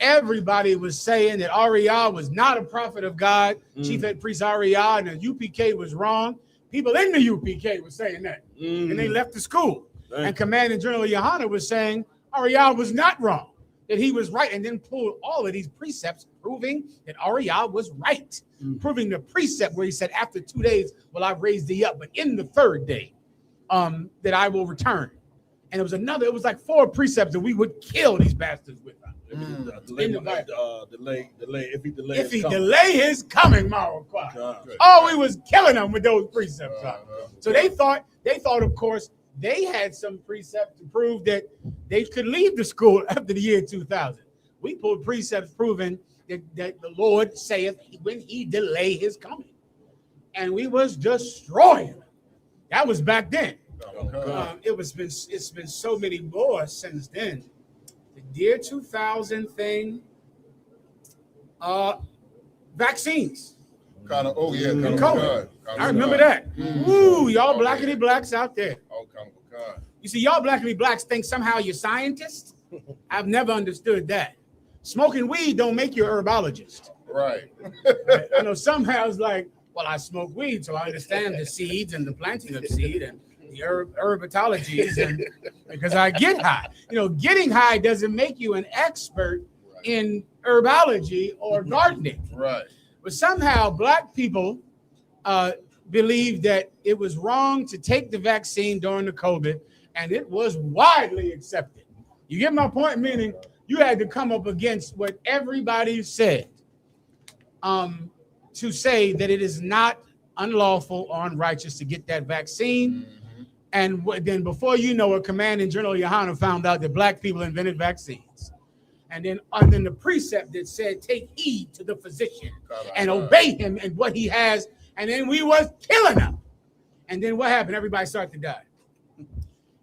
Everybody was saying that Ariel was not a prophet of God. Chief Head Priest Ariel and the UPK was wrong. People in the UPK were saying that. And they left the school. And Commanding General Yohana was saying Ariel was not wrong, that he was right, and then pulled all of these precepts proving that Ariel was right. Proving the precept where he said, after 2 days will I raise thee up, but in the third day that I will return. And it was like 4 precepts that we would kill these bastards with. If he delay his coming, oh, we was killing them with those precepts. So they thought, of course, they had some precepts to prove that they could leave the school after the year 2000. We pulled precepts proving that the Lord saith when he delay his coming. And we was destroying them. That was back then. It's been so many more since then. The year 2000 thing, vaccines. COVID. I remember that. Woo, y'all blackity blacks out there. You see, y'all blackity blacks think somehow you're scientists. I've never understood that. Smoking weed don't make you a herbologist. Right. I know somehow it's like, well, I smoke weed, so I understand the seeds and the planting of seed and the herbatologies, and because I get high. Getting high doesn't make you an expert in herbology or gardening. Right. But somehow black people believed that it was wrong to take the vaccine during the COVID, and it was widely accepted. You get my point? Meaning you had to come up against what everybody said to say that it is not unlawful or unrighteous to get that vaccine. And then before you know it, Commanding General Yohana found out that black people invented vaccines. And then the precept that said, take heed to the physician and obey him and what he has. And then we was killing them. And then what happened? Everybody started to die.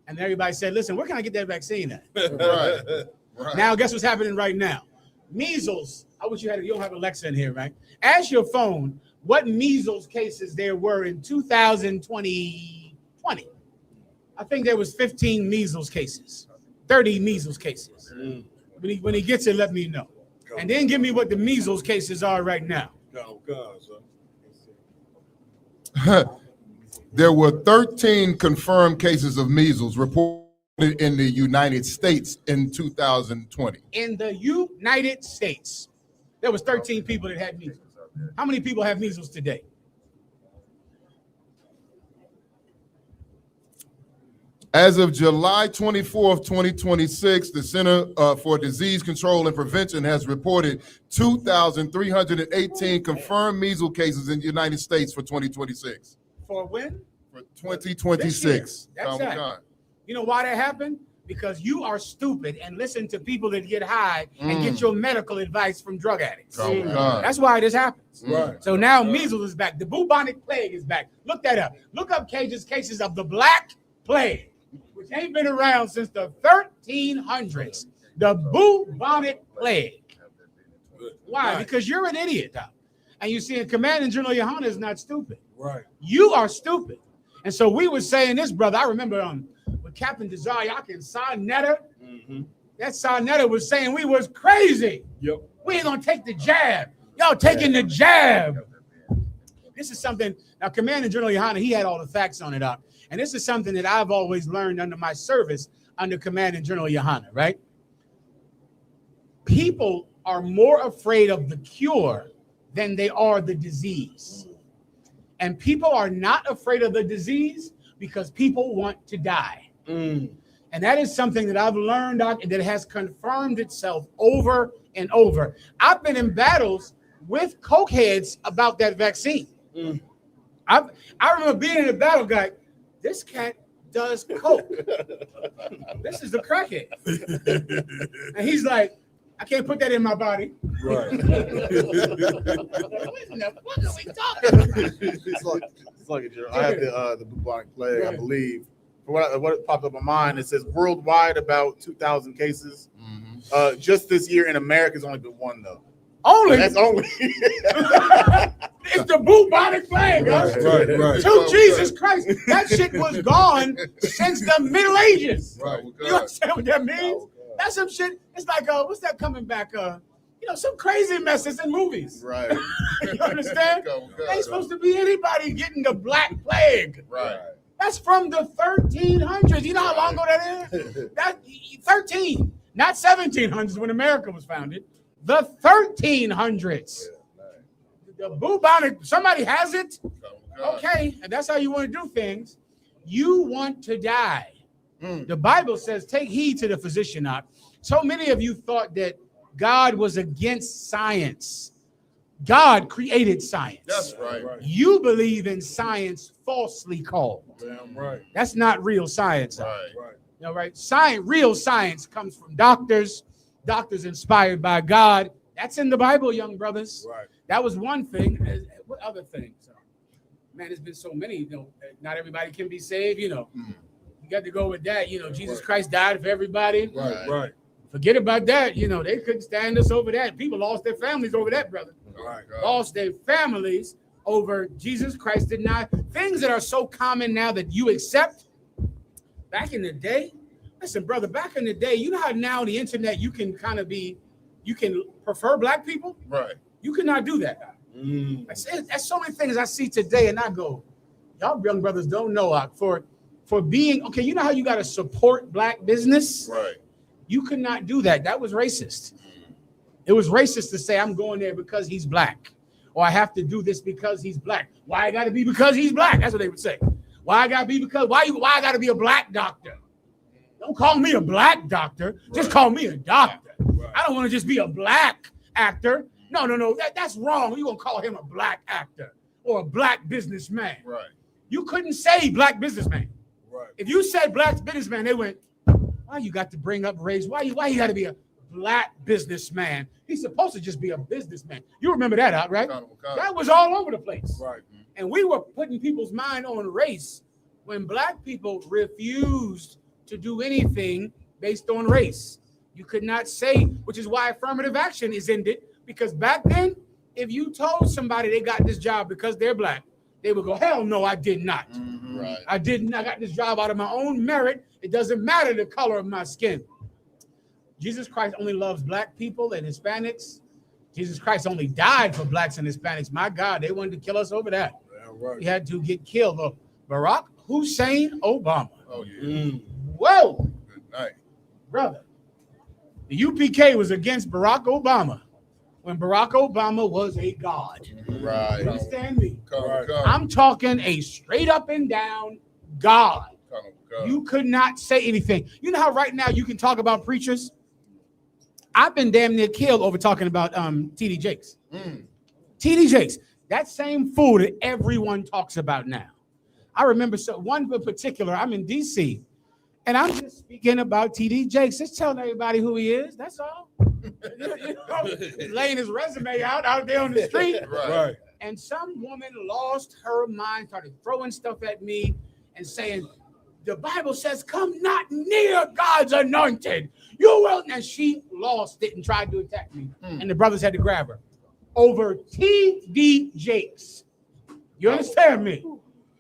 And everybody said, listen, where can I get that vaccine at? Right. Now, guess what's happening right now? Measles. I wish you don't have Alexa in here, right? Ask your phone what measles cases there were in 2020. I think there was 15 measles cases, 30 measles cases. When he gets it, let me know. And then give me what the measles cases are right now. There were 13 confirmed cases of measles reported in the United States in 2020. In the United States, there was 13 people that had measles. How many people have measles today? As of July 24th, 2026, the Center for Disease Control and Prevention has reported 2,318 confirmed measles cases in the United States for 2026. For when? For 2026. That's that. You know why that happened? Because you are stupid and listen to people that get high and get your medical advice from drug addicts. That's why this happens. Right. So now measles is back. The bubonic plague is back. Look that up. Look up cases of the Black Plague, which ain't been around since the 1300s. The bubonic plague. Why? Because you're an idiot, Doc. And you see, Commanding General Yohana is not stupid. Right. You are stupid. And so we were saying this, brother. I remember with Captain Desariak and Sarnetta. That Sarnetta was saying we was crazy. Yep. We ain't gonna take the jab. Y'all taking the jab. This is something. Now, Commanding General Yohana, he had all the facts on it up. And this is something that I've always learned under my service under Commanding General Yohana, right? people are more afraid of the cure than they are the disease. And people are not afraid of the disease because people want to die. And that is something that I've learned that has confirmed itself over and over. I've been in battles with cokeheads about that vaccine. I remember being in a battle, guy, this cat does coke. This is the crackhead. And he's like, I can't put that in my body. Right. What are we talking? It's like I have the bubonic plague, I believe. What popped up in my mind, it says worldwide about 2,000 cases. Just this year in America, has only been one though. Only? That's only. It's the bubonic plague. Right. To Jesus Christ. That shit was gone since the Middle Ages. Right. You understand what that means? That's some shit. It's like, what's that coming back? Some crazy messes in movies. Right. You understand? Ain't supposed to be anybody getting the Black Plague. Right. That's from the 1300s. You know how long ago that is? That 13, not 1700s when America was founded. The 1300s. The bubonic, somebody has it? Okay, and that's how you want to do things. You want to die. The Bible says, take heed to the physician not. So many of you thought that God was against science. God created science. That's right. You believe in science falsely called. Damn right. That's not real science. Right. You know, right? Real science comes from doctors inspired by God. That's in the Bible, young brothers. Right. That was one thing. What other things? Man, there's been so many. Not everybody can be saved. You got to go with that. Jesus Christ died for everybody. Right. Forget about that. They couldn't stand us over that. People lost their families over that, brother. Right. Lost their families over Jesus Christ did not. Things that are so common now that you accept. Back in the day, listen, brother, back in the day, you know how now the internet, you can prefer black people? Right. You could not do that. That's so many things I see today, and I go, y'all young brothers don't know for being, okay, you know how you got to support black business? Right. You could not do that. That was racist. It was racist to say, I'm going there because he's black, or I have to do this because he's black. Why I got to be because he's black? That's what they would say. Why I got to be because, why I got to be a black doctor? Don't call me a black doctor. Just call me a doctor. I don't want to just be a black actor. No. That's wrong. You're going to call him a black actor or a black businessman. Right. You couldn't say black businessman. Right. If you said black businessman, they went, why you got to bring up race? Why you got to be a black businessman? He's supposed to just be a businessman. You remember that out, right? That was all over the place. Right. And we were putting people's mind on race when black people refused to do anything based on race. You could not say, which is why affirmative action is ended, because back then, if you told somebody they got this job because they're black, they would go, hell no, I did not. Right. I didn't. I got this job out of my own merit. It doesn't matter the color of my skin. Jesus Christ only loves black people and Hispanics. Jesus Christ only died for blacks and Hispanics. My God, they wanted to kill us over that. Right. He had to get killed. Barack Hussein Obama. Oh, yeah. Whoa. Good night. Brother, the UPK was against Barack Obama when Barack Obama was a god. Right. You understand me? Come. I'm talking a straight up and down god. You could not say anything. You know how right now you can talk about preachers? I've been damn near killed over talking about TD Jakes. TD Jakes, that same fool that everyone talks about now. I remember one in particular, I'm in DC, and I'm just speaking about TD Jakes, just telling everybody who he is. That's all. Laying his resume out there on the street. Right. And some woman lost her mind, started throwing stuff at me and saying, the Bible says, come not near God's anointed. You will. And she lost it and tried to attack me. And the brothers had to grab her over TD Jakes. You understand me?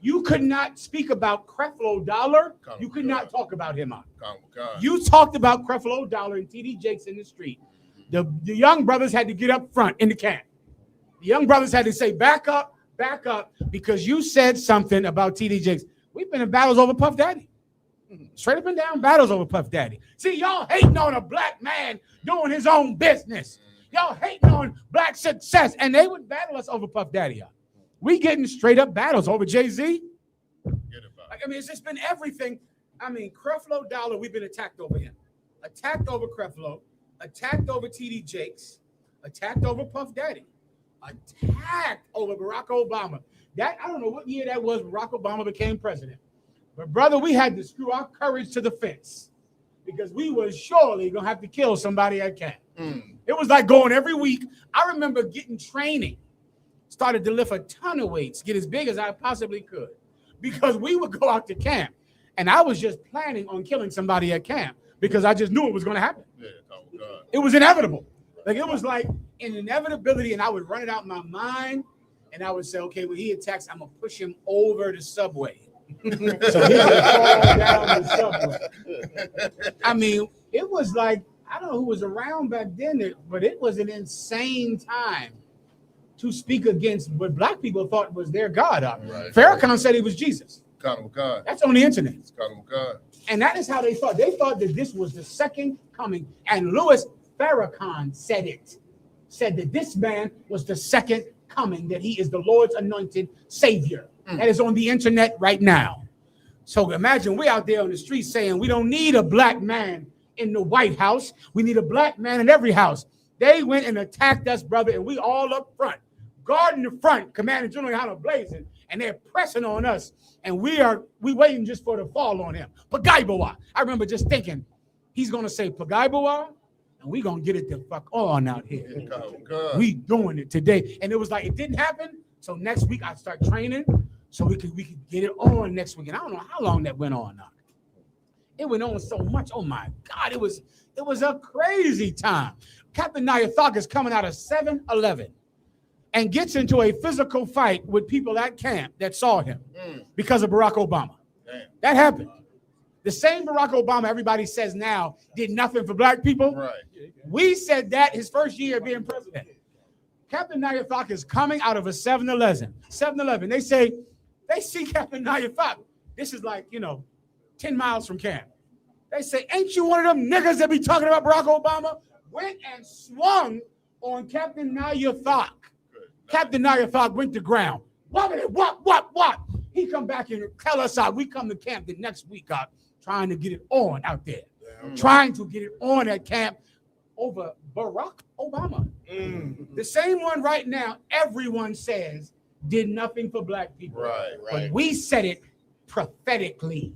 You could not speak about Creflo Dollar. You could not talk about him on. You talked about Creflo Dollar and TD Jakes in the street. The young brothers had to get up front in the camp. The young brothers had to say, back up, because you said something about TD Jakes. We've been in battles over Puff Daddy. Straight up and down battles over Puff Daddy. See, y'all hating on a black man doing his own business. Y'all hating on black success, and they would battle us over Puff Daddy. Y'all. We getting straight up battles over Jay-Z. Like, I mean, it's just been everything. I mean, Creflo Dollar, we've been attacked over him. Attacked over Creflo, attacked over TD Jakes, attacked over Puff Daddy, attacked over Barack Obama. That, I don't know what year that was, Barack Obama became president. But brother, we had to screw our courage to the fence because we were surely gonna have to kill somebody at camp. It was like going every week. I remember getting training, started to lift a ton of weights, get as big as I possibly could, because we would go out to camp, and I was just planning on killing somebody at camp because I just knew it was gonna happen. It was inevitable. Like it was like an inevitability, and I would run it out in my mind, and I would say, okay, when he attacks, I'm gonna push him over the subway. So he would fall down the subway. I mean, it was like, I don't know who was around back then, but it was an insane time to speak against what black people thought was their God. Right. Farrakhan said he was Jesus. God. That's on the internet. God. And that is how they thought. They thought that this was the second coming. And Louis Farrakhan said it. Said that this man was the second coming, that he is the Lord's anointed savior. That is on the internet right now. So imagine we out there on the street saying we don't need a black man in the White House. We need a black man in every house. They went and attacked us, brother, and we all up front, guarding the front, Commander General Hunter blazing, and they're pressing on us, and we waiting just for the fall on him. Pagaibawa. I remember just thinking, he's gonna say Pagaibawa, and we gonna get it the fuck on out here. We doing it today, and it was like it didn't happen. So next week I start training, so we could get it on next week. And I don't know how long that went on now. It went on so much. Oh my God, it was a crazy time. Captain Nyathak is coming out of 7-Eleven and gets into a physical fight with people at camp that saw him because of Barack Obama. That happened. The same Barack Obama everybody says now did nothing for black people. Right. We said that his first year being president. Captain Nyathak is coming out of a 7-Eleven. 7-Eleven. They see Captain Nyathak. This is like, 10 miles from camp. They say, ain't you one of them niggas that be talking about Barack Obama? Went and swung on Captain Nyathak. Captain Nyathak went to ground. What? He come back and tell us out. We come to camp the next week out, trying to get it on out there. Trying to get it on at camp over Barack Obama. The same one right now, everyone says did nothing for black people. Right. But we said it prophetically.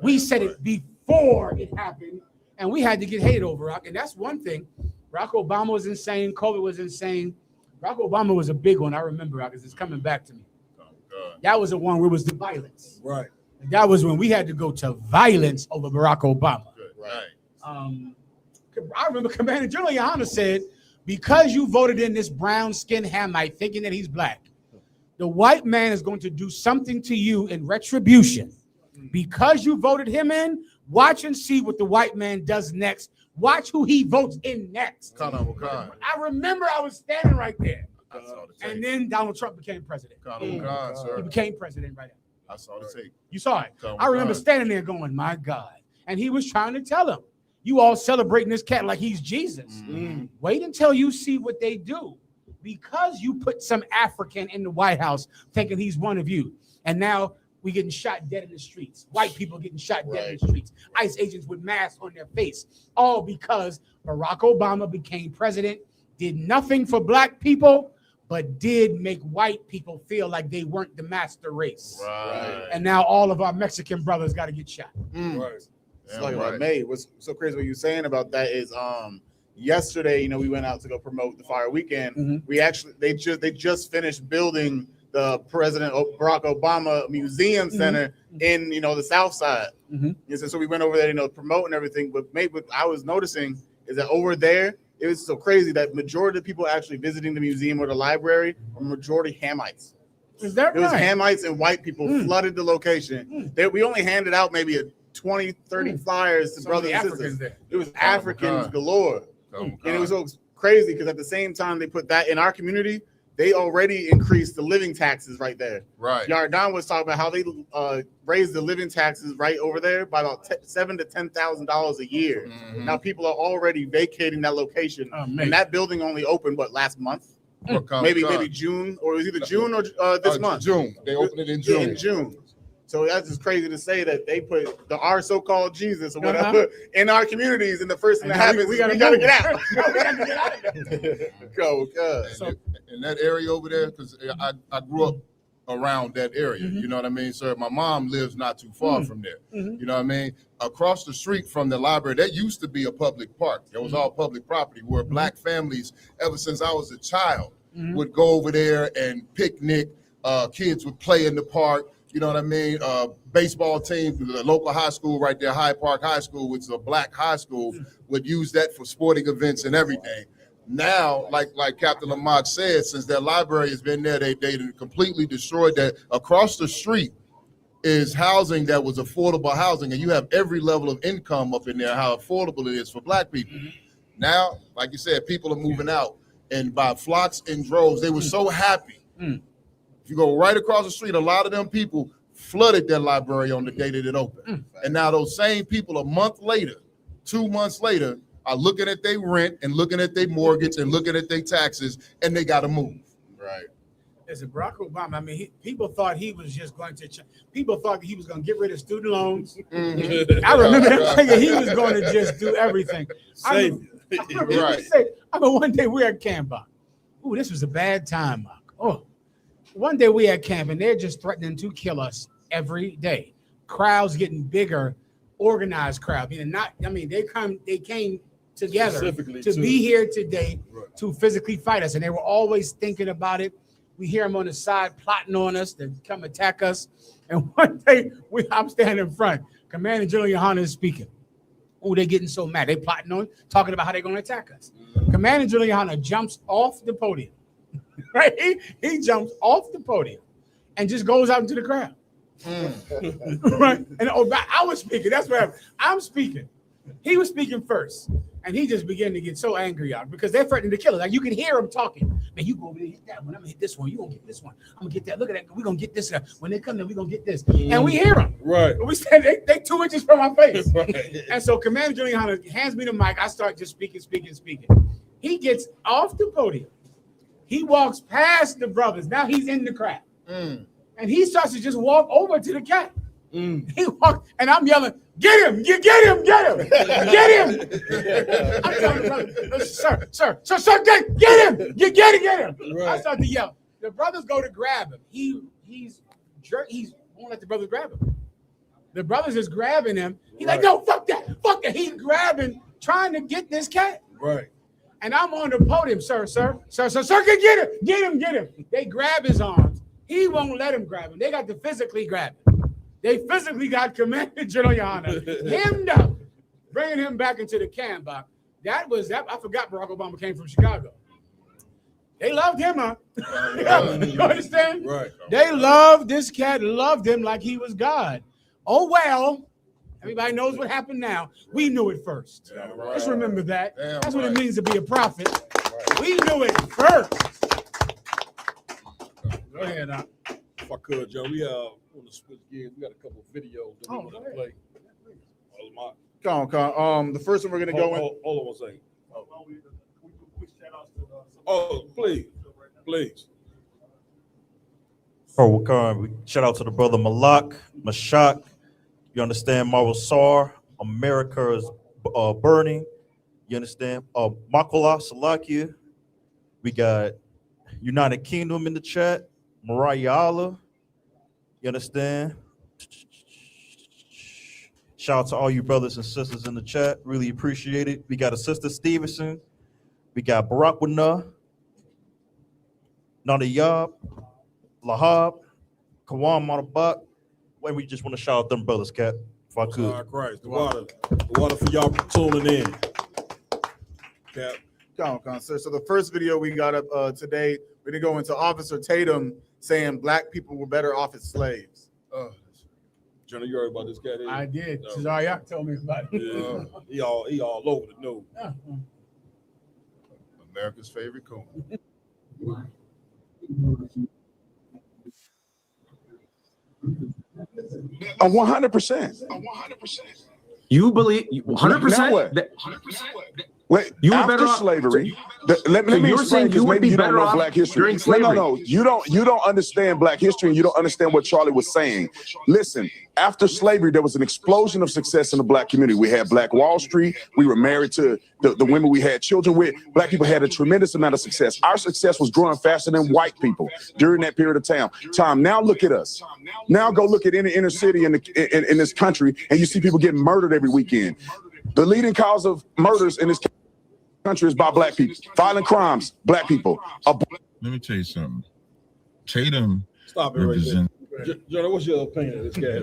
We said it before it happened, and we had to get hated over it. And that's one thing. Barack Obama was insane. COVID was insane. Barack Obama was a big one. I remember because it's coming back to me. That was the one where it was the violence. Right. That was when we had to go to violence over Barack Obama. Right. I remember Commander General Hunter said, because you voted in this brown-skinned Hamite thinking that he's black, the white man is going to do something to you in retribution. Because you voted him in, watch and see what the white man does next. Watch who he votes in next. I remember I was standing right there. And then Donald Trump became president. He became president right after. I saw the tape. You saw it. I remember standing there going, my God. And he was trying to tell him, you all celebrating this cat like he's Jesus. Wait until you see what they do. Because you put some African in the White House thinking he's one of you. And now we getting shot dead in the streets. White people getting shot dead in the streets. ICE agents with masks on their face. All because Barack Obama became president, did nothing for black people, but did make white people feel like they weren't the master race. Right. And now all of our Mexican brothers got to get shot. Right. It's like May. What's so crazy what you're saying about that is yesterday, we went out to go promote the Fire Weekend. We actually they just finished building the President Barack Obama Museum Center in the South Side. And so we went over there, promoting everything. But maybe what I was noticing is that over there, it was so crazy that majority of people actually visiting the museum or the library are majority Hamites. Is that right? It was Hamites and white people flooded the location. We only handed out maybe 20, 30 flyers to brothers and sisters. It was Africans galore. And it was so crazy because at the same time they put that in our community, they already increased the living taxes right there. Right. Yardan was talking about how they raised the living taxes right over there by about $7,000 to $10,000 a year. Mm-hmm. Now people are already vacating that location, and that building only opened last month, maybe June, or it was either June or this month. June. They opened it in June. In June. So that's just crazy to say that they put our so-called Jesus or whatever in our communities, and the first thing that happens, we gotta get out. We gotta get out of there. Go, in that area over there, because I grew up around that area. You know what I mean, sir? My mom lives not too far from there. You know what I mean? Across the street from the library, that used to be a public park. It was all public property where black families, ever since I was a child, would go over there and picnic. Kids would play in the park. You know what I mean? Baseball team, the local high school right there, Hyde Park High School, which is a black high school, would use that for sporting events and everything. Now, like Captain Lamont said, since that library has been there, they completely destroyed that. Across the street is housing that was affordable housing, and you have every level of income up in there, how affordable it is for black people. Now, like you said, people are moving out, and by flocks and droves, they were so happy. If you go right across the street, a lot of them people flooded that library on the day that it opened. And now those same people a month later, 2 months later, are looking at their rent and looking at their mortgage and looking at their taxes, and they got to move. Right. As a Barack Obama, I mean, people thought he was just going to. People thought that he was going to get rid of student loans. I remember them thinking he was going to just do everything. I remember one day we were at camp. Ooh, this was a bad time, Mark. Oh, one day we at camp and they're just threatening to kill us every day. Crowds getting bigger, organized crowd. They came together to be here today to physically fight us, and they were always thinking about it. We hear them on the side plotting on us to come attack us. And one day I'm standing in front. Commander General Yohana is speaking. Oh, they're getting so mad. They plotting on, talking about how they're going to attack us. Commander General Yohana jumps off the podium. Right? He jumps off the podium and just goes out into the crowd. Right? And I was speaking. That's what happened. I'm speaking. He was speaking first. And he just began to get so angry out because they're threatening to kill us. Like you can hear him talking. Man, you go over there, hit that one. I'm gonna hit this one. You gonna get this one. I'm gonna get that. Look at that. We're gonna get this. When they come there, we're gonna get this. And we hear him. Right. We stand, they 2 inches from my face. Right. And so Commander Juliana hands me the mic. I start just speaking. He gets off the podium. He walks past the brothers. Now he's in the crowd. And he starts to just walk over to the cat. He walked, and I'm yelling, get him, get him, get him. I'm telling the brother, sir, get him. Right. I start to yell. The brothers go to grab him. He won't let the brothers grab him. The brothers is grabbing him. He's like, no, fuck that. He's grabbing, trying to get this cat. Right. And I'm on the podium, sir, get him. They grab his arms. He won't let him grab him. They got to physically grab him. They physically got Commander General Yohana hemmed up, bringing him back into the camp. That. I forgot Barack Obama came from Chicago. They loved him, huh? You understand? Right. They loved this cat, loved him like he was God. Oh, well, everybody knows what happened now. We knew it first. Right. Just remember that. That's what it means to be a prophet. Right. We knew it first. Go ahead, If I could, Joe, we want to switch gears. We got a couple of videos that we want to play. Come on. The first one we're gonna go in. Hold on 1 second. Oh, please. We shout out to the brother Malak, Mashak. You understand? Marvel Sar, America is burning. You understand? Makola Salakia. We got United Kingdom in the chat. Mariah Allah. You understand? Shout out to all you brothers and sisters in the chat. Really appreciate it. We got a Sister Stevenson. We got Barack Wana, Nadayab, Lahab, Kawan Matabak. When we just want to shout out them brothers, Cat, if I could. Oh, Christ. The water for y'all tuning in. Cap. Come on, sir. So the first video we got up today, we're gonna go into Officer Tatum saying black people were better off as slaves. Jenna, you heard about this cat? I did. Cesario told me about it. He all over the news. America's favorite coon. A 100%. You believe 100%? Now what? Wait, You were after better off- slavery. Let So me you're explain saying you because would maybe be you don't better know off Black history. during slavery? No. You don't understand Black history, and you don't understand what Charlie was saying. Listen, after slavery, there was an explosion of success in the Black community. We had Black Wall Street. We were married to the women we had children with. Black people had a tremendous amount of success. Our success was growing faster than white people during that period of time. Now look at us. Now go look at any inner city in this country, and you see people getting murdered every weekend. The leading cause of murders in this country is by Black people. Violent crimes, Black people. Let me tell you something. Tatum. Stop it right there. Jonah, what's your opinion of this guy?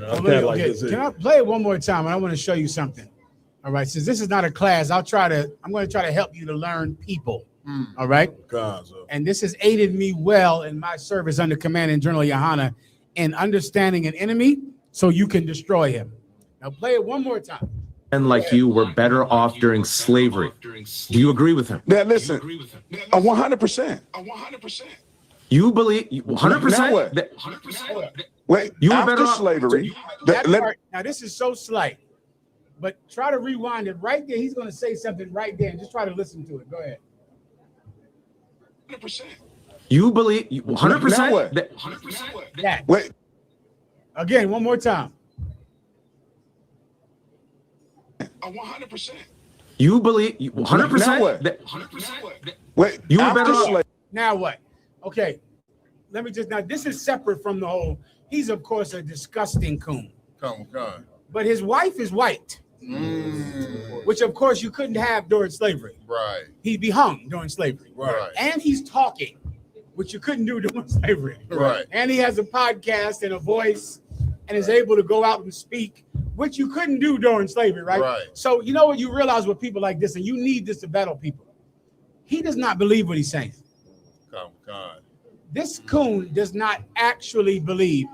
Can I play it one more time? And I want to show you something. All right. Since this is not a class, I'm going to try to help you to learn people. All right. And this has aided me well in my service under Command and General Yohana in understanding an enemy so you can destroy him. Now play it one more time. And like you were better off during slavery. Do you agree with him? Now listen, 100%. You believe 100%? Now what? Wait, You were after better off- slavery. Now this is so slight, but try to rewind it right there. He's going to say something right there, and just try to listen to it. Go ahead. 100%. You believe 100%? Now what? That. Wait. Again, one more time. 100%. You believe 100%? Now what? Wait, You were after better off- slavery. Now what? Okay. Let me just, now this is separate from the whole, he's of course a disgusting coon. Come. But his wife is white, which of course you couldn't have during slavery. Right. He'd be hung during slavery. Right. And he's talking, which you couldn't do during slavery. Right. And he has a podcast and a voice and is able to go out and speak, which you couldn't do during slavery, right? Right. So you know what, you realize with people like this, and you need this to battle people. He does not believe what he's saying. Come. This coon does not actually believe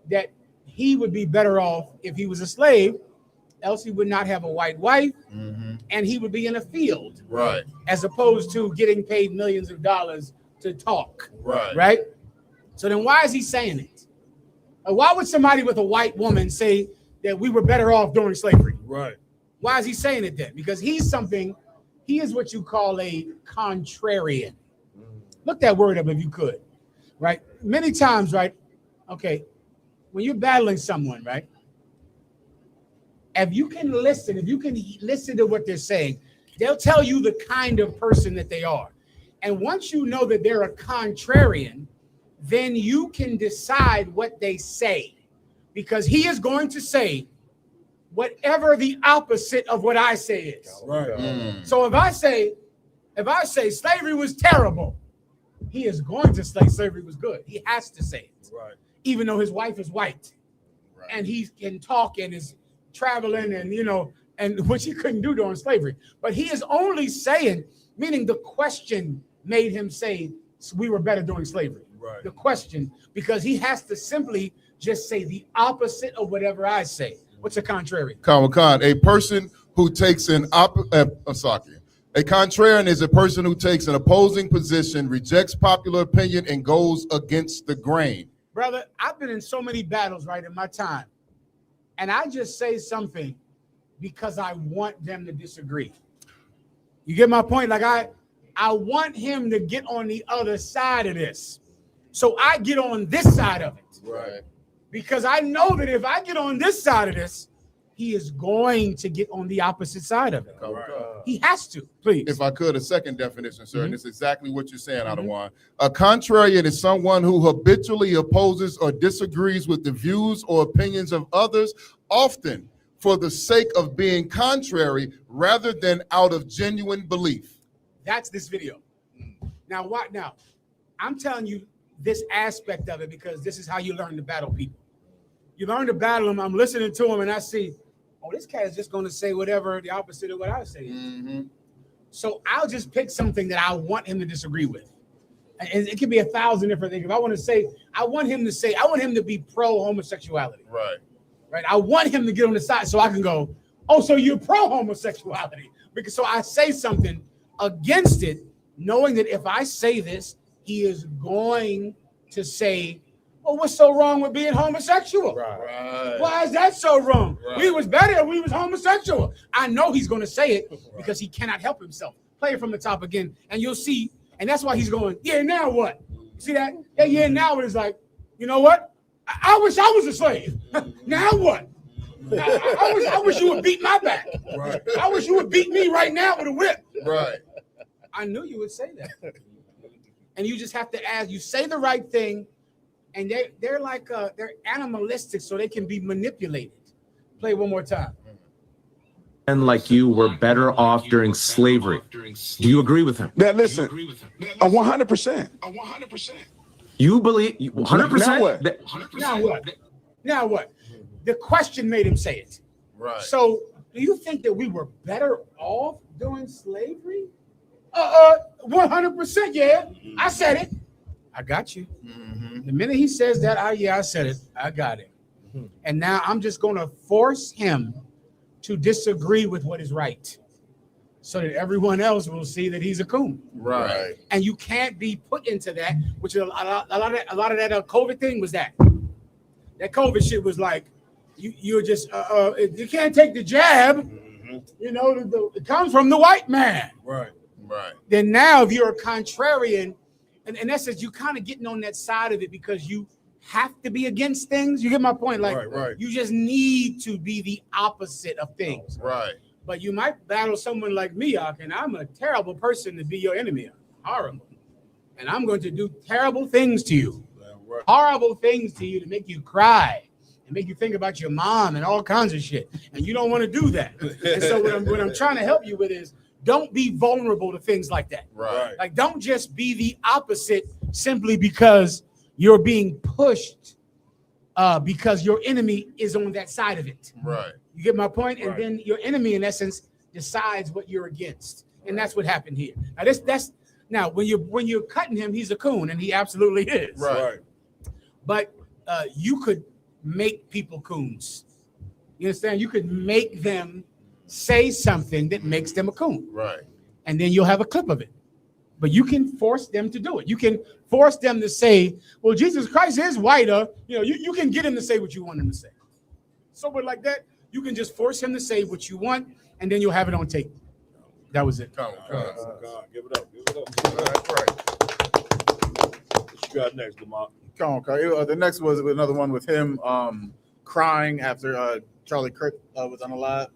that he would be better off if he was a slave, else he would not have a white wife, and he would be in a field, Right. as opposed to getting paid millions of dollars to talk, Right. right? So then why is he saying it? Why would somebody with a white woman say that we were better off during slavery? Right. Why is he saying it then? Because he is what you call a contrarian. Look that word up if you could, right? Many times, right? Okay, when you're battling someone, right? If you can listen to what they're saying, they'll tell you the kind of person that they are. And once you know that they're a contrarian, then you can decide what they say, because he is going to say whatever the opposite of what I say is. Right. So if I say slavery was terrible, he is going to say slavery was good. He has to say it. Right. Even though his wife is white, and he can talk and is traveling, and and which he couldn't do during slavery. But he is only saying, meaning the question made him say we were better during slavery. Right. The question, because he has to simply just say the opposite of whatever I say. What's a contrary? A person who takes a contrarian is a person who takes an opposing position, rejects popular opinion, and goes against the grain. Brother, I've been in so many battles, right, in my time, and I just say something because I want them to disagree. You get my point? Like I want him to get on the other side of this. So I get on this side of it. Right. Because I know that if I get on this side of this, he is going to get on the opposite side of it. He has to, please. If I could, a second definition, sir, and it's exactly what you're saying, Adawan. A contrarian is someone who habitually opposes or disagrees with the views or opinions of others, often for the sake of being contrary rather than out of genuine belief. That's this video. Now, what? Now, I'm telling you this aspect of it because this is how you learn to battle people. You learn to battle them. I'm listening to him and I see, oh, this cat is just going to say whatever the opposite of what I say. So I'll just pick something that I want him to disagree with. And it can be 1,000 different things. If I want to say, I want him to be pro homosexuality. Right. I want him to get on the side so I can go, oh, so you're pro homosexuality. Because so I say something against it, knowing that if I say this, he is going to say, oh, what's so wrong with being homosexual? Right. Why is that so wrong? Right. We was better if we was homosexual. I know he's going to say it because he cannot help himself. Play it from the top again, and you'll see. And that's why he's going, yeah, now what? See that? Yeah, now it's like, you know what? I wish I was a slave. Now what? I wish you would beat my back. Right. I wish you would beat me right now with a whip. Right. I knew you would say that. And you just have to ask, you say the right thing, and they're like they're animalistic, so they can be manipulated. Play one more time. Men like you were better off during slavery. Do you agree with him? Now listen, 100%. You believe 100%? Now what? Now what? Now what? The question made him say it. Right. So do you think that we were better off during slavery? 100%, yeah. I said it. I got you. The minute he says that, I said it. I got it. And now I'm just going to force him to disagree with what is right, so that everyone else will see that he's a coon. Right. And you can't be put into that, which is a lot of that COVID thing was that. That COVID shit was like, you're just you can't take the jab. You know, it comes from the white man. Right. Right. Then now, if you're a contrarian, and in essence, you kind of getting on that side of it because you have to be against things. You get my point? Like, you just need to be the opposite of things. Right. But you might battle someone like me, and I'm a terrible person to be your enemy. Horrible. And I'm going to do terrible things to you. Horrible things to you to make you cry and make you think about your mom and all kinds of shit. And you don't want to do that. And so what I'm trying to help you with is don't be vulnerable to things like that. Right. Like, don't just be the opposite simply because you're being pushed because your enemy is on that side of it. Right. You get my point? And then your enemy, in essence, decides what you're against. And that's what happened here. Now, that's now when you're cutting him, he's a coon, and he absolutely is. Right. But you could make people coons. You understand? You could make them say something that makes them a coon. Right. And then you'll have a clip of it. But you can force them to do it. You can force them to say, well, Jesus Christ is whiter. You know, you can get him to say what you want him to say. Somewhere like that, you can just force him to say what you want, and then you'll have it on tape. That was it. Come on, give it up. That's right. What you got next, Lamar? Come on, Carl. The next was another one with him crying after Charlie Kirk was unalive.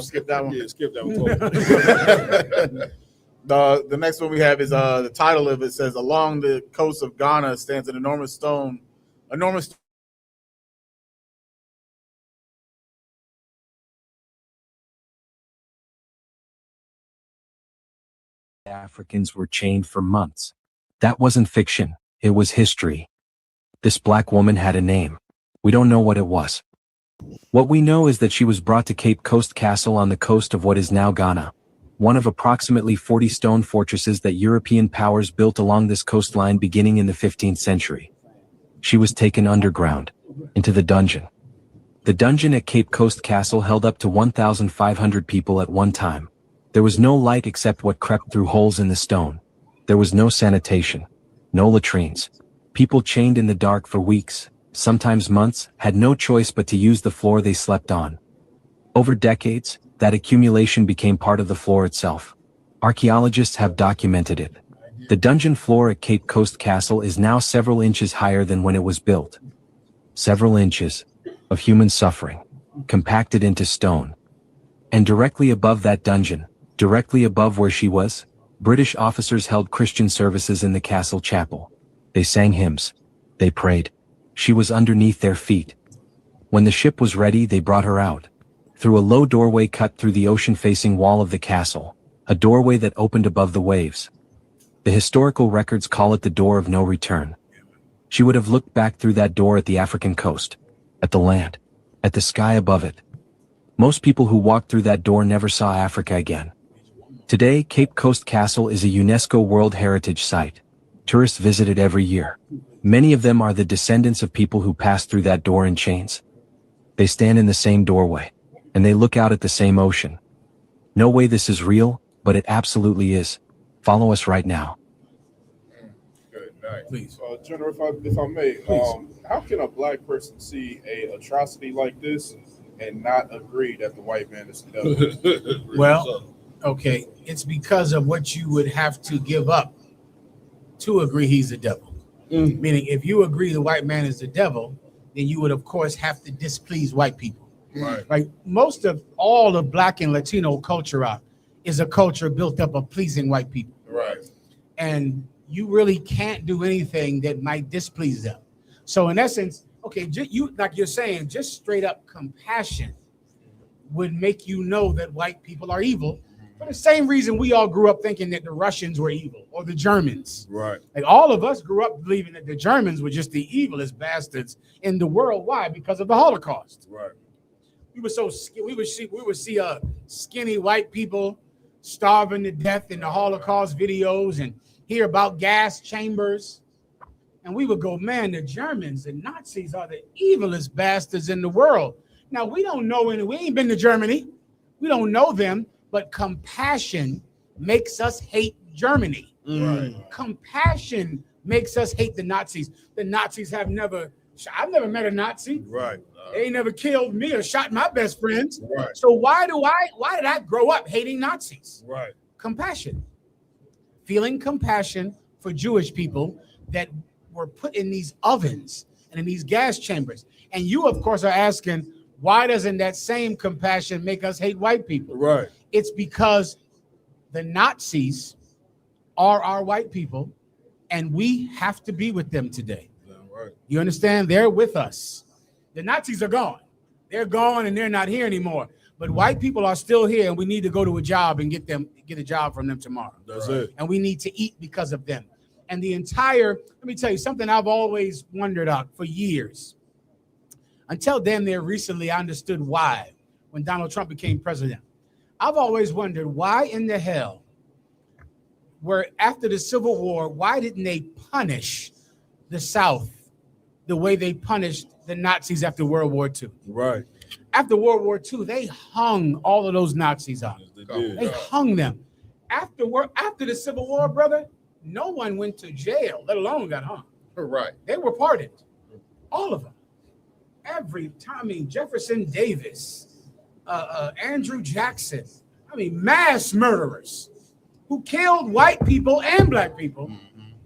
Skip that one. Yeah, skip that one. The next one we have is the title of it says, along the coast of Ghana stands an enormous stone. Africans were chained for months. That wasn't fiction, it was history. This black woman had a name. We don't know what it was. What we know is that she was brought to Cape Coast Castle on the coast of what is now Ghana, one of approximately 40 stone fortresses that European powers built along this coastline beginning in the 15th century. She was taken underground, into the dungeon. The dungeon at Cape Coast Castle held up to 1,500 people at one time. There was no light except what crept through holes in the stone. There was no sanitation, no latrines. People chained in the dark for weeks, sometimes months, had no choice but to use the floor they slept on. Over decades, that accumulation became part of the floor itself. Archaeologists have documented it. The dungeon floor at Cape Coast Castle is now several inches higher than when it was built. Several inches of human suffering, compacted into stone. And directly above that dungeon, directly above where she was, British officers held Christian services in the castle chapel. They sang hymns. They prayed. She was underneath their feet. When the ship was ready, they brought her out. Through a low doorway cut through the ocean-facing wall of the castle, a doorway that opened above the waves. The historical records call it the door of no return. She would have looked back through that door at the African coast, at the land, at the sky above it. Most people who walked through that door never saw Africa again. Today, Cape Coast Castle is a UNESCO World Heritage Site. Tourists visit it every year. Many of them are the descendants of people who passed through that door in chains. They stand in the same doorway, and they look out at the same ocean. No way this is real, but it absolutely is. Follow us right now. Please. General, if I may, how can a black person see a atrocity like this and not agree that the white man is the devil? Well, okay, it's because of what you would have to give up to agree he's the devil. Meaning, if you agree the white man is the devil, then you would, of course, have to displease white people. Right. Right. Most of all of Black and Latino culture is a culture built up of pleasing white people. Right. And you really can't do anything that might displease them. So in essence, okay, you like you're saying, just straight up compassion would make you know that white people are evil for the same reason we all grew up thinking that the Russians were evil or the Germans. Right. Like all of us grew up believing that the Germans were just the evilest bastards in the world. Why? Because of the Holocaust. Right. We would see skinny white people starving to death in the Holocaust videos and hear about gas chambers. And we would go, man, the Germans and Nazis are the evilest bastards in the world. Now, we don't know any, we ain't been to Germany. We don't know them, but compassion makes us hate Germany. Right. Compassion makes us hate the Nazis. The Nazis I've never met a Nazi. Right. They ain't never killed me or shot my best friends. Right. So why did I grow up hating Nazis? Right. Compassion. Feeling compassion for Jewish people that were put in these ovens and in these gas chambers. And you, of course, are asking, why doesn't that same compassion make us hate white people? Right. It's because the Nazis are our white people, and we have to be with them today. Right. You understand? They're with us. The Nazis are gone. They're gone and they're not here anymore. But white people are still here, and we need to go to a job and get a job from them tomorrow. That's it. And we need to eat because of them. And let me tell you something I've always wondered about for years. Until damn near recently, I understood why when Donald Trump became president. I've always wondered why in the hell after the Civil War, why didn't they punish the South the way they punished the Nazis after World War II? Right. After World War II, they hung all of those Nazis up. They hung them. After the Civil War, brother, no one went to jail, let alone got hung. Right. They were pardoned. All of them. Every time, I mean, Jefferson Davis, Andrew Jackson, mass murderers who killed white people and black people.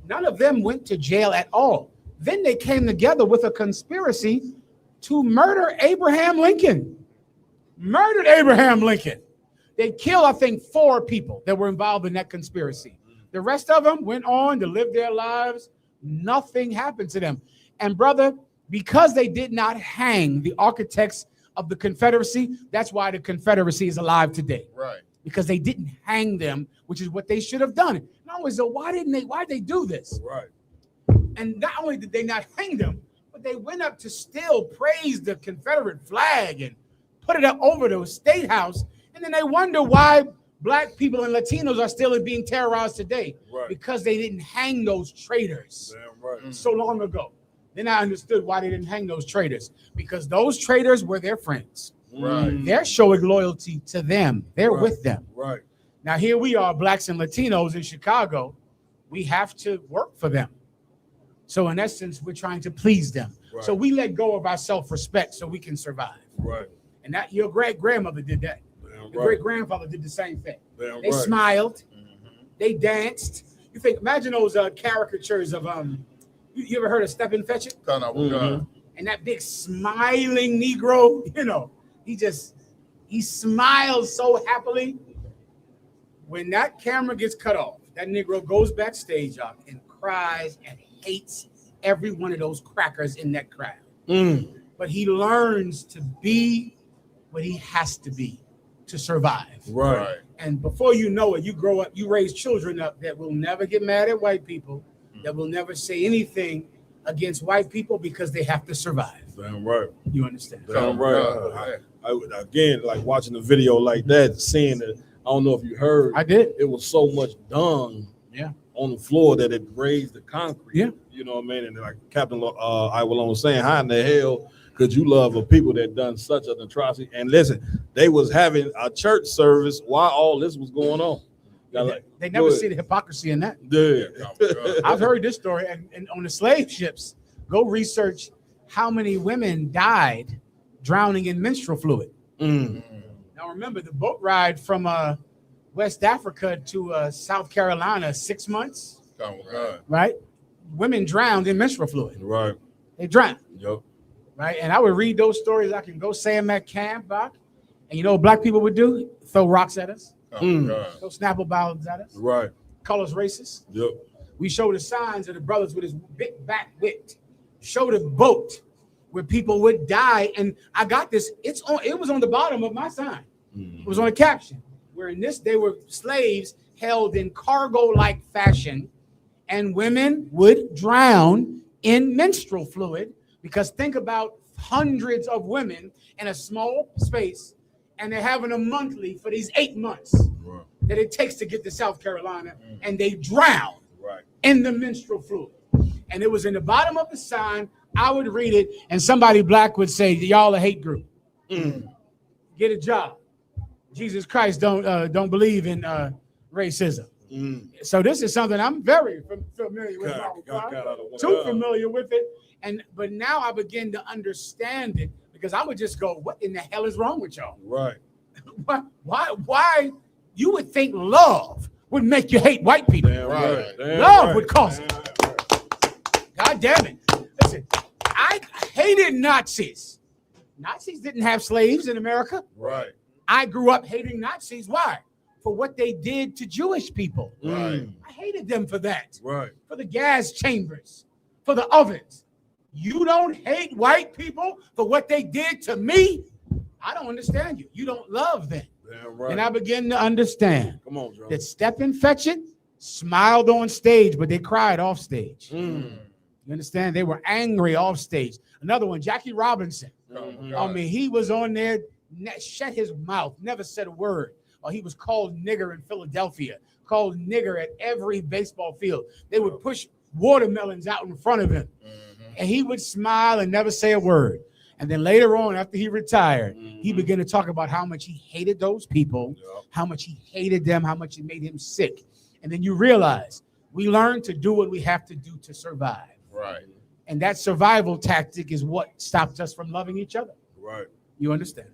None of them went to jail at all. Then they came together with a conspiracy to murder Abraham Lincoln. Murdered Abraham Lincoln. They killed, I think, 4 people that were involved in that conspiracy. The rest of them went on to live their lives. Nothing happened to them. And brother, because they did not hang the architects of the Confederacy, that's why the Confederacy is alive today. Right. Because they didn't hang them, which is what they should have done. And I always said, why'd they do this? Right. And not only did they not hang them, but they went up to still praise the Confederate flag and put it up over the State House. And then they wonder why black people and Latinos are still being terrorized today. Right. Because they didn't hang those traitors so long ago. Then I understood why they didn't hang those traitors. Because those traitors were their friends. Right. They're showing loyalty to them. They're with them. Right. Now, here we are, blacks and Latinos in Chicago. We have to work for them. So in essence, we're trying to please them. Right. So we let go of our self-respect so we can survive. Right. And that your great-grandmother did that. Damn Your right. great-grandfather did the same thing. Damn They right. smiled. They danced. You think, imagine those caricatures of, you ever heard of Step and Fetch It? And that big smiling Negro, he smiles so happily. When that camera gets cut off, that Negro goes backstage and cries and hates every one of those crackers in that crowd. But he learns to be what he has to be to survive. Right. And before you know it, you grow up, you raise children up that will never get mad at white people, that will never say anything against white people because they have to survive. Damn right. You understand? Damn right. I again, like watching a video like that, seeing it, I don't know if you heard. I did. It was so much dung on the floor that it raised the concrete. Yeah. You know what I mean? And like Captain Iwalon was saying, how in the hell could you love a people that done such an atrocity? And listen, they was having a church service while all this was going on. They never see the hypocrisy in that. Yeah. I've heard this story, and on the slave ships, go research how many women died drowning in menstrual fluid. Now remember, the boat ride from West Africa to South Carolina, 6 months, right? Women drowned in menstrual fluid. Right. They drowned. Yep. Right. And I would read those stories. I can go say them at camp, Doc. And you know what black people would do? Throw throw Snapple bottles at us. Right. Call us racist. Yep. We show the signs of the brothers with his big back whipped. Show the boat where people would die. And I got this. It was on the bottom of my sign. It was on a caption. Where in this, they were slaves held in cargo-like fashion, and women would drown in menstrual fluid, because think about hundreds of women in a small space, and they're having a monthly for these 8 months that it takes to get to South Carolina, and they drown in the menstrual fluid. And it was in the bottom of the sign. I would read it, and somebody black would say, y'all a hate group. Get a job. Jesus Christ don't believe in racism. So this is something I'm very familiar with. Too familiar with it. But now I begin to understand it, because I would just go, what in the hell is wrong with y'all? Right. Why you would think love would make you hate white people? Right. Love would cause it. God damn it. Listen, I hated Nazis. Nazis didn't have slaves in America. Right. I grew up hating Nazis. Why? For what they did to Jewish people. Right. I hated them for that. Right. For the gas chambers, for the ovens. You don't hate white people for what they did to me? I don't understand you. You don't love them. Damn right. And I begin to understand John. that Stephen Fetchit smiled on stage, but they cried off stage. You understand? They were angry off stage. Another one, Jackie Robinson. I mean, he was on there, shut his mouth, never said a word. Or he was called nigger in Philadelphia, called nigger at every baseball field. They would push watermelons out in front of him, and he would smile and never say a word. And then later on, after he retired, he began to talk about how much he hated those people, how much he hated them, how much it made him sick. And then you realize we learn to do what we have to do to survive. Right. And that survival tactic is what stopped us from loving each other. Right. You understand?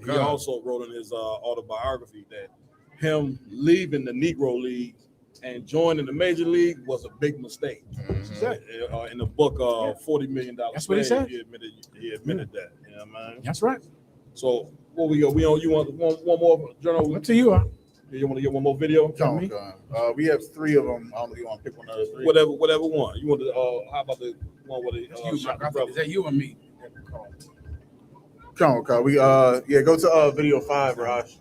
He also wrote in his autobiography that him leaving the Negro League and joining the Major League was a big mistake. In the book, $40 Million. That's what he said. He admitted that. You know what I mean? That's right. So what we go? You want one more journal? Up to you. You want to get one more video? We have 3 of them. I don't know if you want to pick one of those 3. Whatever one. You want to? How about the one with the? Is that you or me? We go to video 5, Raj.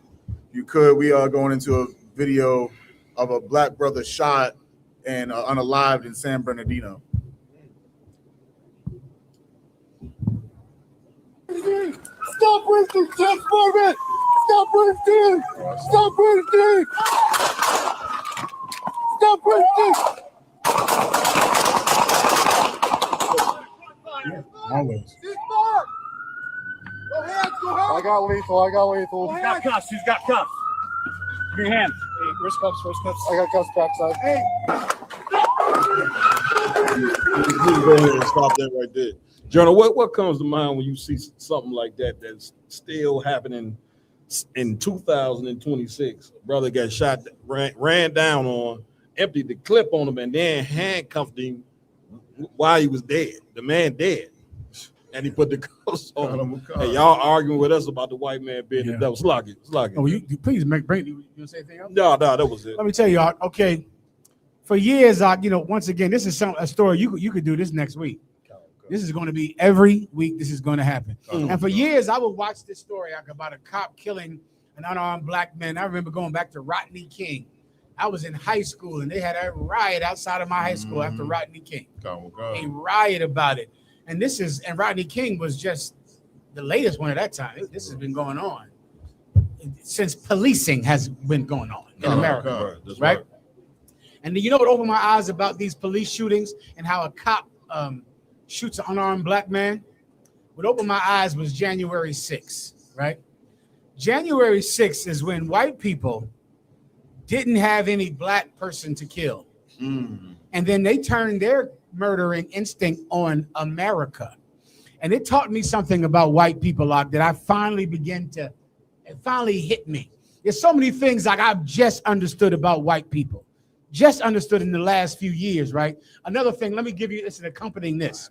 You could. We are going into a video of a black brother shot and unalived in San Bernardino. Stop wasting transforming! Stop wasting! Stop wasting! Stop wasting! Always. Go ahead, go ahead! I got lethal. He's got cuffs. Give me your hands. Hey, where's cuffs? I got cuffs backside. Hey! Please go ahead and stop that right there. Journal, what comes to mind when you see something like that that's still happening in 2026? A brother got shot, ran down on, emptied the clip on him, and then handcuffed him while he was dead. The man dead. And he put the cuffs on him. Hey, y'all arguing with us about the white man being the devil. Slock it. Oh, you please bring you want to say anything else? No, that was it. Let me tell you, okay. For years, once again, this is a story you could do this next week. This is going to be every week. This is going to happen. And for years, I would watch this story about a cop killing an unarmed black man. I remember going back to Rodney King. I was in high school, and they had a riot outside of my high school after Rodney King. A riot about it. And Rodney King was just the latest one at that time. This has been going on since policing has been going on in America, right? And you know what opened my eyes about these police shootings and how a cop shoots an unarmed black man? What opened my eyes was January 6th, right? January 6th is when white people didn't have any black person to kill. Mm. And then they turned their murdering instinct on America. And it taught me something about white people, like that I finally it finally hit me. There's so many things like I've just understood about white people, just understood in the last few years, right? Another thing, let me give you this and accompanying this.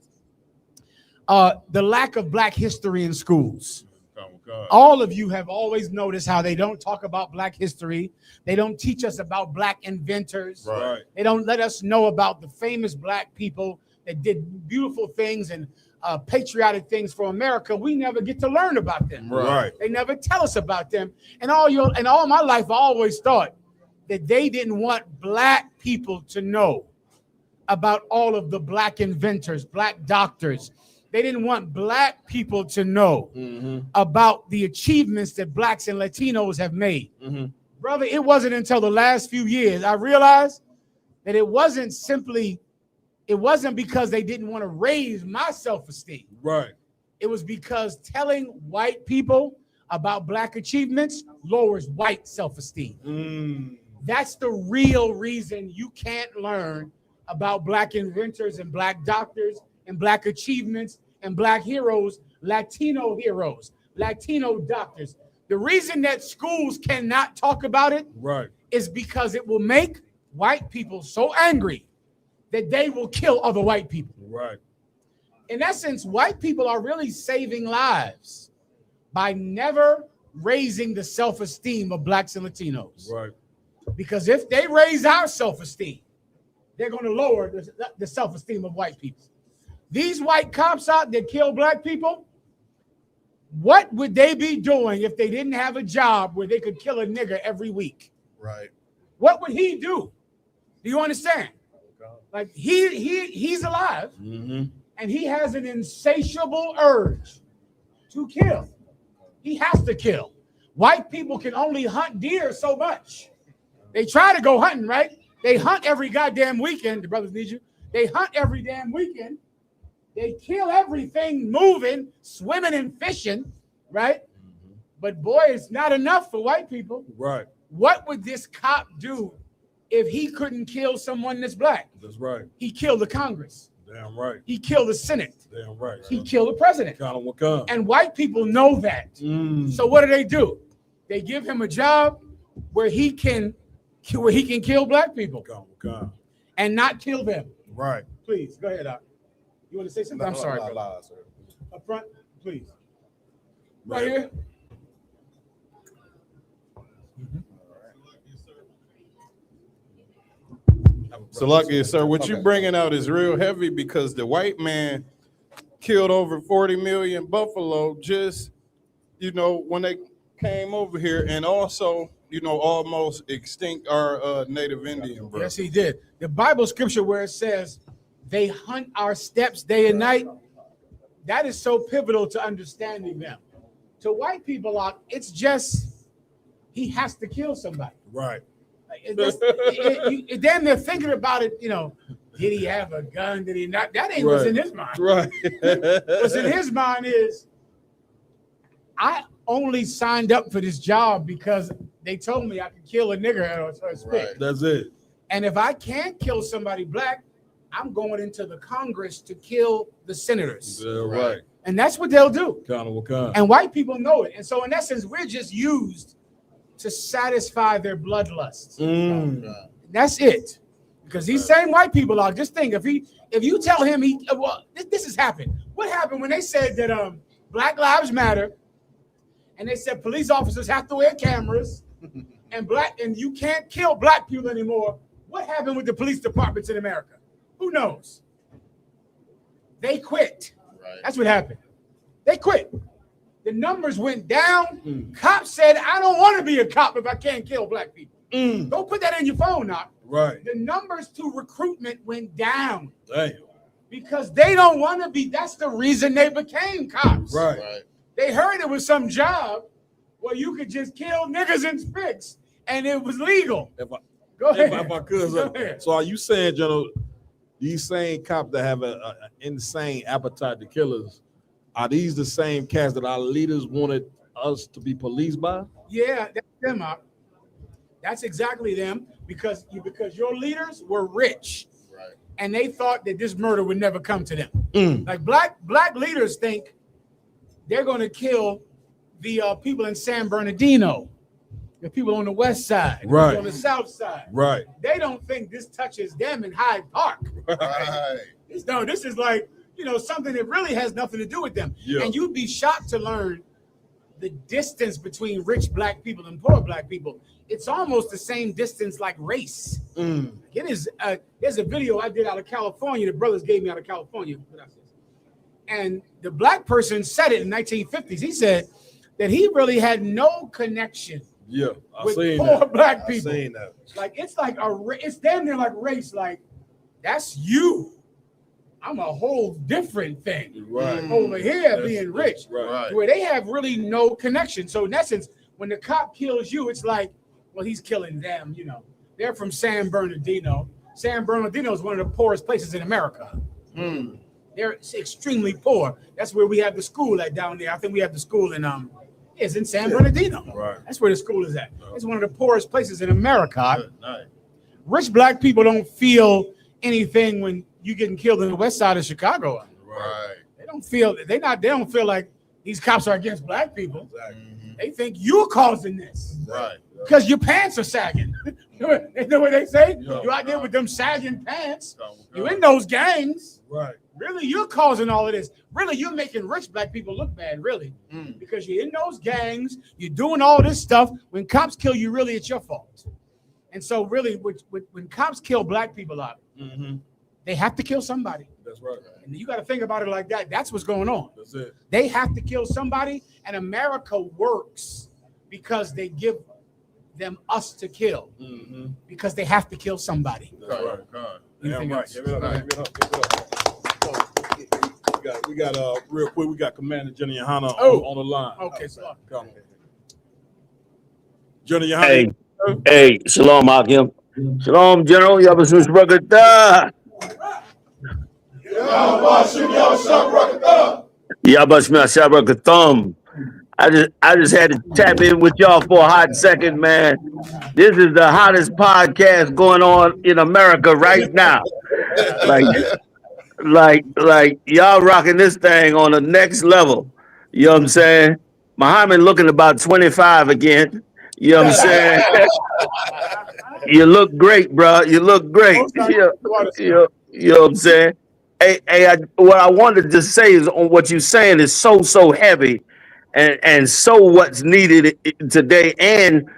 The lack of black history in schools. All of you have always noticed how they don't talk about black history. They don't teach us about black inventors. Right. They don't let us know about the famous black people that did beautiful things and patriotic things for America. We never get to learn about them. Right. They never tell us about them. And all my life, I always thought that they didn't want black people to know about all of the black inventors, black doctors. They didn't want black people to know about the achievements that blacks and Latinos have made. Brother, it wasn't until the last few years I realized that it wasn't because they didn't want to raise my self-esteem. Right. It was because telling white people about black achievements lowers white self-esteem. That's the real reason you can't learn about black inventors and black doctors and black achievements and black heroes, Latino doctors. The reason that schools cannot talk about it is because it will make white people so angry that they will kill other white people. Right. In essence, white people are really saving lives by never raising the self-esteem of blacks and Latinos. Right. Because if they raise our self-esteem, they're going to lower the self-esteem of white people. These white cops out that kill black people, what would they be doing if they didn't have a job where they could kill a nigger every week? Right. What would he do? Do you understand? Like he's alive, and he has an insatiable urge to kill. He has to kill. White people can only hunt deer so much. They try to go hunting, right? They hunt every goddamn weekend. The brothers need you. They hunt every damn weekend. They kill everything moving, swimming and fishing, right? But boy, it's not enough for white people. Right. What would this cop do if he couldn't kill someone that's black? That's right. He killed the Congress. Damn right. He killed the Senate. Damn right. He killed the president. And white people know that. So what do? They give him a job where he can kill black people and not kill them. Right. Please go ahead, Doc. You want to say something? I'm sorry. Sir. Up front, please. Right here. So lucky, sir, what you bringing out is real heavy because the white man killed over 40 million buffalo just, when they came over here, and also, almost extinct our native Indian, bro. Yes, he did. The Bible scripture where it says they hunt our steps day and night, that is so pivotal to understanding them. To white people, it's just he has to kill somebody. Right. Then they're thinking about it, did he have a gun? Did he not? That ain't what's in his mind. Right. What's in his mind is, I only signed up for this job because they told me I could kill a nigger or spit. Right. That's it. And if I can't kill somebody black, I'm going into the Congress to kill the senators. Yeah, right. And that's what they'll do. Kind. And white people know it. And so in essence, we're just used to satisfy their bloodlusts. That's it. Because these same white people are, just think, if you tell him this has happened. What happened when they said that Black Lives Matter, and they said police officers have to wear cameras, and you can't kill black people anymore? What happened with the police departments in America? Who knows? They quit. Right. That's what happened. They quit. The numbers went down. Cops said, I don't want to be a cop if I can't kill black people. Don't put that in your phone now. Right. The numbers to recruitment went down. Damn. Because they don't want to be. That's the reason they became cops. Right. They heard it was some job where you could just kill niggas and spics, and it was legal. Go ahead. If I could, Go ahead. so are you saying, General, these same cops that have an insane appetite to kill us, are these the same cats that our leaders wanted us to be policed by? Yeah, that's them out. That's exactly them because your leaders were rich, right? And they thought that this murder would never come to them. Like black leaders think they're going to kill the people in San Bernardino, the people on the west side, Right. on the south side. Right. They don't think this touches them in Hyde Park. Right. This is like, something that really has nothing to do with them. Yeah. And you'd be shocked to learn the distance between rich black people and poor black people. It's almost the same distance like race. It is. There's a video I did out of California. The brothers gave me out of California. And the black person said it in 1950s. He said that he really had no connection Yeah, I with seen poor that. black I people. seen that. Like it's like it's damn near like race. Like that's you. I'm a whole different thing. Right. Over here That's- being rich. right. Where they have really no connection. So in essence, when the cop kills you, it's like, well, he's killing them, They're from San Bernardino. San Bernardino is one of the poorest places in America. They're extremely poor. That's where we have the school at down there. I think we have the school in it's in San Bernardino. Right. That's where the school is at. It's one of the poorest places in America. Rich black people don't feel anything when you getting killed in the west side of Chicago. Right. They don't feel like these cops are against black people. They think you're causing this. Right. Because your pants are sagging. You know what they say? You out there with them sagging pants. You in those gangs. Right. Really, you're causing all of this. Really, you're making rich black people look bad, really. Because you're in those gangs, you're doing all this stuff. When cops kill you, really, it's your fault. And so really, when cops kill black people out, they have to kill somebody. That's right. And you got to think about it like that. That's what's going on. That's it. They have to kill somebody, and America works because they give them us to kill. Because they have to kill somebody. That's right. Anything Damn right. else? Give it up. Give it up. Give it up. We got real quick. We got Commander Jenny Yohana on the line. Okay, so Come on. Jenny Yohana. Hey, shalom, Hakim. Shalom, General. Yabasus Rakata. Yabashma Shabakathum. I just had to tap in with y'all for a hot second, man. This is the hottest podcast going on in America right now. Like y'all rocking this thing on the next level. You know what I'm saying? Mahayaman looking about 25 again. You know what I'm saying? You look great, bro. You look great. You know what I'm saying? What I wanted to say is on what you're saying is so heavy and so what's needed today, and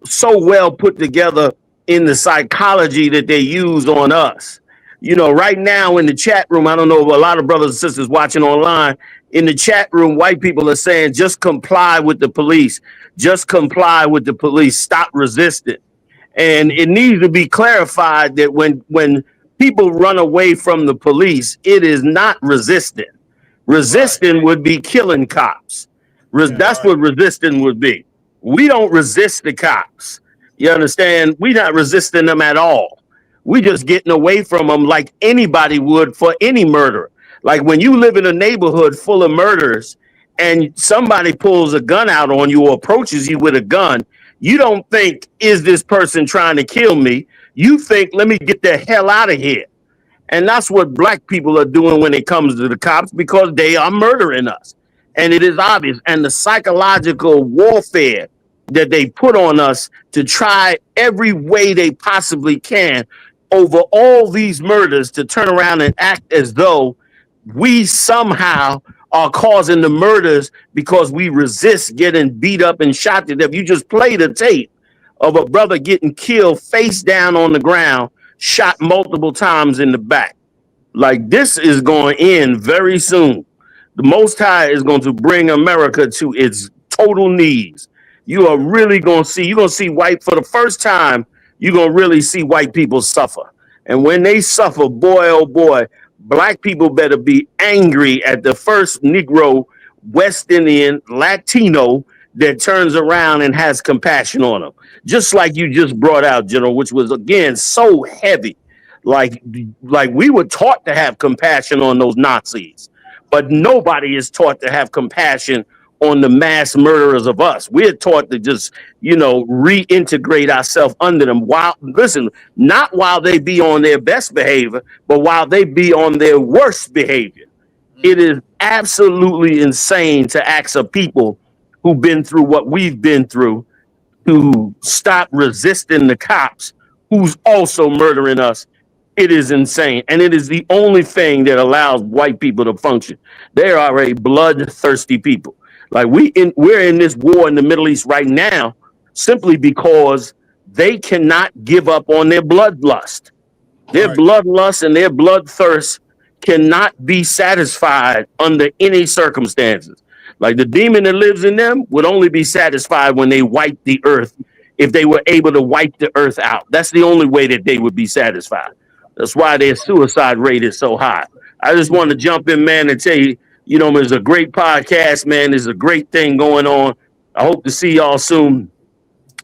so well put together in the psychology that they use on us. Right now in the chat room, I don't know if a lot of brothers and sisters watching online, in the chat room, white people are saying, just comply with the police. Just comply with the police. Stop resisting. And it needs to be clarified that when people run away from the police, it is not resisting. Resisting would be killing cops. That's what resisting would be. We don't resist the cops. You understand? We're not resisting them at all. We just getting away from them like anybody would for any murder. Like when you live in a neighborhood full of murders and somebody pulls a gun out on you or approaches you with a gun, you don't think, is this person trying to kill me? You think, let me get the hell out of here. And that's what black people are doing when it comes to the cops, because they are murdering us. And it is obvious. And the psychological warfare that they put on us to try every way they possibly can over all these murders to turn around and act as though we somehow are causing the murders because we resist getting beat up and shot to death. You just played a tape of a brother getting killed face down on the ground, shot multiple times in the back. Like, this is going to end very soon. The Most High is going to bring America to its total knees. You are really going to see, you're going to see for the first time, you're going to really see white people suffer. And when they suffer, boy, oh boy, black people better be angry at the first Negro, West Indian, Latino that turns around and has compassion on them. Just like you just brought out, General, which was, again, so heavy. Like we were taught to have compassion on those Nazis, but nobody is taught to have compassion on the mass murderers of us. We're taught to just, reintegrate ourselves under them. Not while they be on their best behavior, but while they be on their worst behavior. It is absolutely insane to ask a people who've been through what we've been through to stop resisting the cops who's also murdering us. It is insane. And it is the only thing that allows white people to function. They are a bloodthirsty people. Like we're in this war in the Middle East right now simply because they cannot give up on their bloodlust. Their bloodlust and their bloodthirst cannot be satisfied under any circumstances. Like the demon that lives in them would only be satisfied when they wipe the earth. If they were able to wipe the earth out, that's the only way that they would be satisfied. That's why their suicide rate is so high. I just want to jump in, man, and tell you, there's a great podcast, man. There's a great thing going on. I hope to see y'all soon.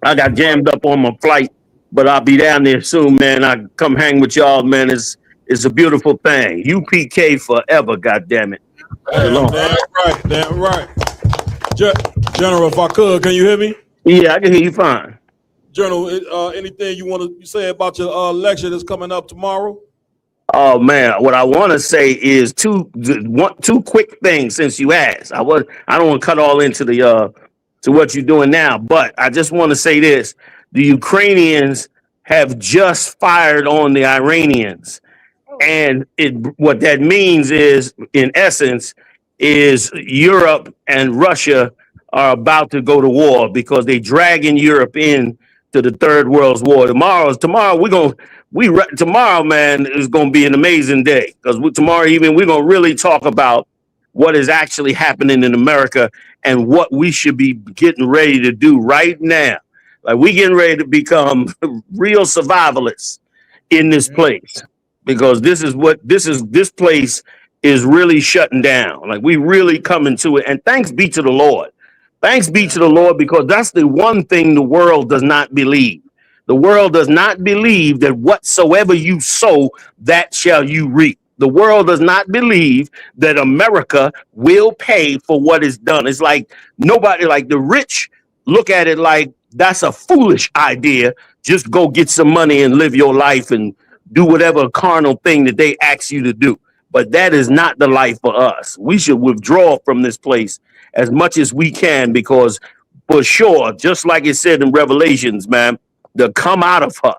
I got jammed up on my flight, but I'll be down there soon, man. I come hang with y'all, man. It's a beautiful thing. UPK forever, goddammit. Damn right. General, if I could, can you hear me? Yeah, I can hear you fine. General, anything you want to say about your lecture that's coming up tomorrow? Oh man, what I want to say is two quick things since you asked. I don't want to cut all into the to what you're doing now, but I just want to say this: the Ukrainians have just fired on the Iranians, and what that means is, in essence, is Europe and Russia are about to go to war because they dragging Europe in to the Third World War. Tomorrow, man, is gonna be an amazing day because tomorrow evening we're gonna really talk about what is actually happening in America and what we should be getting ready to do right now. Like we getting ready to become real survivalists in this place because this place is really shutting down. Like we really coming to it, and thanks be to the Lord. Thanks be to the Lord, because that's the one thing the world does not believe. The world does not believe that whatsoever you sow, that shall you reap. The world does not believe that America will pay for what is done. It's like nobody, like the rich look at it like that's a foolish idea. Just go get some money and live your life and do whatever carnal thing that they ask you to do. But that is not the life for us. We should withdraw from this place as much as we can, because for sure, just like it said in Revelations, man, to come out of her,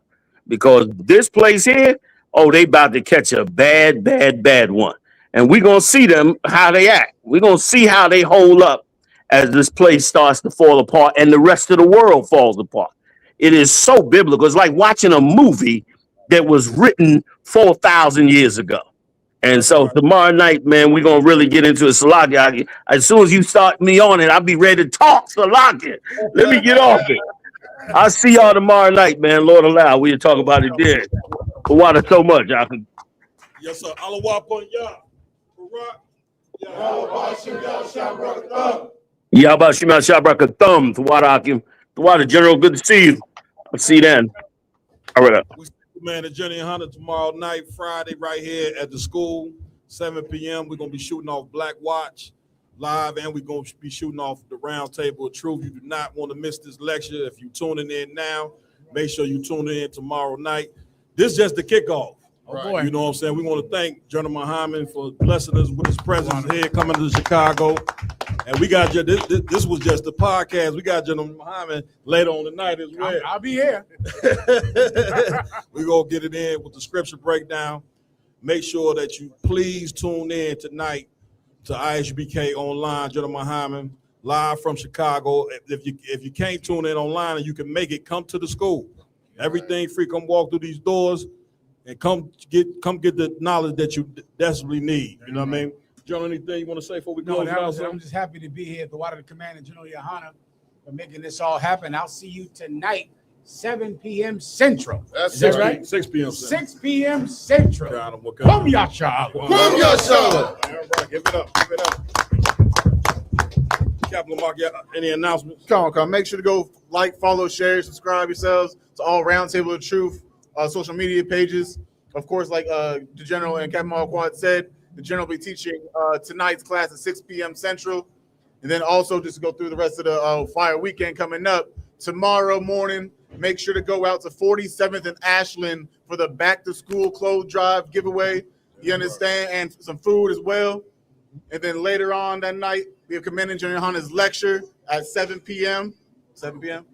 because this place here, oh, they about to catch a bad one. And we're going to see them, how they act. We're going to see how they hold up as this place starts to fall apart and the rest of the world falls apart. It is so biblical. It's like watching a movie that was written 4,000 years ago. And so tomorrow night, man, we're going to really get into it. Salaki, as soon as you start me on it, I'll be ready to talk. Salaki, let me get off it. I'll see y'all tomorrow night, man. Lord allow, we'll talk about it then. The water so much, y'all can. Yes, sir. Alawap on y'all. Yabba Shima Shabraka Thumb. The water, General. Good to see you. I'll see you then. All right. Man, the Jenny and Hunter tomorrow night, Friday, right here at the school, 7 p.m. We're going to be shooting off Black Watch live, and we're going to be shooting off the Round Table of Truth. You do not want to miss this lecture. If you're tuning in now, make sure you tune in tomorrow night. This is just the kickoff. Boy. You know what I'm saying? We want to thank General Mahayaman for blessing us with his presence here, coming to Chicago. And we got this was just the podcast. We got General Mahayaman later on tonight as well. I'll be here. We're going to get it in with the scripture breakdown. Make sure that you please tune in tonight to ISBK Online, General Mahayaman, live from Chicago. If you can't tune in online and you can make it, come to the school. Everything free. Come walk through these doors and come get the knowledge that you desperately need. You know what I mean? General, anything you want to say before we go? I'm just happy to be here at the Water Command and General Yohana for making this all happen. I'll see you tonight, 7 p.m. Central. That's that right? 6 p.m. 6 p.m. Central. Come Yasha. All right, give it up. Captain Lamar, any announcements? Come on. Make sure to go like, follow, share, subscribe yourselves to all Round Table of Truth social media pages. Of course, like the General and Captain Quad said, the General will be teaching tonight's class at 6 p.m. Central. And then also just to go through the rest of the fire weekend coming up, tomorrow morning, make sure to go out to 47th and Ashland for the back to school clothes drive giveaway. You understand? And some food as well. And then later on that night, we have Commander Junior Hunter's lecture at 7 p.m. 7 p.m.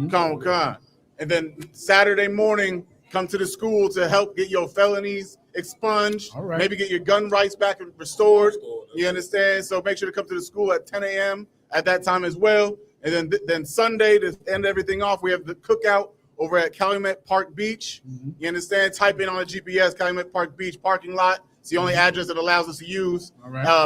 Come. And then Saturday morning, come to the school to help get your felonies expunged, maybe get your gun rights back and restored. You understand? So make sure to come to the school at 10 a.m. at that time as well. And then Sunday, to end everything off, we have the cookout over at Calumet Park Beach. You understand? Type in on the GPS, Calumet Park Beach parking lot. It's the only address that allows us to use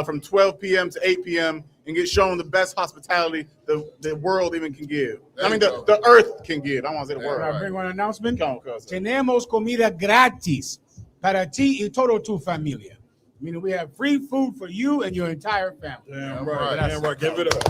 from 12 p.m. to 8 p.m. and get shown the best hospitality the world even can give. I mean, the earth can give. I want to say the world. Can I bring one announcement? Tenemos comida gratis para ti y todo tu familia. Meaning we have free food for you and your entire family. Damn right. Give it up.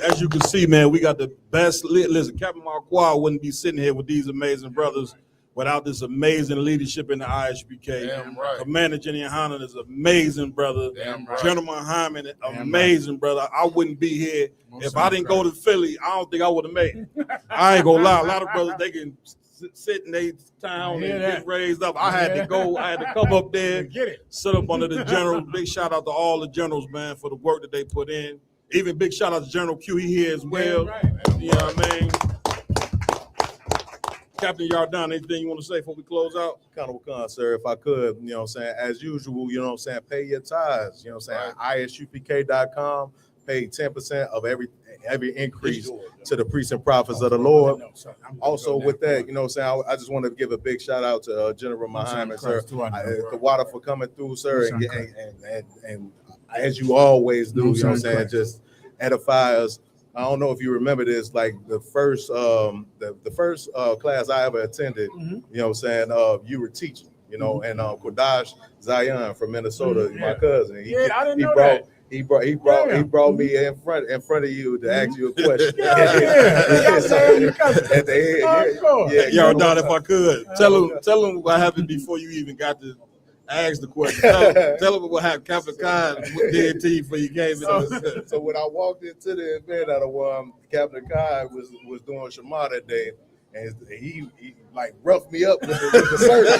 As you can see, man, we got the best. Listen, Captain Marquardt wouldn't be sitting here with these amazing brothers without this amazing leadership in the ISBK. Damn right. Commander Junior Hunter is an amazing brother. Damn right. General Mahayaman, amazing brother. I wouldn't be here if I didn't go to Philly. I don't think I would have made it. I ain't gonna lie. A lot of brothers, they can sit in their town and get raised up. I had to go. I had to come up there, sit up under the general. Big shout out to all the generals, man, for the work that they put in. Even big shout out to General Q. He here as well. You know what I mean? Captain Yardan, anything you want to say before we close out? Honorable Con, sir, if I could, you know what I'm saying, as usual, you know what I'm saying, pay your tithes, you know what I'm saying, ISUPK.com, pay 10% of every increase to the priests and prophets of the Lord. Also with that, you know what I'm saying, I just want to give a big shout out to General Mahayaman, sir, the water for coming through, sir, and as you always do, you know what I'm saying, just edify us. I don't know if you remember this, like the first class I ever attended, you know what I'm saying, you were teaching, you know, and Kodash Zion from Minnesota, my cousin. I didn't know that. He brought me in front of you to ask you a question. At the end, y'all done. If I could tell him what happened before you even got to ask the question. Tell him what happened. Captain Khan did to you before you gave it. So when I walked into the event, Captain Khan was doing Shema that day, and he like roughed me up with the surgeon.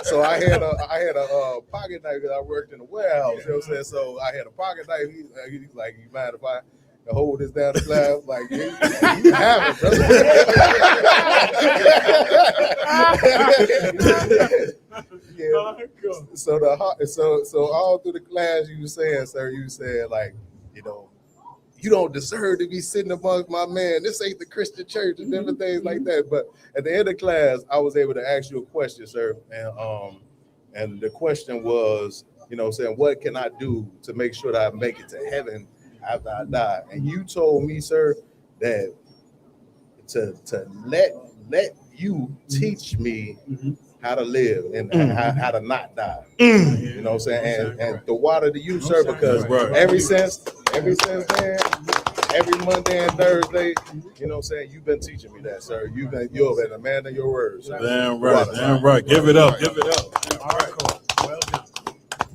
So I had a pocket knife because I worked in a warehouse. You know what I'm saying? So I had a pocket knife. He's like, "You mind if I hold this down the slab?" Like, you have it. So all through the class, you were saying, sir, you said, like, you know, you don't deserve to be sitting amongst my man. This ain't the Christian church and different things like that. But at the end of class, I was able to ask you a question, sir. And the question was, you know, saying, what can I do to make sure that I make it to heaven after I die? And you told me, sir, that to let you teach me how to live and how to not die. You know what I'm saying? And the water to you, sir, because ever since then, every Monday and Thursday, you know what I'm saying, you've been teaching me that, sir. You've been a man of your words. Damn right. Give it up. All right. Well done.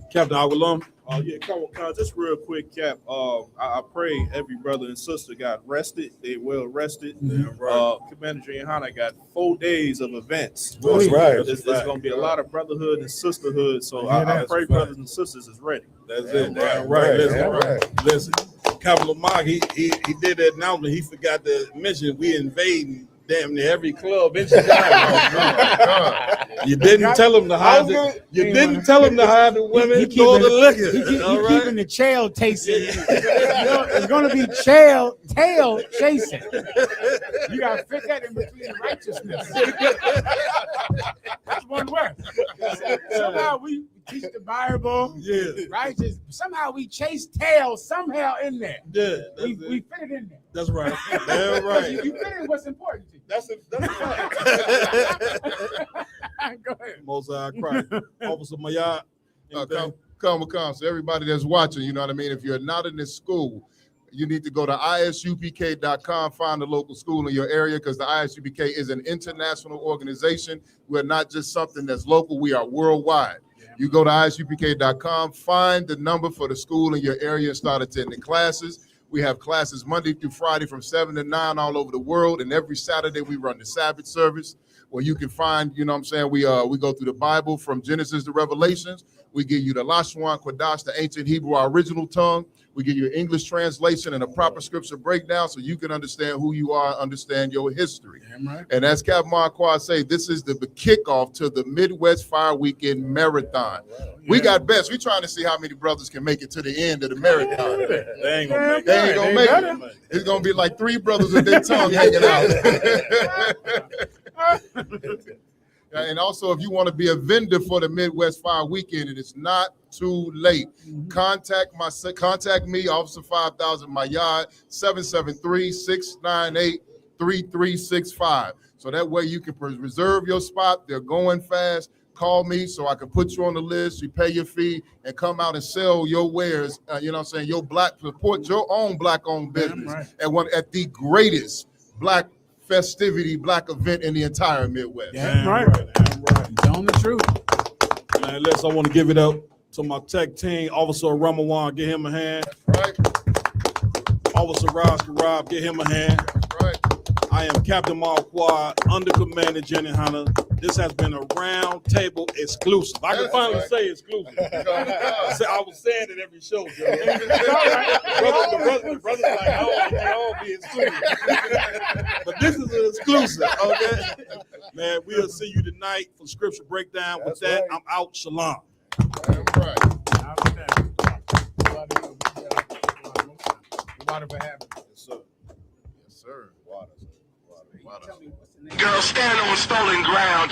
Captain Aguilom. Yeah, come on, just real quick, Cap. I pray every brother and sister got rested. They well rested. Commander Junior Hunter got 4 days of events. That's right. There's going to be a lot of brotherhood and sisterhood. So I pray brothers and sisters is ready. That's it. Damn right. Listen, Captain Lamar, he did that announcement. He forgot to mention we invading damn near every club in Chicago. You didn't tell him to hide the. You didn't tell him to hide the women or the liquor. He keeping the tail chasing. It's going to be tail chasing. You got to fit that in between righteousness. That's one word. Somehow we teach the Bible, righteous. Somehow we chase tail somehow in there. Yeah, we fit it in there. That's right. Damn right. You fit in what's important to you. That's right. Go ahead. Most Christ. Officer Mayat. Come. So everybody that's watching, you know what I mean? If you're not in this school, you need to go to ISUPK.com, find a local school in your area, because the ISUPK is an international organization. We're not just something that's local, we are worldwide. You go to isupk.com, find the number for the school in your area and start attending classes. We have classes Monday through Friday from 7 to 9 all over the world. And every Saturday we run the Sabbath service where you can find, you know what I'm saying, we go through the Bible from Genesis to Revelations. We give you the Lashon Kodash, the ancient Hebrew, our original tongue. We give you an English translation and a proper scripture breakdown so you can understand who you are, understand your history. Right. And as Captain Marquardt say, this is the kickoff to the Midwest Fire Weekend Marathon. We got best. We're trying to see how many brothers can make it to the end of the marathon. They ain't gonna make it. They ain't gonna make it. It's gonna be like 3 brothers with their tongue hanging out. And also, if you want to be a vendor for the Midwest Fire Weekend, it is not too late. Contact me, Officer 5000, my yard, 773-698-3365. So that way you can reserve your spot. They're going fast. Call me so I can put you on the list. You pay your fee and come out and sell your wares. You know what I'm saying? Support your own black-owned business at the greatest black event in the entire Midwest. Damn right. Telling the truth. Man, I want to give it up to my tech team, Officer Ramawan, give him a hand. Right. Officer Raj Karab, give him a hand. Right. I am Captain Marquardt, Under Commander Jenny Hunter. This has been a round table exclusive. I can finally say exclusive. I was saying it every show, Joe. The brothers like, oh, they all be exclusive. But this is an exclusive, okay? Man, we'll see you tonight for scripture breakdown. With that, I'm out. Shalom. Water for having. Yes, sir. Yes, sir. Water. Girl, stand on stolen ground,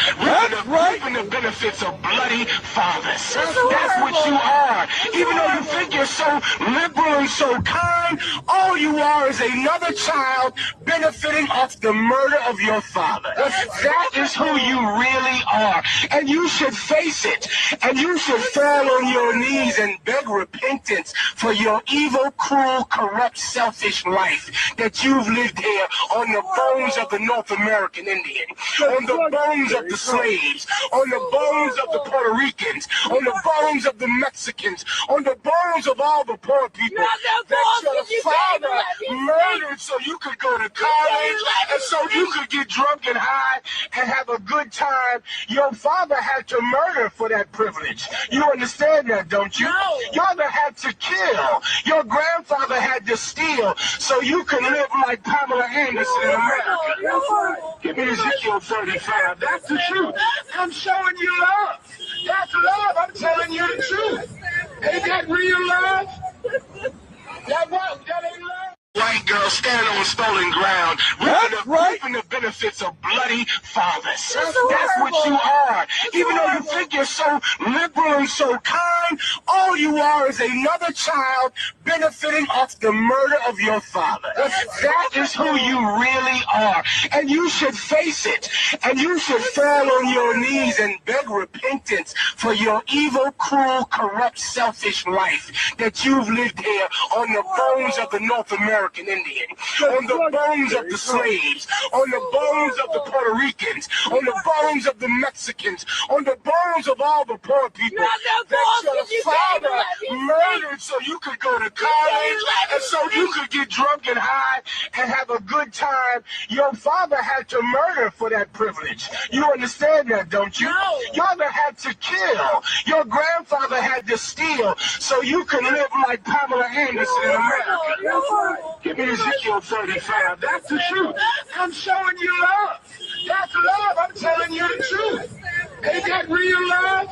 reaping the benefits of bloody fathers. That's what you are. Even though you think you're so liberal and so kind, all you are is another child benefiting off the murder of your father. That is who you really are. And you should face it. And you should fall on your knees and beg repentance for your evil, cruel, corrupt, selfish life that you've lived here on the bones of the North American Indian, on the bones of the slaves, on the bones of the Puerto Ricans, on the bones of the Mexicans, on the bones of all the poor people that your father murdered so you could go to college and so you could get drunk and high and have a good time. Your father had to murder for that privilege. You understand that, don't you? Your father had to kill. Your grandfather had to steal so you could live like Pamela Anderson in America. Give me Ezekiel 35. That's the truth. I'm showing you love. That's love. I'm telling you the truth. Ain't that real love? That ain't love. White girl, stand on stolen ground, reaping the benefits of bloody fathers. That's what you are. Even though you think you're so liberal and so kind, all you are is another child benefiting off the murder of your father. That is who you really are. And you should face it. And you should fall on your knees and beg repentance for your evil, cruel, corrupt, selfish life that you've lived here on the bones of the North American Indian, on the bones of the slaves, on the bones of the Puerto Ricans, on the bones of the Mexicans, on the bones of all the poor people that your father murdered so you could go to college and so you could get drunk and high and have a good time. Your father had to murder for that privilege. You understand that, don't you? Your father had to kill. Your grandfather had to steal so you could live like Pamela Anderson in America. Give me Ezekiel 35. That's the truth. I'm showing you love. That's love. I'm telling you the truth. Ain't that real love?